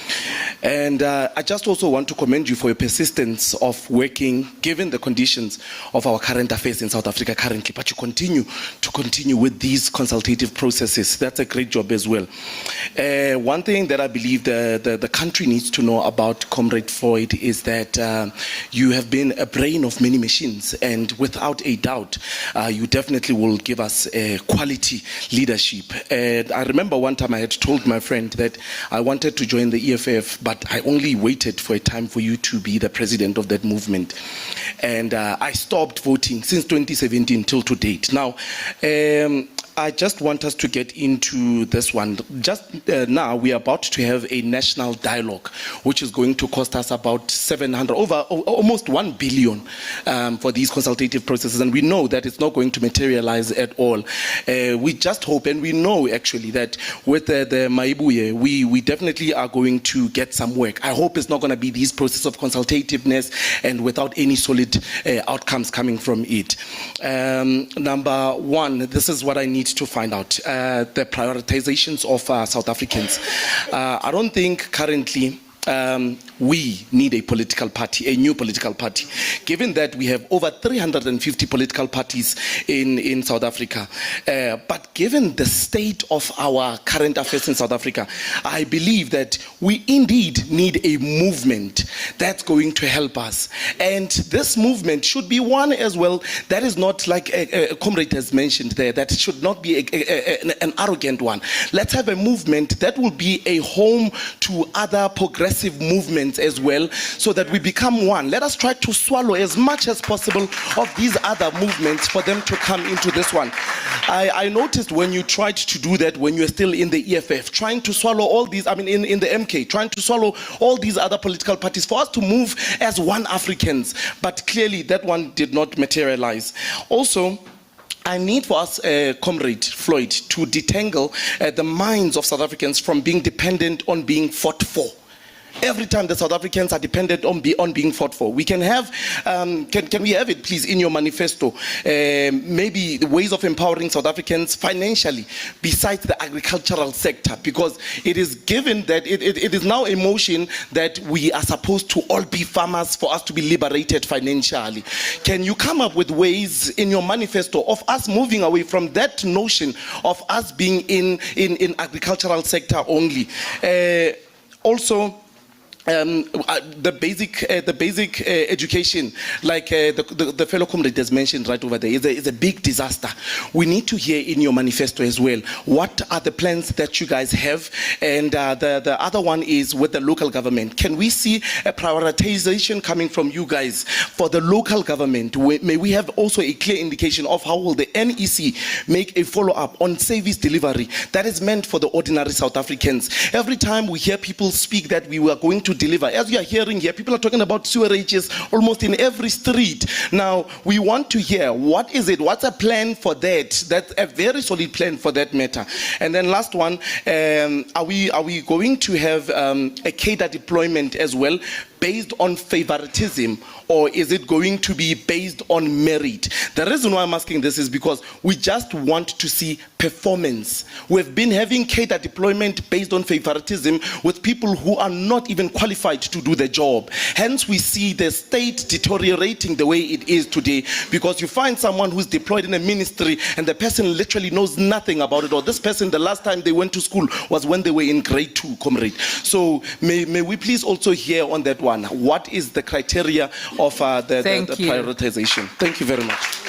And I just also want to commend you for your persistence of working, given the conditions of our current affairs in South Africa currently, but you continue with these consultative processes. That's a great job as well. One thing that I believe the country needs to know about Comrade Floyd is that you have been a brain of many machines, and without a doubt, you definitely will give us quality leadership. And I remember one time I had told my friend that I wanted to join the EFF, but I only waited for a time for you to be the president of that movement. And I stopped voting since 2017 till to date. Now, I just want us to get into this one. Just now, we are about to have a national dialogue, which is going to cost us about almost 1 billion for these consultative processes. And we know that it's not going to materialize at all. We just hope, and we know actually that with the Maibuye, we definitely are going to get some work. I hope it's not going to be these process of consultativeness and without any solid outcomes coming from it. Number one, this is what I need to find out, the prioritizations of South Africans. I don't think currently we need a political party, a new political party, given that we have over 350 political parties in South Africa. But given the state of our current affairs in South Africa, I believe that we indeed need a movement that's going to help us. And this movement should be one as well that is not like a comrade has mentioned there, that should not be an arrogant one. Let's have a movement that will be a home to other progressive movements as well, so that we become one. Let us try to swallow as much as possible of these other movements for them to come into this one. I noticed when you tried to do that when you were still in the EFF, trying to swallow all these, in the MK, trying to swallow all these other political parties for us to move as one Africans, but clearly that one did not materialize. Also, I need for us, Comrade Floyd, to detangle the minds of South Africans from being dependent on being fought for. Every time the South Africans are dependent on being fought for. We can have, can we have it please in your manifesto, maybe the ways of empowering South Africans financially besides the agricultural sector, because it is given that it is now a motion that we are supposed to all be farmers for us to be liberated financially. Can you come up with ways in your manifesto of us moving away from that notion of us being in agricultural sector only? Also, the basic education, like the fellow comrade has mentioned right over there, is a big disaster. We need to hear in your manifesto as well, what are the plans that you guys have? And the other one is with the local government. Can we see a prioritization coming from you guys for the local government? May we have also a clear indication of how will the NEC make a follow-up on service delivery that is meant for the ordinary South Africans? Every time we hear people speak that we were going to deliver, as you are hearing here, people are talking about sewerages almost in every street. Now, we want to hear, what is it? What's a plan for that? That's a very solid plan for that matter. And then last one, are we going to have a cadre deployment as well, based on favoritism, or is it going to be based on merit? The reason why I'm asking this is because we just want to see performance. We've been having cadre deployment based on favoritism with people who are not even qualified to do the job. Hence, we see the state deteriorating the way it is today, because you find someone who's deployed in a ministry and the person literally knows nothing about it, or this person, the last time they went to school was when they were in grade 2, comrade. So may we please also hear on that one, what is the criteria of the prioritization? Thank you very much.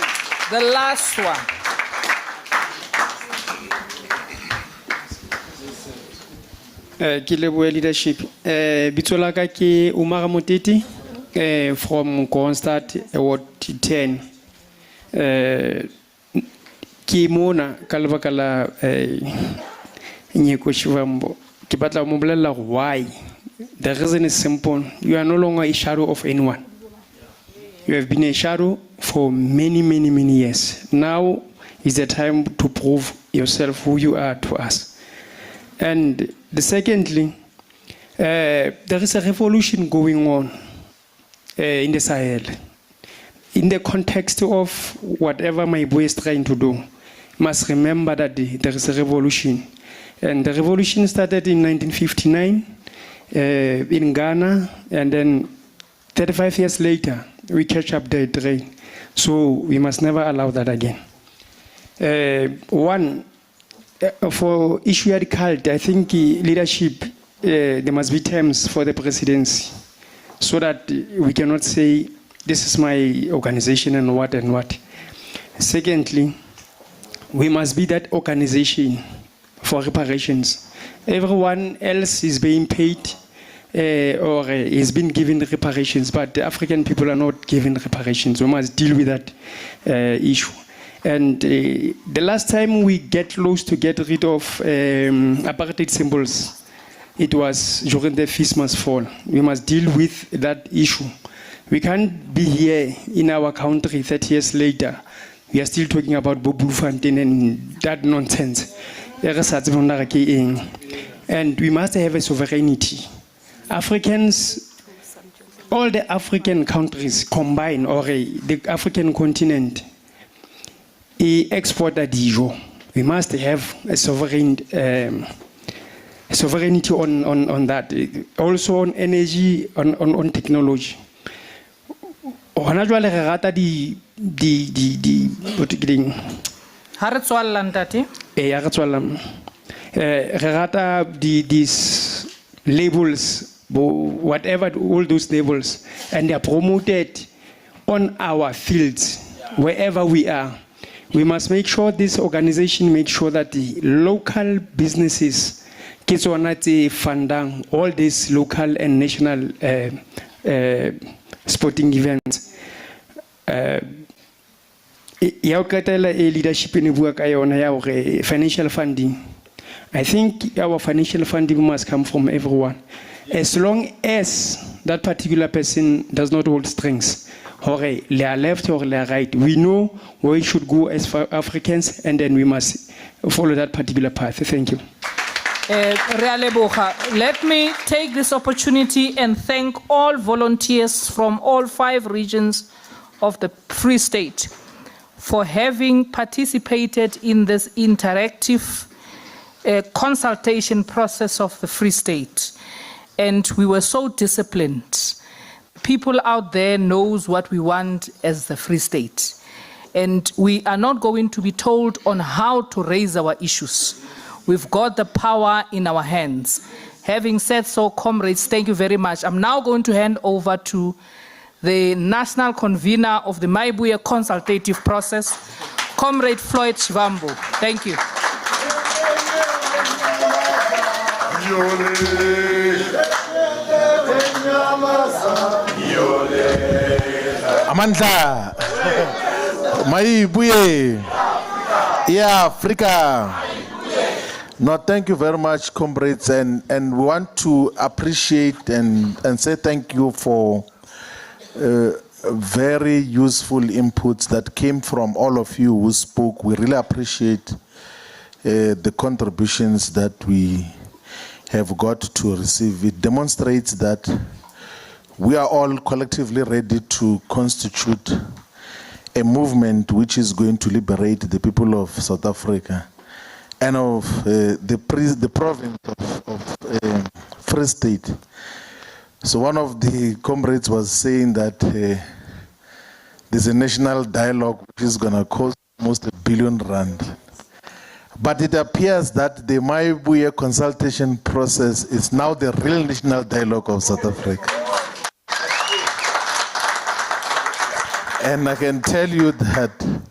The last one. Ke lebohe leadership. Bitso la ka ke Umara Moteti from Constat Ward 10. Ke mona ka lebaka la Nyeko Shivambo. Ke batla mo bolella why. The reason is simple. You are no longer a shadow of anyone. You have been a shadow for many, many, many years. Now is the time to prove yourself who you are to us. And secondly, there is a revolution going on in the Sahel. In the context of whatever my boy is trying to do, must remember that there is a revolution. And the revolution started in 1959 in Ghana, and then 35 years later, we catch up the train. So we must never allow that again. For issue at cult, I think leadership, there must be terms for the presidency, so that we cannot say, this is my organization and what and what. Secondly, we must be that organization for reparations. Everyone else is being paid or is being given reparations, but the African people are not given reparations. We must deal with that issue. And the last time we get close to get rid of apartheid symbols, it was during the Feast Must Fall. We must deal with that issue. We can't be here in our country 30 years later. We are still talking about Bloemfontein and that nonsense. And we must have a sovereignty. Africans, all the African countries combined, or the African continent, export a dijo. We must have a sovereignty on that. Also on energy, on technology. Hona jwale re rata di Ha re tswalla ntate. Ya re tswalla. Re rata these labels, whatever, all those labels, and they are promoted on our fields, wherever we are. We must make sure this organization makes sure that the local businesses get funding all these local and national sporting events. Leadership in financial funding. I think our financial funding must come from everyone. As long as that particular person does not hold strings, or they are left or they are right, we know where we should go as Africans, and then we must follow that particular path. Thank you. Let me take this opportunity and thank all volunteers from all 5 regions of the Free State for having participated in this interactive consultation process of the Free State. And we were so disciplined. People out there knows what we want as the Free State. And we are not going to be told on how to raise our issues. We've got the power in our hands. Having said so, comrades, thank you very much. I'm now going to hand over to the national convener of the Maibuye consultative process, Comrade Floyd Shivambu. Thank you. Amandla, Maibuye, yeah, Africa. No, thank you very much, comrades, and we want to appreciate and say thank you for very useful inputs that came from all of you who spoke. We really appreciate the contributions that we have got to receive. It demonstrates that we are all collectively ready to constitute a movement which is going to liberate the people of South Africa and of the province of Free State. So one of the comrades was saying that there's a national dialogue which is going to cost almost R1 billion. But it appears that the Maibuye consultation process is now the real national dialogue of South Africa. And I can tell you that,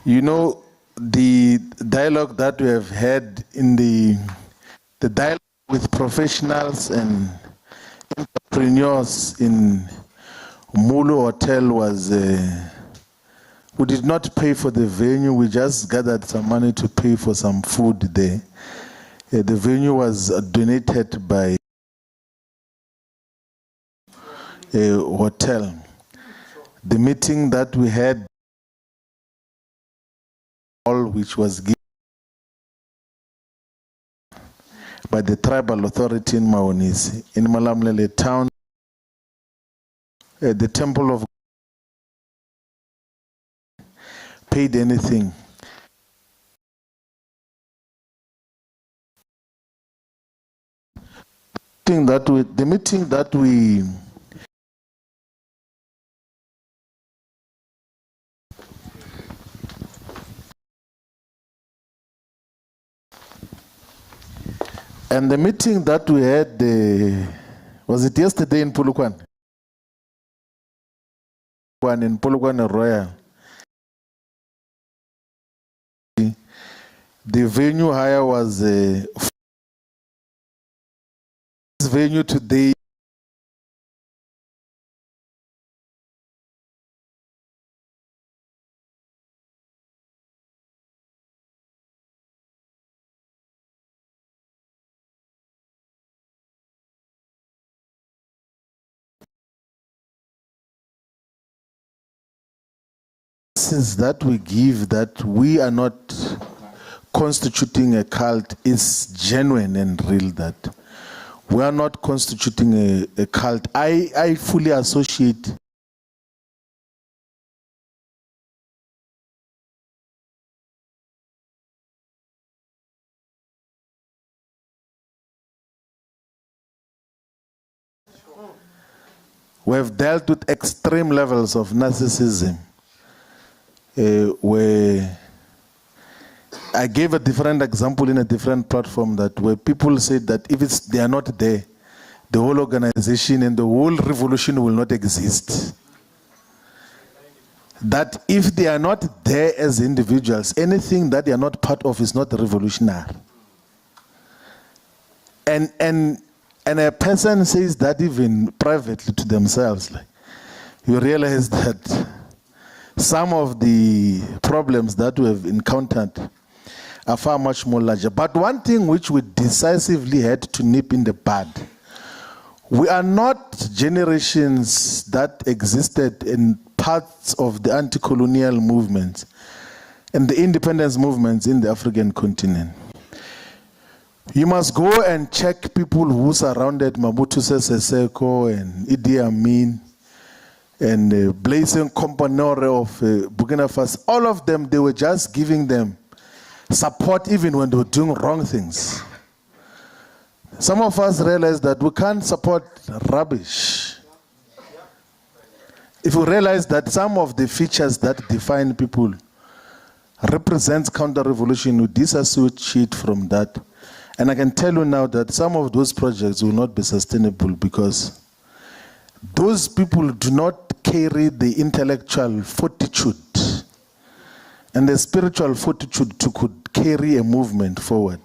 you know, the dialogue that we have had in the dialogue with professionals and entrepreneurs in Mulu Hotel was, we did not pay for the venue, we just gathered some money to pay for some food there. The venue was donated by a hotel. The meeting that we had, which was given by the tribal authority in Maonisi, in Malamlele town, the temple of God, paid anything. The meeting that we and the meeting that we had, was it yesterday in Polokwane? In Polokwane Royal. The venue hire was this venue today. Since that we give that we are not constituting a cult is genuine and real, that we are not constituting a cult. I fully associate we have dealt with extreme levels of narcissism, where I gave a different example in a different platform, that where people said that if they are not there, the whole organization and the whole revolution will not exist. That if they are not there as individuals, anything that they are not part of is not revolutionary. And a person says that even privately to themselves, like, you realize that some of the problems that we have encountered are far much more larger. But one thing which we decisively had to nip in the bud, we are not generations that existed in parts of the anti-colonial movements and the independence movements in the African continent. You must go and check people who surrounded Mobutu Sese Seko and Idi Amin and Blaise Compaoré of Burkina Faso. All of them, they were just giving them support even when they were doing wrong things. Some of us realize that we can't support rubbish. If we realize that some of the features that define people represents counter-revolution, we disassociate from that. And I can tell you now that some of those projects will not be sustainable because those people do not carry the intellectual fortitude and the spiritual fortitude to could carry a movement forward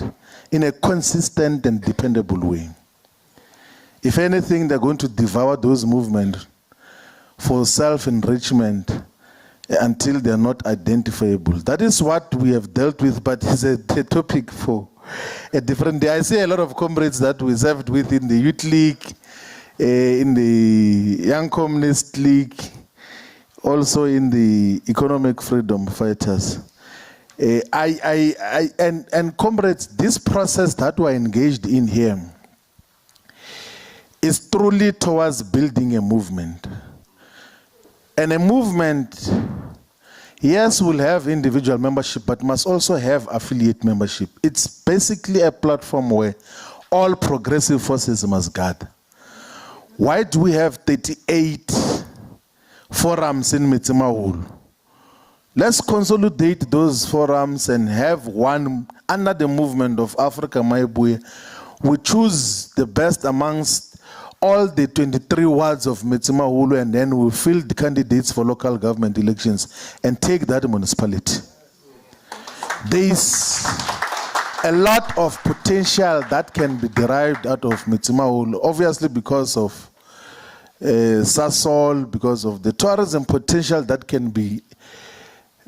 in a consistent and dependable way. If anything, they're going to devour those movements for self-enrichment until they're not identifiable. That is what we have dealt with, but it's a topic for a different day. I see a lot of comrades that we served with in the Youth League, in the Young Communist League, also in the Economic Freedom Fighters. And comrades, this process that we're engaged in here is truly towards building a movement. And a movement, yes, will have individual membership, but must also have affiliate membership. It's basically a platform where all progressive forces must gather. Why do we have 38 forums in Metsimaholo? Let's consolidate those forums and have one under the movement of Africa Maibuye. We choose the best amongst all the 23 wards of Metsimaholo, and then we field the candidates for local government elections and take that municipality. There is a lot of potential that can be derived out of Metsimaholo, obviously because of Sasol, because of the tourism potential that can be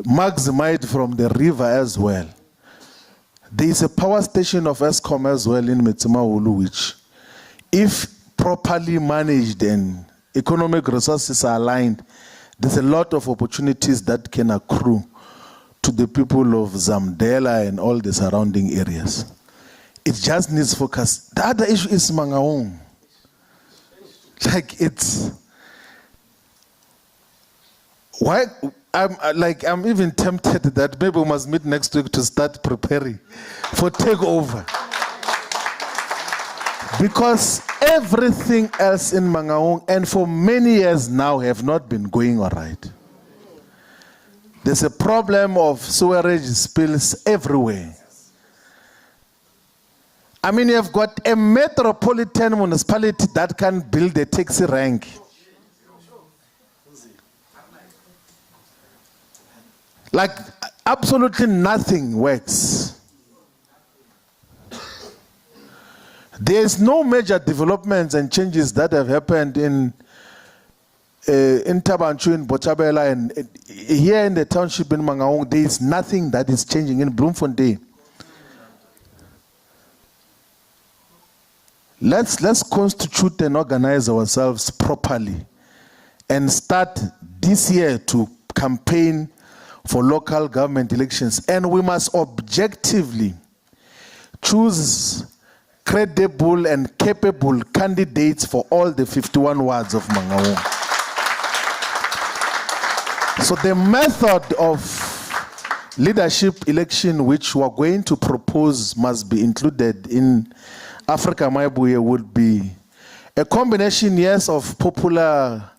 maximized from the river as well. There is a power station of Eskom as well in Metsimaholo, which, if properly managed and economic resources are aligned, there's a lot of opportunities that can accrue to the people of Zamdela and all the surrounding areas. It just needs focus. The other issue is Mangaung. Like, it's why I'm even tempted that maybe we must meet next week to start preparing for takeover. Because everything else in Mangaung, and for many years now, have not been going all right. There's a problem of sewerage spills everywhere. I mean, you've got a metropolitan municipality that can build a taxi rank. Like, absolutely nothing works. There's no major developments and changes that have happened in Tabanchu, in Botshabela, and here in the township in Mangaung. There is nothing that is changing in Bloemfontein. Let's constitute and organize ourselves properly and start this year to campaign for local government elections. And we must objectively choose credible and capable candidates for all the 51 wards of Mangaung. So the method of leadership election which we're going to propose must be included in Africa Maibuye would be a combination, yes, of popular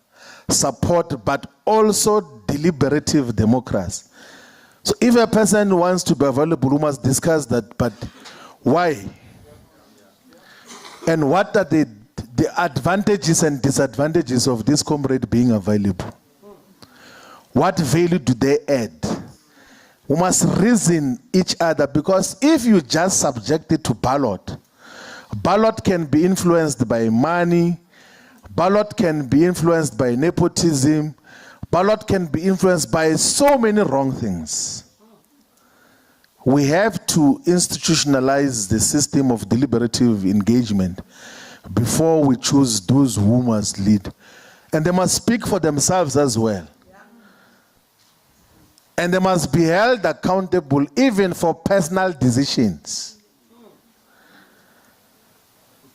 support, but also deliberative democracy. So if a person wants to be available, we must discuss that, but why? And what are the advantages and disadvantages of this comrade being available? What value do they add? We must reason each other, because if you just subject it to ballot can be influenced by money, ballot can be influenced by nepotism, ballot can be influenced by so many wrong things. We have to institutionalize the system of deliberative engagement before we choose those who must lead. And they must speak for themselves as well. And they must be held accountable even for personal decisions.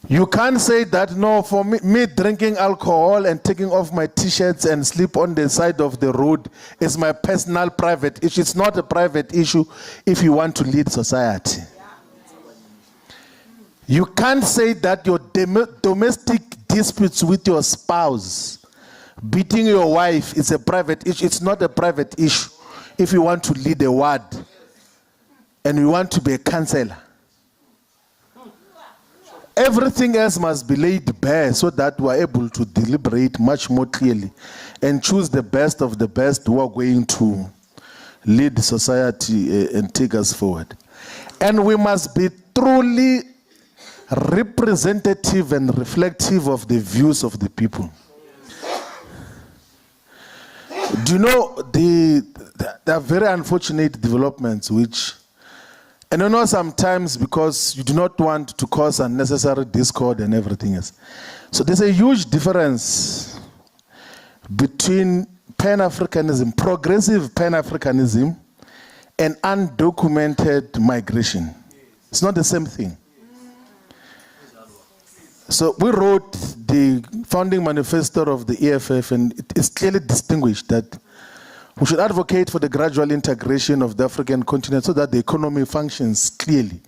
You can't say that, no, for me drinking alcohol and taking off my t-shirts and sleep on the side of the road is my personal private issue. It's not a private issue if you want to lead society. You can't say that your domestic disputes with your spouse, beating your wife, is a private issue. It's not a private issue if you want to lead a ward and you want to be a councillor. Everything else must be laid bare so that we are able to deliberate much more clearly and choose the best of the best who are going to lead society and take us forward. And we must be truly representative and reflective of the views of the people. Do you know, there are very unfortunate developments which, and I know sometimes because you do not want to cause unnecessary discord and everything else. So there's a huge difference between Pan-Africanism, progressive Pan-Africanism, and undocumented migration. It's not the same thing. So we wrote the founding manifesto of the EFF, and it is clearly distinguished that we should advocate for the gradual integration of the African continent so that the economy functions clearly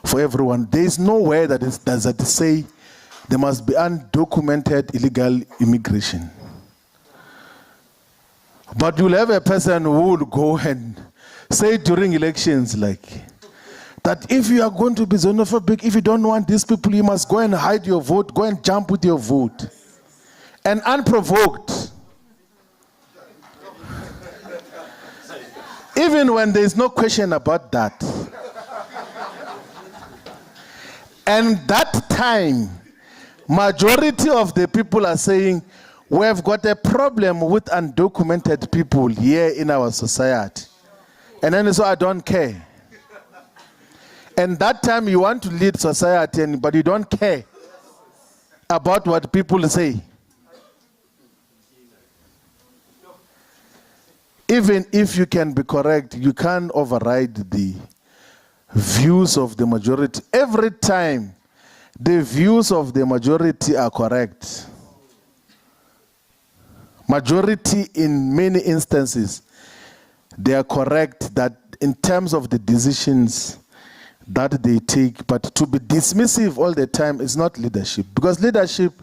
for everyone. There is nowhere that does that say there must be undocumented illegal immigration. But you'll have a person who will go and say during elections like that if you are going to be xenophobic, if you don't want these people, you must go and hide your vote, go and jump with your vote. And unprovoked. Even when there is no question about that. And that time, majority of the people are saying, we have got a problem with undocumented people here in our society. And then so I don't care. And that time you want to lead society, but you don't care about what people say. Even if you can be correct, you can't override the views of the majority. Every time the views of the majority are correct, majority in many instances, they are correct that in terms of the decisions that they take. But to be dismissive all the time is not leadership, because leadership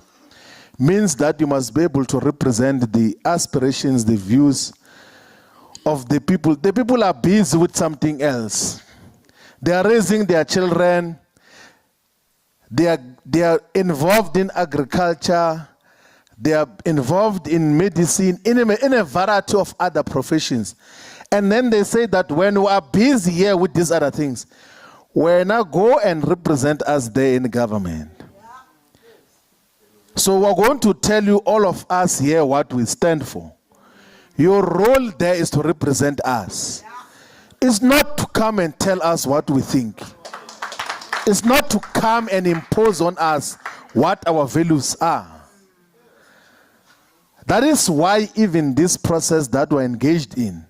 means that you must be able to represent the aspirations, the views of the people. The people are busy with something else. They are raising their children. They are involved in agriculture. They are involved in medicine, in a variety of other professions. And then they say that when we are busy here with these other things, we now go and represent us there in government. So we're going to tell you, all of us here, what we stand for. Your role there is to represent us. It's not to come and tell us what we think. It's not to come and impose on us what our values are. That is why even this process that we're engaged in,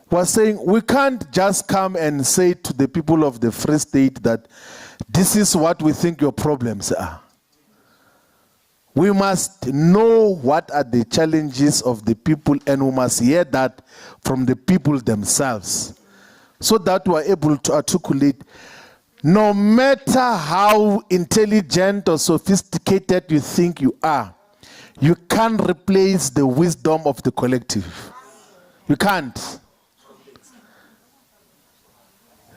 we're saying we can't just come and say to the people of the Free State that this is what we think your problems are. We must know what are the challenges of the people, and we must hear that from the people themselves, so that we're able to articulate. No matter how intelligent or sophisticated you think you are, you can't replace the wisdom of the collective. You can't.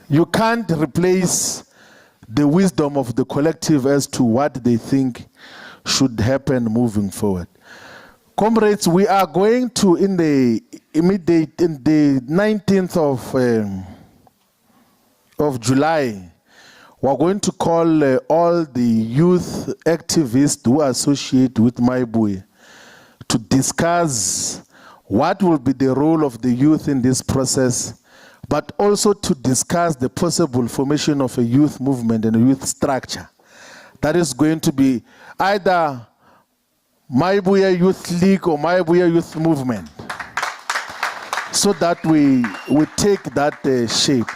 You can't replace the wisdom of the collective as to what they think should happen moving forward. Comrades, we are going to, in the 19th of July, we're going to call all the youth activists who associate with Maibuye to discuss what will be the role of the youth in this process, but also to discuss the possible formation of a youth movement and a youth structure that is going to be either Maibuye Youth League or Maibuye Youth Movement, so that we take that shape.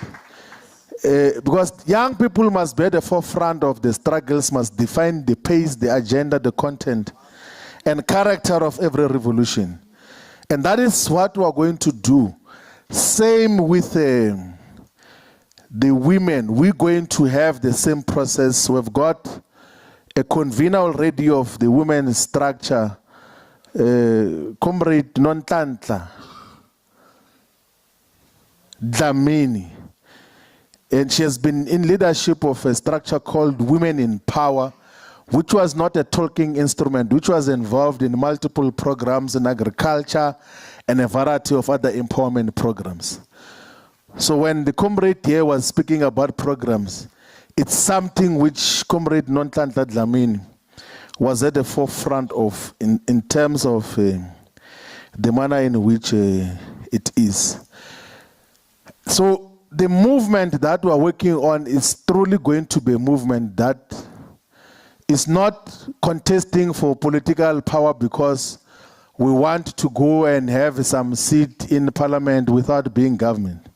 Because young people must be at the forefront of the struggles, must define the pace, the agenda, the content, and character of every revolution. And that is what we are going to do. Same with the women. We're going to have the same process. We've got a convener already of the women's structure, Comrade Nontantla Dlamini. And she has been in leadership of a structure called Women in Power, which was not a talking instrument, which was involved in multiple programs in agriculture and a variety of other empowerment programs. So when the comrade here was speaking about programs, it's something which Comrade Nontantla Dlamini was at the forefront of in terms of the manner in which it is. So the movement that we're working on is truly going to be a movement that is not contesting for political power because we want to go and have some seat in parliament without being government.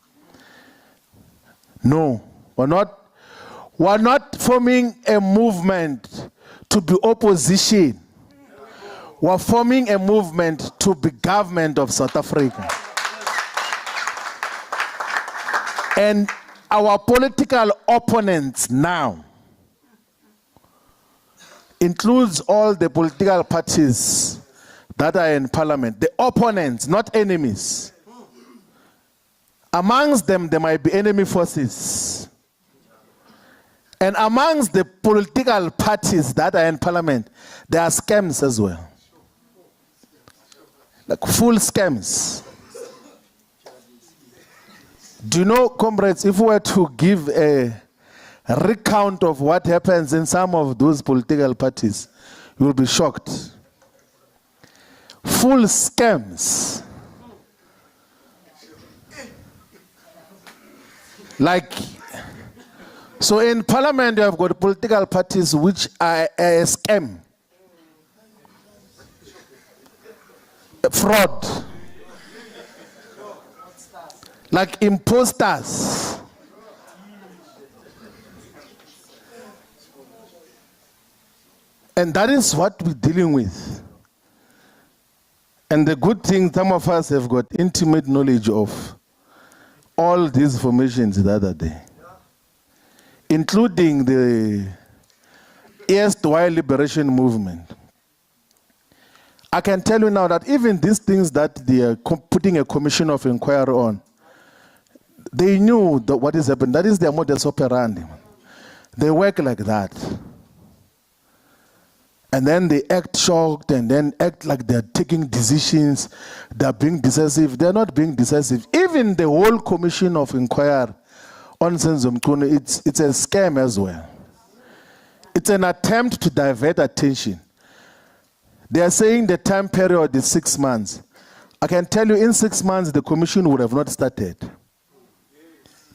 No, we're not forming a movement to be opposition. We're forming a movement to be government of South Africa. And our political opponents now includes all the political parties that are in parliament. The opponents, not enemies. Amongst them, there might be enemy forces. And amongst the political parties that are in parliament, there are scams as well. Like full scams. Do you know, comrades, if we were to give a recount of what happens in some of those political parties, you will be shocked. Full scams. Like, so in parliament you have got political parties which are a scam. Fraud. Like imposters. And that is what we're dealing with. And the good thing, some of us have got intimate knowledge of all these formations the other day. including the erstwhile liberation movement. I can tell you now that even these things that they are putting a commission of inquiry on, they knew what is happening. That is their modus operandi. They work like that. And then they act shocked and then act like they're taking decisions. They're being decisive. They're not being decisive. Even the whole commission of inquiry on Senzo Mchunu, it's a scam as well. It's an attempt to divert attention. They are saying the time period is 6 months. I can tell you in 6 months, the commission would have not started.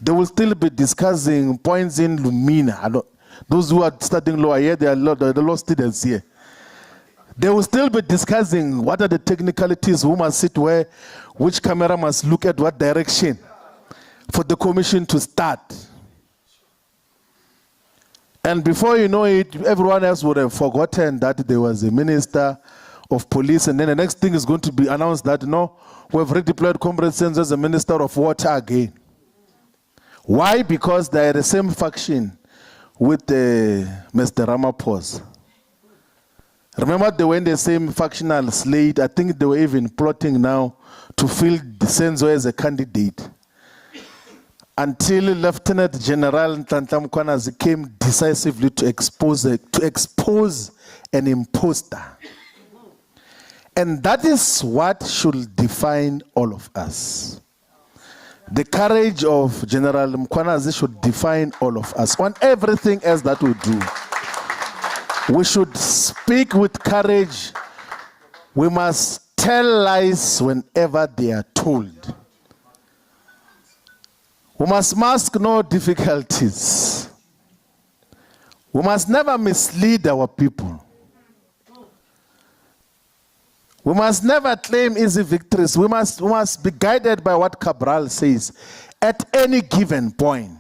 They will still be discussing points in Lumina. Those who are studying law here, they are the law students here. They will still be discussing what are the technicalities, who must sit where, which camera must look at what direction for the commission to start. And before you know it, everyone else would have forgotten that there was a minister of police, and then the next thing is going to be announced that, no, we've redeployed Comrade Senzo as a minister of water again. Why? Because they are the same faction with Mr. Ramaphosa. Remember they were in the same factional slate. I think they were even plotting now to field Senzo as a candidate. Until Lieutenant General Ntlanhla Mkhwanazi came decisively to expose an imposter. And that is what should define all of us. The courage of General Mkhwanazi should define all of us on everything else that we do. We should speak with courage. We must tell lies whenever they are told. We must mask no difficulties. We must never mislead our people. We must never claim easy victories. We must be guided by what Cabral says at any given point.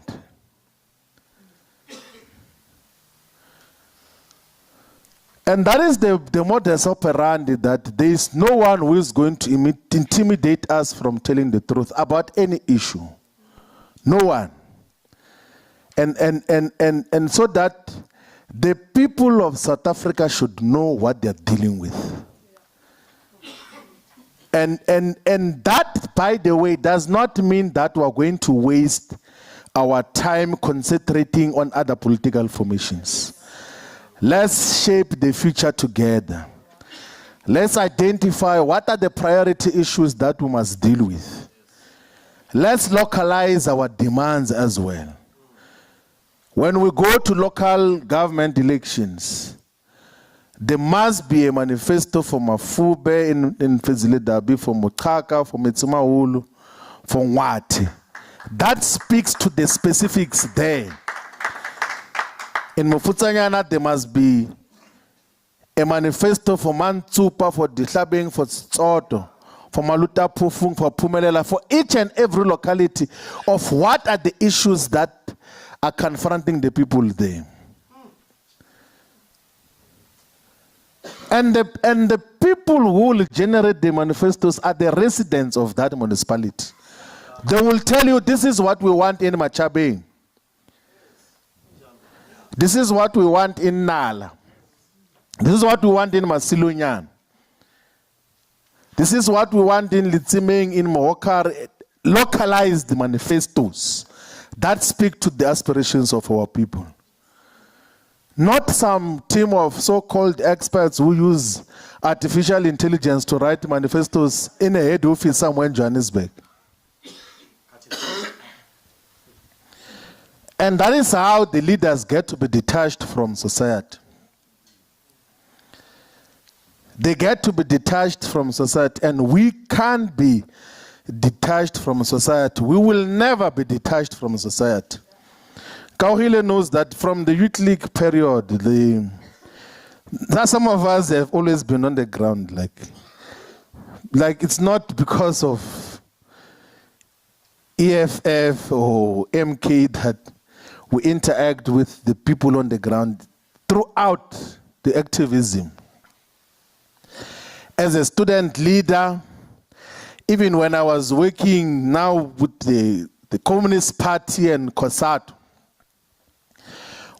And that is the modus operandi, that there is no one who is going to intimidate us from telling the truth about any issue. No one. And so that the people of South Africa should know what they're dealing with. And that, by the way, does not mean that we're going to waste our time concentrating on other political formations. Let's shape the future together. Let's identify what are the priority issues that we must deal with. Let's localize our demands as well. When we go to local government elections, there must be a manifesto for Mafube in Fezile Dabi, for Mokaka, for Metsumahulu, for Nwati. That speaks to the specifics there. In Mofutanyana, there must be a manifesto for Mantsupa, for Dihlabeng, for Tsoto, for Maluta Pufung, for Pumelela, for each and every locality of what are the issues that are confronting the people there. And the people who will generate the manifestos are the residents of that municipality. They will tell you, this is what we want in Machabe. This is what we want in Nala. This is what we want in Masilunyan. This is what we want in Litsimeng, in Mohokar. Localized manifestos that speak to the aspirations of our people. Not some team of so-called experts who use artificial intelligence to write manifestos in a head office somewhere in Johannesburg. And that is how the leaders get to be detached from society. They get to be detached from society, and we can't be detached from society. We will never be detached from society. Kauhile knows that from the Youth League period, some of us have always been on the ground. Like it's not because of EFF or MK that we interact with the people on the ground throughout the activism. As a student leader, even when I was working now with the Communist Party and COSATU,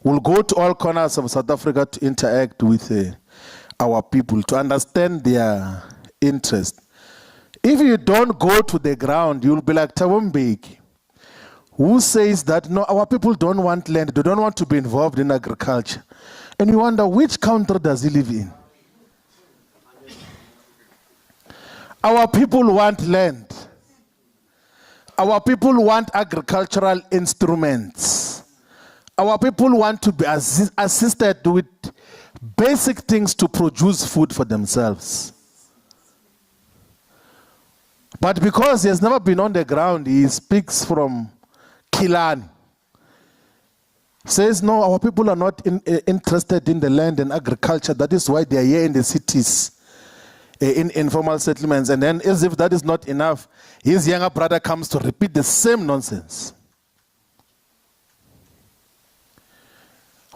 We'll go to all corners of South Africa to interact with our people, to understand their interest. If you don't go to the ground, you'll be like Thabo Mbeki, who says that no, our people don't want land, they don't want to be involved in agriculture. And you wonder, which country does he live in? Our people want land. Our people want agricultural instruments. Our people want to be assisted with basic things to produce food for themselves. But because he has never been on the ground, he speaks from Kilani. Says, no, our people are not interested in the land and agriculture. That is why they are here in the cities, in informal settlements. And then, as if that is not enough, his younger brother comes to repeat the same nonsense.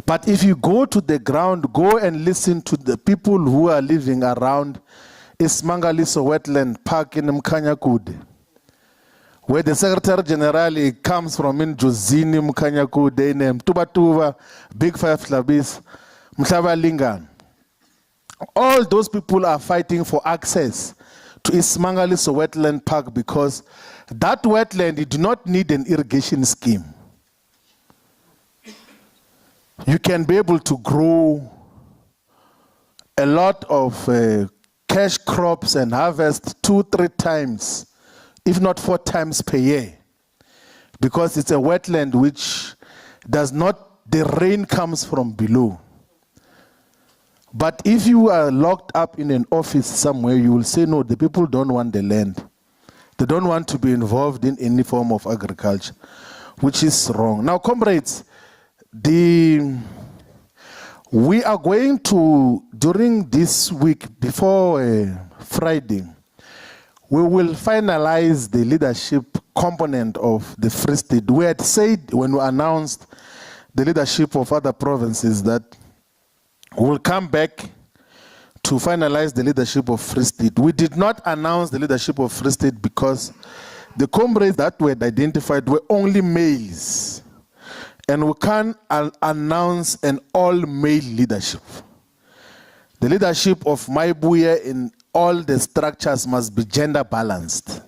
But if you go to the ground, go and listen to the people who are living around Ismangaliso Wetland Park in Mkanyakude, where the Secretary General comes from in Jozini, Mkanyakude, in Tubatuva, Big Five Labis, Mhlaba. All those people are fighting for access to Ismangaliso Wetland Park because that wetland, you do not need an irrigation scheme. You can be able to grow a lot of cash crops and harvest 2-3 times, if not 4 times per year, because it's a wetland which does not, the rain comes from below. But if you are locked up in an office somewhere, you will say, no, the people don't want the land. They don't want to be involved in any form of agriculture, which is wrong. Now, comrades, we are going to, during this week, before Friday, we will finalize the leadership component of the Free State. We had said when we announced the leadership of other provinces that we'll come back to finalize the leadership of Free State. We did not announce the leadership of Free State because the comrades that were identified were only males. And we can't announce an all-male leadership. The leadership of Maibuye in all the structures must be gender balanced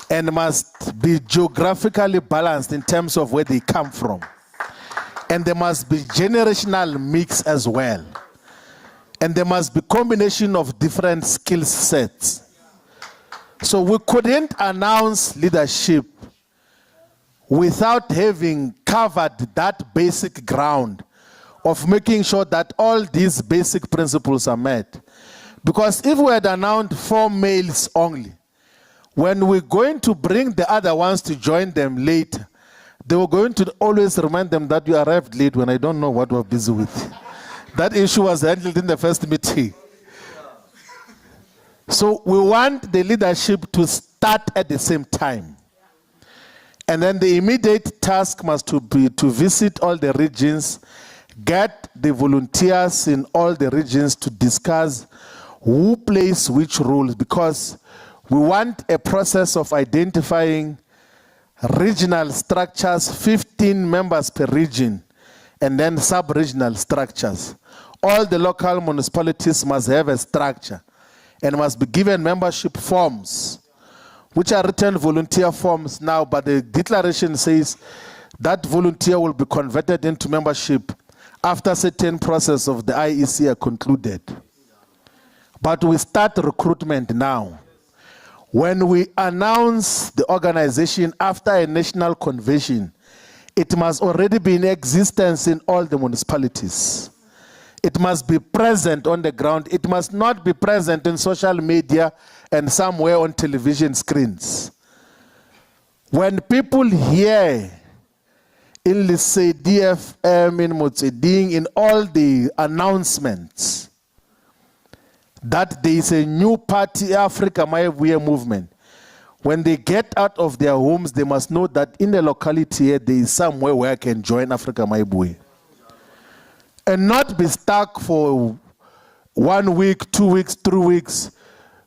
and must be geographically balanced in terms of where they come from. And there must be generational mix as well. And there must be combination of different skill sets. So we couldn't announce leadership without having covered that basic ground of making sure that all these basic principles are met. Because if we had announced 4 males only, when we're going to bring the other ones to join them later, they were going to always remind them that you arrived late when I don't know what we're busy with. That issue was handled in the first meeting. So we want the leadership to start at the same time. And then the immediate task must be to visit all the regions, get the volunteers in all the regions to discuss who plays which roles, because we want a process of identifying regional structures, 15 members per region, and then sub-regional structures. All the local municipalities must have a structure and must be given membership forms, which are written volunteer forms now, but the declaration says that volunteer will be converted into membership after certain process of the IEC are concluded. But we start recruitment now. When we announce the organization after a national convention, it must already be in existence in all the municipalities. It must be present on the ground. It must not be present in social media and somewhere on television screens. When people hear in Lise, DFM, in Motseding, in all the announcements that there is a new party, Africa Maibuye movement, when they get out of their homes, they must know that in the locality here, there is somewhere where I can join Africa Maibuye. And not be stuck for 1 week, 2 weeks, 3 weeks.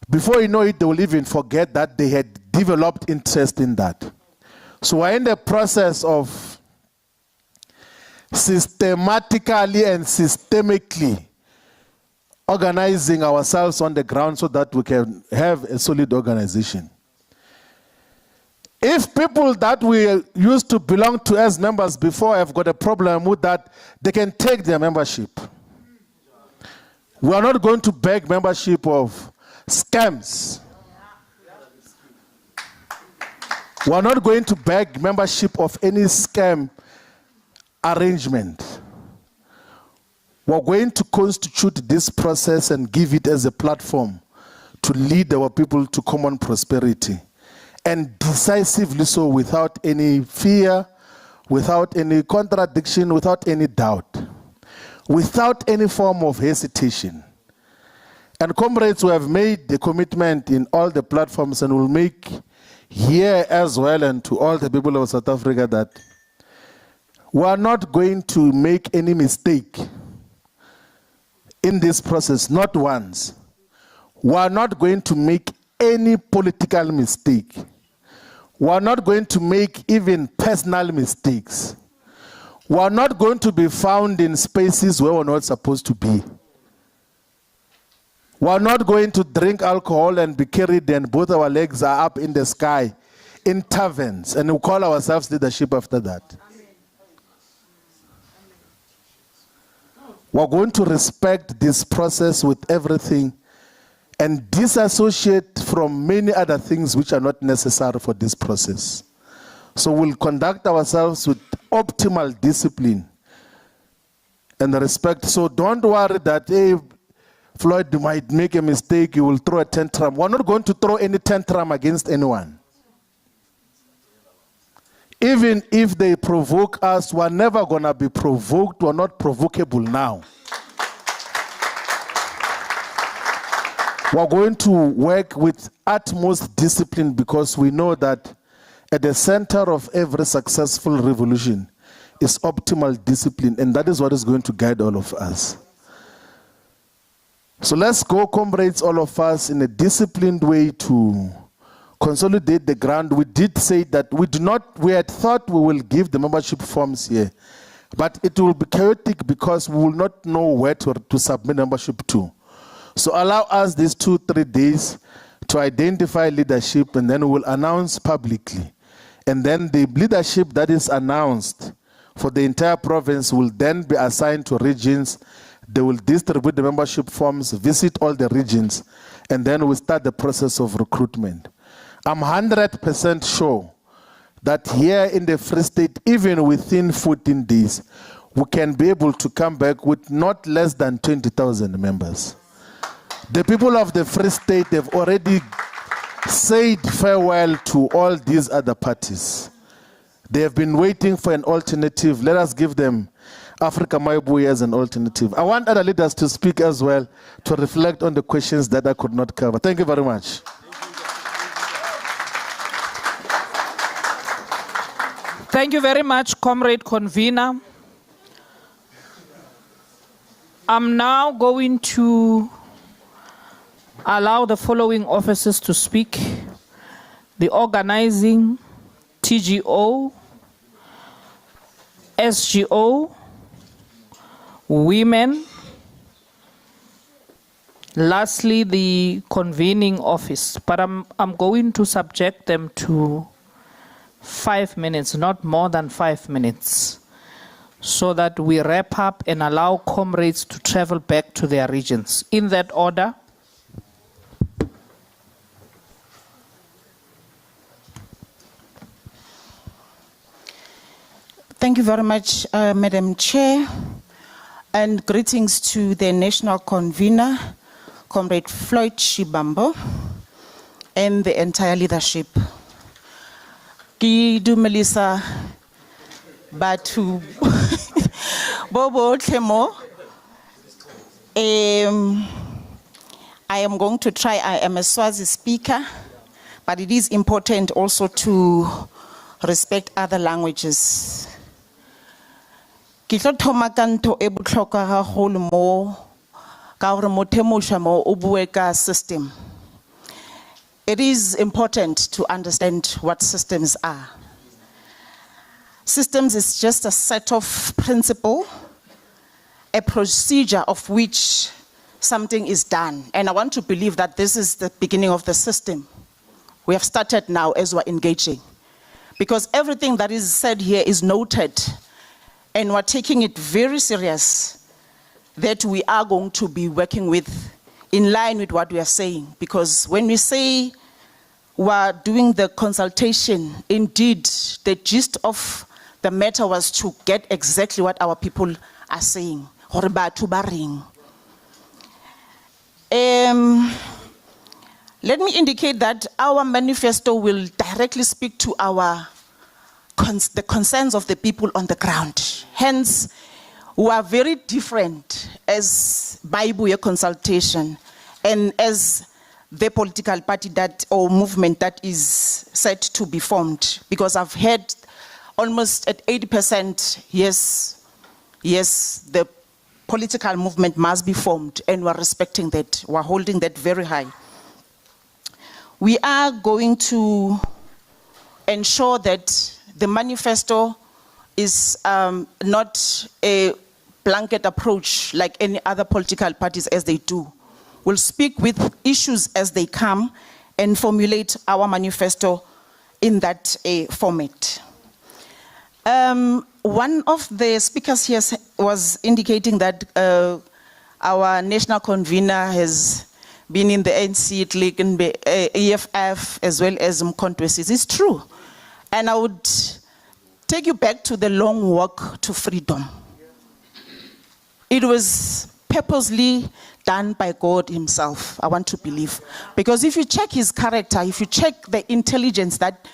Before you know it, they will even forget that they had developed interest in that. So we're in the process of systematically and systemically organizing ourselves on the ground so that we can have a solid organization. If people that we used to belong to as members before have got a problem with that, they can take their membership. We are not going to beg membership of scams. We are not going to beg membership of any scam arrangement. We are going to constitute this process and give it as a platform to lead our people to common prosperity. And decisively so, without any fear, without any contradiction, without any doubt, without any form of hesitation. And comrades who have made the commitment in all the platforms and will make here as well and to all the people of South Africa that we are not going to make any mistake in this process, not once. We are not going to make any political mistake. We are not going to make even personal mistakes. We are not going to be found in spaces where we're not supposed to be. We are not going to drink alcohol and be carried and both our legs are up in the sky in taverns and we call ourselves leadership after that. We're going to respect this process with everything and disassociate from many other things which are not necessary for this process. So we'll conduct ourselves with optimal discipline and respect. So don't worry that, hey, Floyd might make a mistake, you will throw a tantrum. We're not going to throw any tantrum against anyone. Even if they provoke us, we're never going to be provoked. We're not provocable now. We're going to work with utmost discipline because we know that at the center of every successful revolution is optimal discipline, and that is what is going to guide all of us. So let's go, comrades, all of us, in a disciplined way to consolidate the ground. We did say that we had thought we will give the membership forms here, but it will be chaotic because we will not know where to submit membership to. So allow us these 2-3 days to identify leadership, and then we will announce publicly. And then the leadership that is announced for the entire province will then be assigned to regions. They will distribute the membership forms, visit all the regions, and then we'll start the process of recruitment. I'm 100% sure that here in the Free State, even within 14 days, we can be able to come back with not less than 20,000 members. The people of the Free State have already said farewell to all these other parties. They have been waiting for an alternative. Let us give them Africa Maibuye as an alternative. I want other leaders to speak as well to reflect on the questions that I could not cover. Thank you very much. Thank you very much, Comrade Convener. I'm now going to allow the following officers to speak: the organizing, TGO, SGO, women, lastly the convening office. But I'm going to subject them to 5 minutes, not more than 5 minutes, so that we wrap up and allow comrades to travel back to their regions. In that order. Thank you very much, Madam Chair, and greetings to the National Convener, Comrade Floyd Shibambo, and the entire leadership. Ki dumelisa batu bobo tlemo. I am going to try. I am a Swazi speaker, but it is important also to respect other languages. Ke tlo thoma ka ntho e botlhokwa gagolo mo ka gore motho mošwa mo o bue ka system. It is important to understand what systems are. Systems is just a set of principle, a procedure of which something is done. And I want to believe that this is the beginning of the system. We have started now as we're engaging. Because everything that is said here is noted, and we're taking it very serious that we are going to be working with in line with what we are saying. Because when we say we're doing the consultation, indeed, the gist of the matter was to get exactly what our people are saying. Let me indicate that our manifesto will directly speak to the concerns of the people on the ground. Hence, we are very different as Bible consultation and as the political party that or movement that is set to be formed. Because I've heard almost at 80%, yes, the political movement must be formed, and we're respecting that. We're holding that very high. We are going to ensure that the manifesto is not a blanket approach like any other political parties as they do. We'll speak with issues as they come and formulate our manifesto in that format. One of the speakers here was indicating that our national convener has been in the ANC, League, and EFF, as well as Mkontwesis. It's true. And I would take you back to the long walk to freedom. It was purposely done by God himself, I want to believe. Because if you check his character, if you check the intelligence that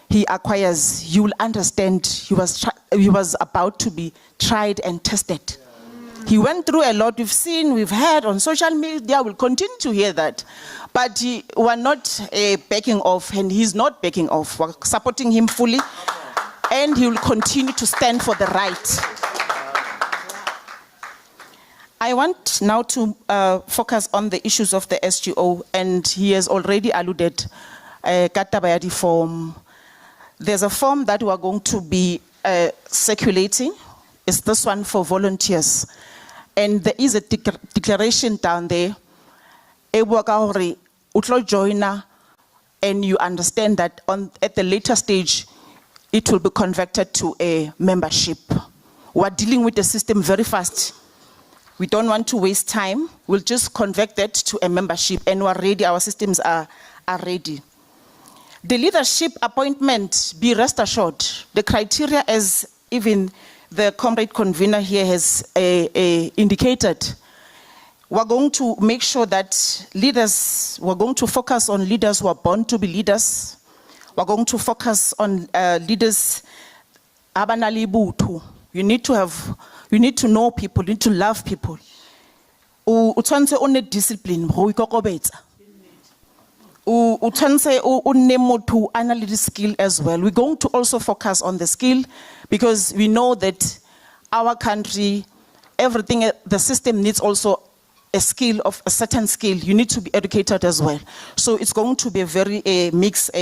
he acquires, you will understand he was about to be tried and tested. He went through a lot. We've seen, we've heard on social media, we'll continue to hear that. But we're not backing off, and he's not backing off. We're supporting him fully, and he will continue to stand for the right. I want now to focus on the issues of the SGO, and he has already alluded Katabayadi form. There's a form that we are going to be circulating. It's this one for volunteers. And there is a declaration down there. Joiner, and you understand that at the later stage, it will be converted to a membership. We're dealing with the system very fast. We don't want to waste time. We'll just convert that to a membership, and we're ready. Our systems are ready. The leadership appointment, be rest assured, the criteria, as even the comrade convener here has indicated, we're going to make sure that leaders, we're going to focus on leaders who are born to be leaders. We're going to focus on leaders. You need to know people, you need to love people. Utshwantse o nne discipline, go ikokobetsa. Utshwantse o nne motho a na le skill as well. We're going to also focus on the skill, because we know that our country, everything, the system needs also a skill of a certain skill. You need to be educated as well. So it's going to be a very mixed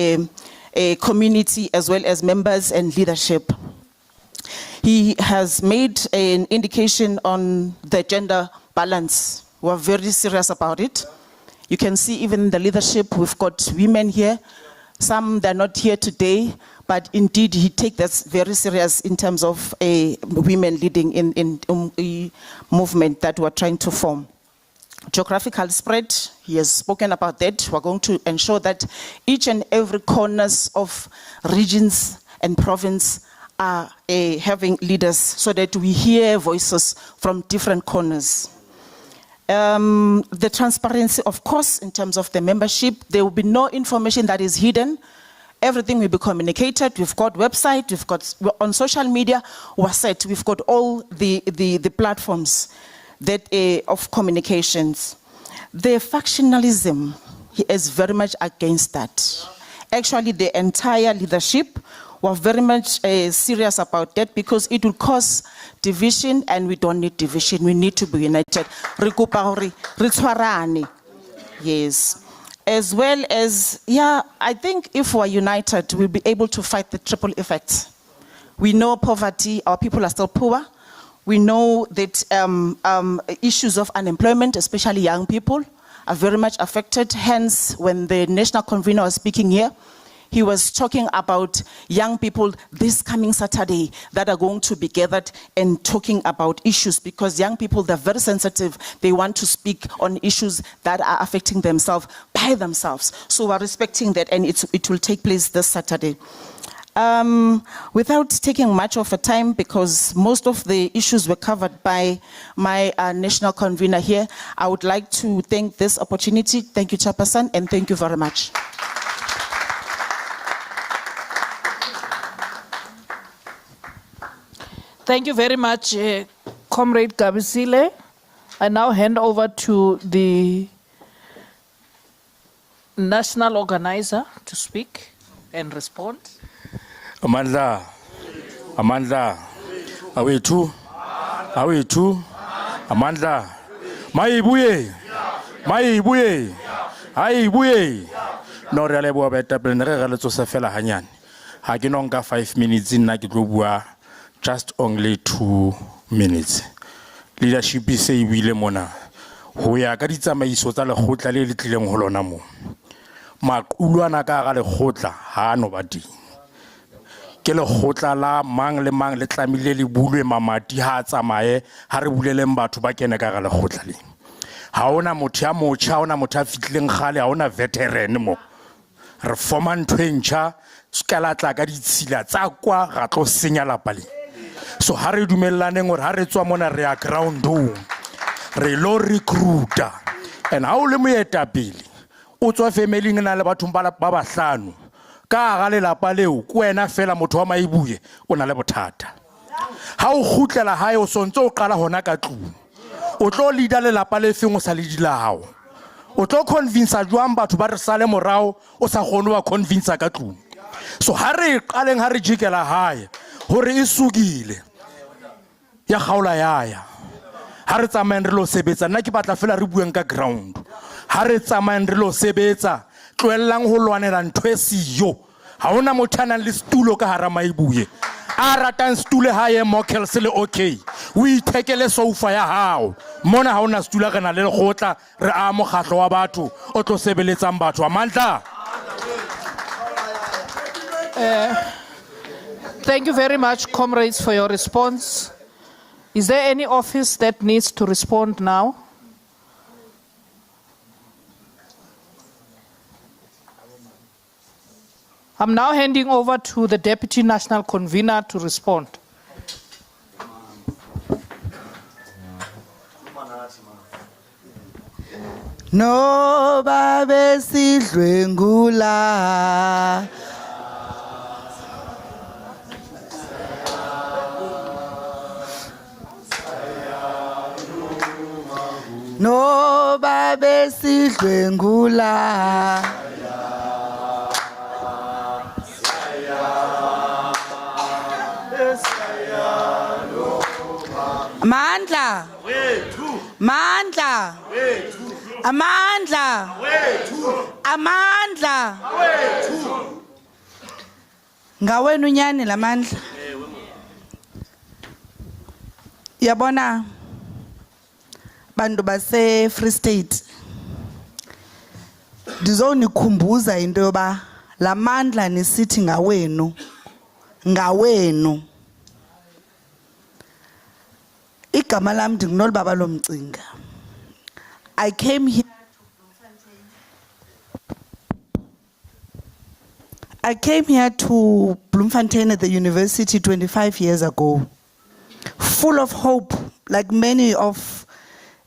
community as well as members and leadership. He has made an indication on the gender balance. We're very serious about it. You can see even in the leadership, we've got women here. Some, they're not here today, but indeed he takes that very serious in terms of women leading in a movement that we're trying to form. Geographical spread, he has spoken about that. We're going to ensure that each and every corners of regions and province are having leaders, so that we hear voices from different corners. The transparency, of course, in terms of the membership, there will be no information that is hidden. Everything will be communicated. We've got website, we've got on social media, we're set. We've got all the platforms that of communications. The factionalism, he is very much against that. Actually, the entire leadership were very much serious about that, because it will cause division, and we don't need division. We need to be united. Yes. As well as, I think if we're united, we'll be able to fight the triple effects. We know poverty, our people are still poor. We know that issues of unemployment, especially young people, are very much affected. Hence, when the national convener was speaking here, he was talking about young people this coming Saturday that are going to be gathered and talking about issues, because young people, they're very sensitive. They want to speak on issues that are affecting themselves by themselves. So we're respecting that, and it will take place this Saturday. Without taking much of a time, because most of the issues were covered by my national convener here, I would like to thank this opportunity. Thank you, Chairperson, and thank you very much. Thank you very much, Comrade Gabisile. I now hand over to the national organizer to speak and respond. Amandla, awethu, Amandla, maibuye, aibuye. No re a leboha baetapele, ne re re le tsosa fela hanyane. Ha ke no nka 5 minutes nna ke tlo bua just only 2 minutes. Leadership e se e buile mona ho ya ka ditsamaiso tsa lekgotla le tlileng ho lona mo. Maqulwana ka ga lekgotla ha no ba teng. Ke lekgotla la mang le mang le tlamile le bulwe mamati ha tsamaye ha re buleleng batho ba kene ka ga lekgotla le. Ha ona motho ya motjha, ha ona motho a fitlileng gale, ha ona veteran mo. Re forma ntho e ntjha skala tla ka ditshila tsa kwa ga tlo senya lapa le. So ha re dumellaneng hore ha re tswa mona re ya groundong re lo recruiter, and ha o le moetapele o tswa family na le batho ba bahlano ka ga le lapa leo ko wena fela motho wa maibuye o na le bothata. Ha o khutlela hae o sontse o qala hona ka tlung, o tlo leader le lapa le feng o sa le dilao, o tlo convince jwang batho ba re sale morao o sa gone wa convince ka tlung. So ha re qaleng ha re jikela hae hore e sugile ya khaula yaya, ha re tsamayeng re lo sebetsa. Nna ke batla fela re bueng ka ground. Ha re tsamayeng re lo sebetsa, tloellang ho lwanela ntho e siyo. Ha ona motho a nang le stulo ka hara maibuye a ratang stule hae mokel se le okay, o ithekele sofa ya hao mona. Ha ona stula kana le lekgotla re a mokgatlo wa batho o tlo sebeletsang batho. Amandla. Thank you very much, comrades, for your response. Is there any office that needs to respond now? I'm now handing over to the Deputy National Convener to respond. No babe sidlwengula No babe sidlwengula Mandla Mandla Amandla Amandla Ngawenu nyani lamandla Yabona bantu base Free State ndizonikhumbuza into yoba lamandla nisithi ngawenu igama lam ndingunolibaba lomcinga. I came here to Bloemfontein at the university 25 years ago, full of hope, like many of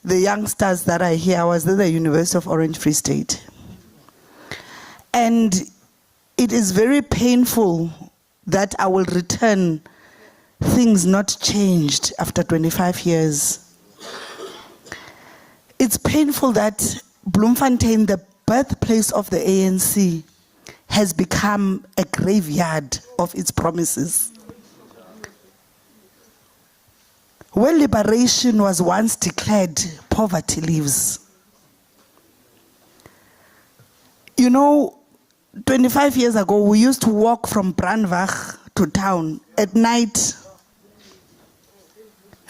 the youngsters that are here. I was at the University of Orange Free State. And it is very painful that I will return things not changed after 25 years. It's painful that Bloemfontein, the birthplace of the ANC, has become a graveyard of its promises. When liberation was once declared, poverty lives. You know, 25 years ago, we used to walk from Brandwag to town at night.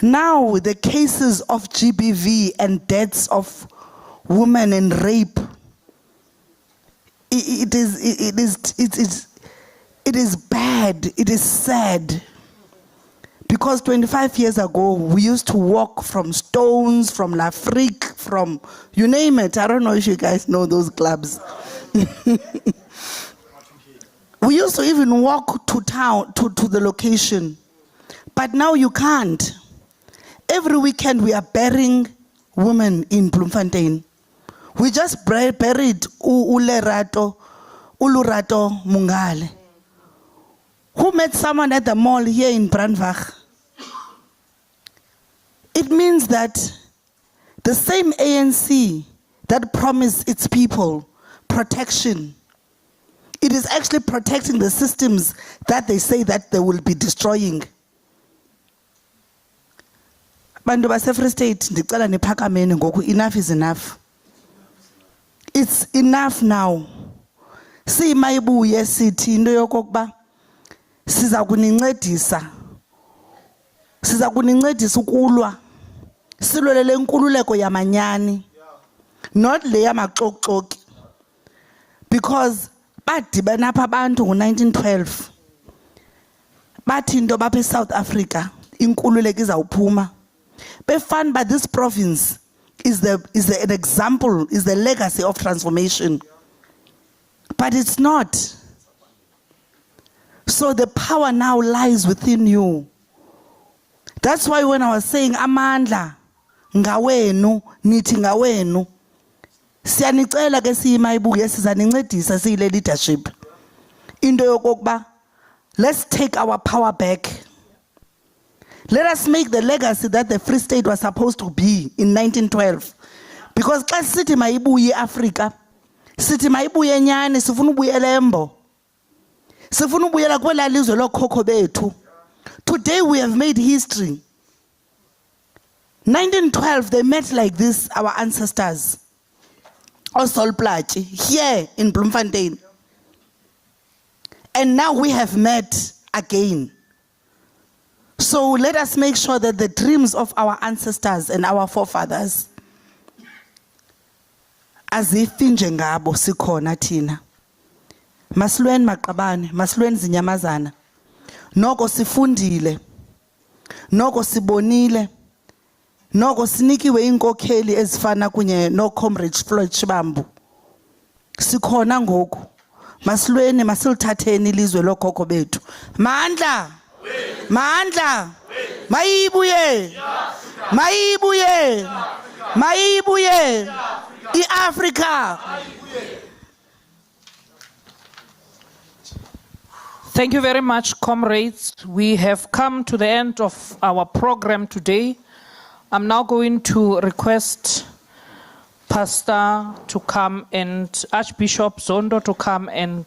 Now the cases of GBV and deaths of women and rape, it is bad, it is sad. Because 25 years ago, we used to walk from Stones, from L'Afrique, from you name it. I don't know if you guys know those clubs. We used to even walk to town, to the location. But now you can't. Every weekend we are burying women in Bloemfontein. We just buried Ulurato Mungale, who met someone at the mall here in Brandwag. It means that the same ANC that promised its people protection, it is actually protecting the systems that they say that they will be destroying. Bantu base Free State, ndicela niphakameni ngoku, enough is enough. It's enough now. Simayibuye sithi into yokokuba siza kunincedisa ukulwa silwele le nkululeko yamanyani, not le yamaxoxoki. Because badibana apha abantu ngo-1912 bathi into bapha eSouth Africa inkululeko izawuphuma. Befan, but this province is an example, is the legacy of transformation. But it's not. So the power now lies within you. That's why when I was saying amandla ngawenu, nithi ngawenu, siyanicela ke siyimayibuye sizanincedisa siyile leadership. Into yokokuba, let's take our power back. Let us make the legacy that the Free State was supposed to be in 1912. Because xa sithi mayibuye Africa, sithi mayibuye nyani, sifuna ubuyela embo. Sifuna ubuyela kwela lizwe lokhokho bethu. Today we have made history. 1912, they met like this, our ancestors. Osolplaatje, here in Bloemfontein. And now we have met again. So let us make sure that the dreams of our ancestors and our forefathers, azifi njengabo sikhona thina. Masilweni maqabane, masilweni zinyamazana. Noko sifundile, noko sibonile, noko sinikiwe inkokheli ezifana kunye no Comrade Floyd Shibambu. Sikhona ngoku. Masilweni masilithatheni ilizwe lokhokho bethu. Mandla! Mandla! Mayibuye! Mayibuye! Mayibuye! I-Africa! Thank you very much, comrades. We have come to the end of our program today. I'm now going to request Pastor to come and Archbishop Zondo to come and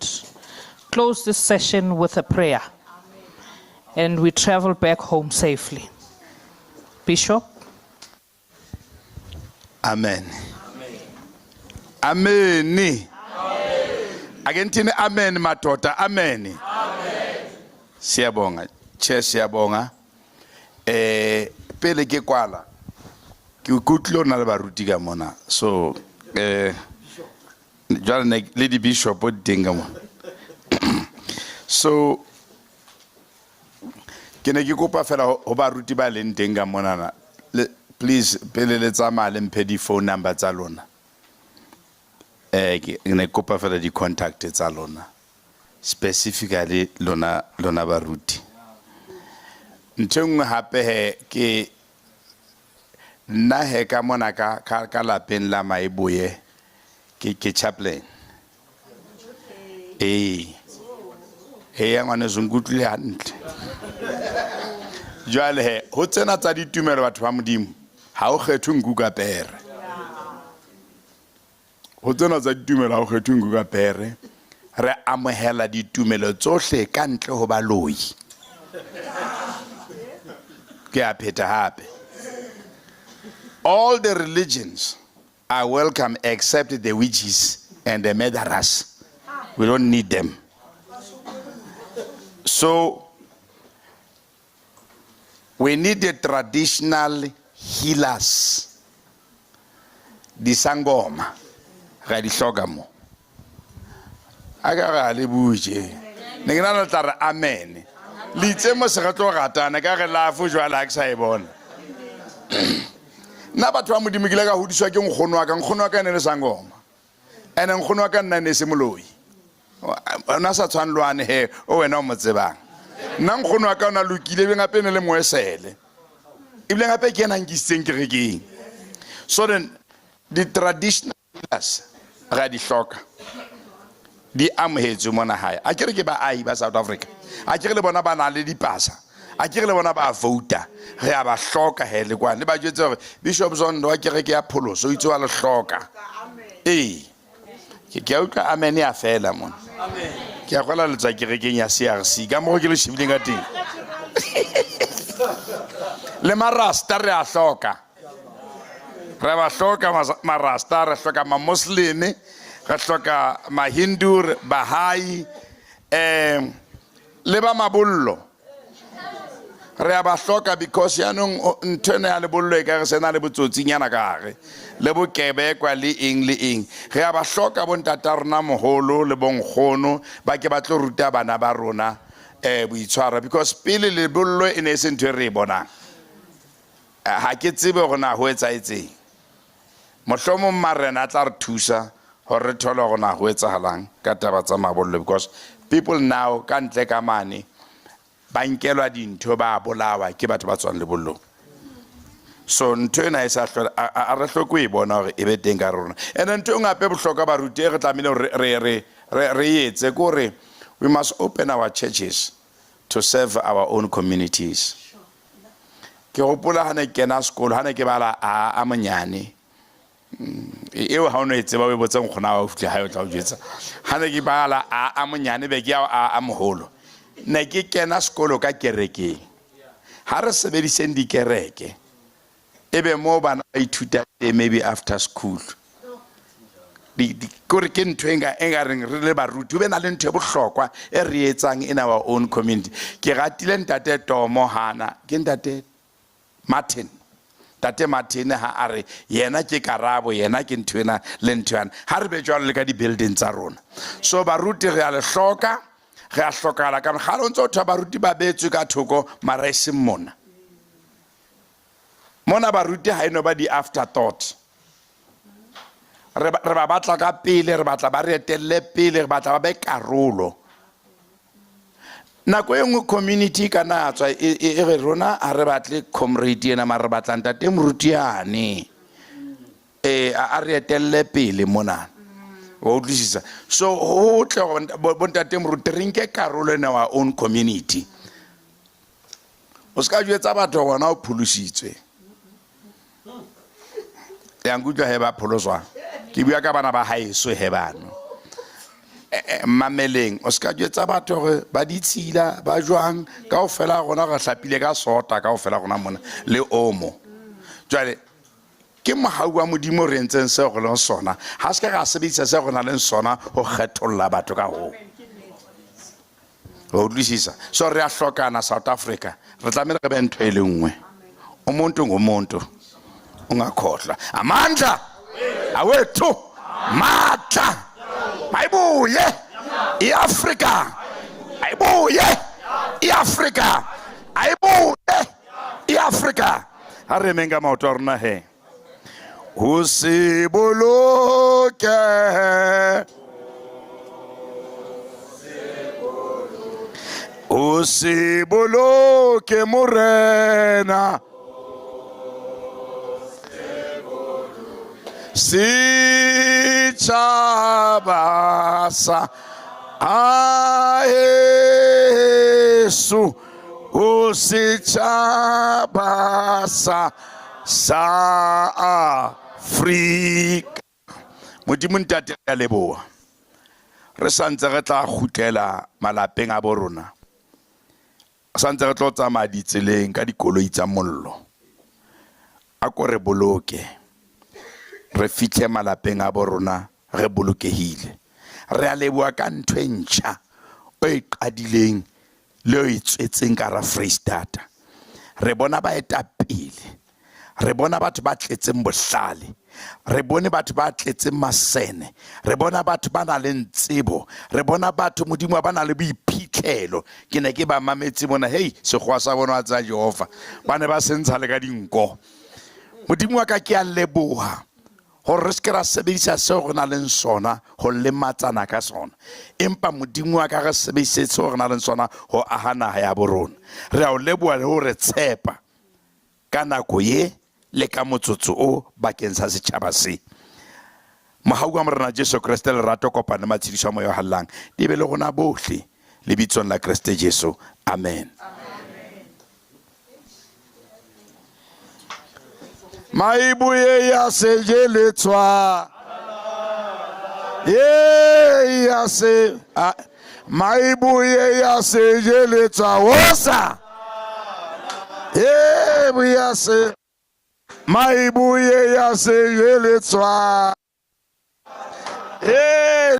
close this session with a prayer. And we travel back home safely. Bishop. Amen. Amen. Again, amen, matota. Amen. Siyabonga. Che siyabonga. Pele ke kwala. Ke ukutlo na le baruti ka mona. So jwale Lady Bishop o dinga mo. So ke ne ke kopa fela ho baruti ba leng teng ka mona na. Please pele le tsamaya le mphe di phone number tsa lona. Ke ne kopa fela di contact tsa lona. Specifically lona baruti. Ntshengwe hape he ke nna he ka mona ka lapeng la Maibuye ke chaplain. He ngwane zungutlile hantle. Jwale he ho tsena tsa ditumelo batho ba modimo ha o kgethwe nku ka pere. Ho tsena tsa ditumelo ha o kgethwe nku ka pere. Re amohela ditumelo tsohle ka ntle ho baloi. Ke a pheta hape. All the religions are welcome except the witches and the murderers. We don't need them. So We need the traditional healers. Disangoma. Ga di hloka mo. Aga ga le buje. Ne gena na tla amen. Litse mo se ga tlo ratana ka re la fu jwa la sa e bona. Na batho ba modimo ke le ka hodiswa ke nkgono wa ka ne le sangoma. Ene nkgono wa ka nna ne se moloi. Ona sa tshwanlwane he o wena o motsebang. Nna nkgono wa ka ona lokile be ngape ne le moesele. Ibile ngape ke ena nkisitseng kerekeng. So then the traditional healers ga di hloka. Di amohetswe mona hae. A kere ke ba ai ba South Africa. A kere le bona ba na le dipasa. A kere le bona ba vouta. Re a ba hloka he le kwane. Le ba jwetse hore Bishop Zondo wa kere ke ya pholoso o itse wa le hloka. Ke a utlwa amen ya fela mona. Ke a kwala le tsa kerekeng ya CRC ka mo ke le shibileng ka teng. Le marasta re a hloka. Re ba hloka marasta, re hloka ma Muslim, re hloka ma Hindu, Bahai, le ba mabollo. Re a ba hloka because yanong ntwene ya lebollo e ka re sena le botsotsinyana ka gare. Le bo kebekwa le eng. Re a ba hloka bo ntata rona moholo le bonkgono ba ke ba tlo ruta bana ba rona boitshwaro because pele lebollo e ne se ntwe re bonang. Ha ke tsebe go na ho etsaetseng. Mohlomong marena tla re thusa hore re thole go na ho etsahalang ka taba tsa mabollo because people now ka ntle ka mane ba nkelwa dintho ba bolawa ke batho ba tswang lebollong. So ntho ena e sa hlola a re hloko e bona hore e be teng ka rona. And ntho ngape bohloka ba ruti re tlamehile re etse gore we must open our churches to serve our own communities. Ke gopola hane kena sekolo hane ke bala a monyane. Eo ha ono etse ba be botseng khona wa futle ha o tla o jetsa. Hane ke bala a monyane be ke a moholo. Ne ke kena sekolo ka kereke. Ha re sebediseng di kereke. Ebe mo bana ba ithuta maybe after school. Di kore ke ntho enga reng re le baruti be na le ntho e bohlokwa e re etsang in our own community. Ke ratile ntate Tomo Hana, ke ntate Martin. Tate Martin ha are yena ke karabo yena ke ntwena le ntwana. Ha re be jwalo le ka di buildings tsa rona. So baruti re a le hloka, re a hlokala ka ga lo ntse o tha baruti ba betswe ka thoko mara e seng mona. Mona baruti ha eno ba di afterthought. Re ba batla ka pele, re batla ba re etelle pele, re batla ba be karolo. Nako e nngwe community kana tswa e re rona a re batle comrade ena ma re batla ntate morutiane. A re etelle pele mona. O utlwisisa. So ho tle bo ntate moruti re nke karolo in our own community. O ska jwetsa batho bona o phulusitswe. Ya ngutla he ba pholoswa. Ke bua ka bana ba haeso he bana. Mameleng o ska jwetsa batho gore ba ditshila ba jwang ka o fela gona ga hlapile ka sota ka o fela gona mona le omo. Jwale ke mohau wa modimo re ntseng se go le sona ha se ka sebedisa se go na le sona ho kgetholla batho ka ho. O utlwisisa. So re a hlokana South Africa. Re tlamela re be ntho e le nngwe. Umuntu ngumuntu. Ungakhohlwa. Amandla awethu matha. Ayibuye iAfrika. Ayibuye iAfrika. Ayibuye iAfrika. Are menga maoto rona he. Ho se boloke o se boloke morena si chabasa a Yesu o si chabasa sa Afrika. Modimo ntate ya leboa. Re santse re tla khutlela malapeng a borona. Santse re tlo tsamaya ditseleng ka dikoloi tsa mollo. A ko re boloke. Re fitlhe malapeng a borona re bolokehile. Re a leboa ka ntho e ntjha o e qadileng le o e tswetseng ka ra Freestata. re bona baetapele, re bona batho ba tletseng bohlale, re bone batho ba tletseng masene, re bona batho ba na le tsebo, re bona batho modimo ba na le boiphitlhelo. Ke ne ke ba mametse bona, hey, sekgowa sa bona tsa Jehova ba ne ba sentsha le ka dinko. Modimo wa ka ke a leboha gore re se ke ra sebedisa seo re na leng sona go lematsana ka sona, empa modimo wa ka re sebedise seo re na leng sona go aga naga ya borona. Re a o leboha le go re tshepa ka nako ye le ka motsotso o bakeng sa setšhaba se. Mogau wa morena Jesu Kriste, lerato, kopano, matshediso a moya o hallang di be le gona bohle lebitsong la Kriste Jesu. Amen. Maibuye ya sejeletswa, ye ya se, maibuye ya sejeletswa wosa, ye buya se, maibuye ya sejeletswa, ye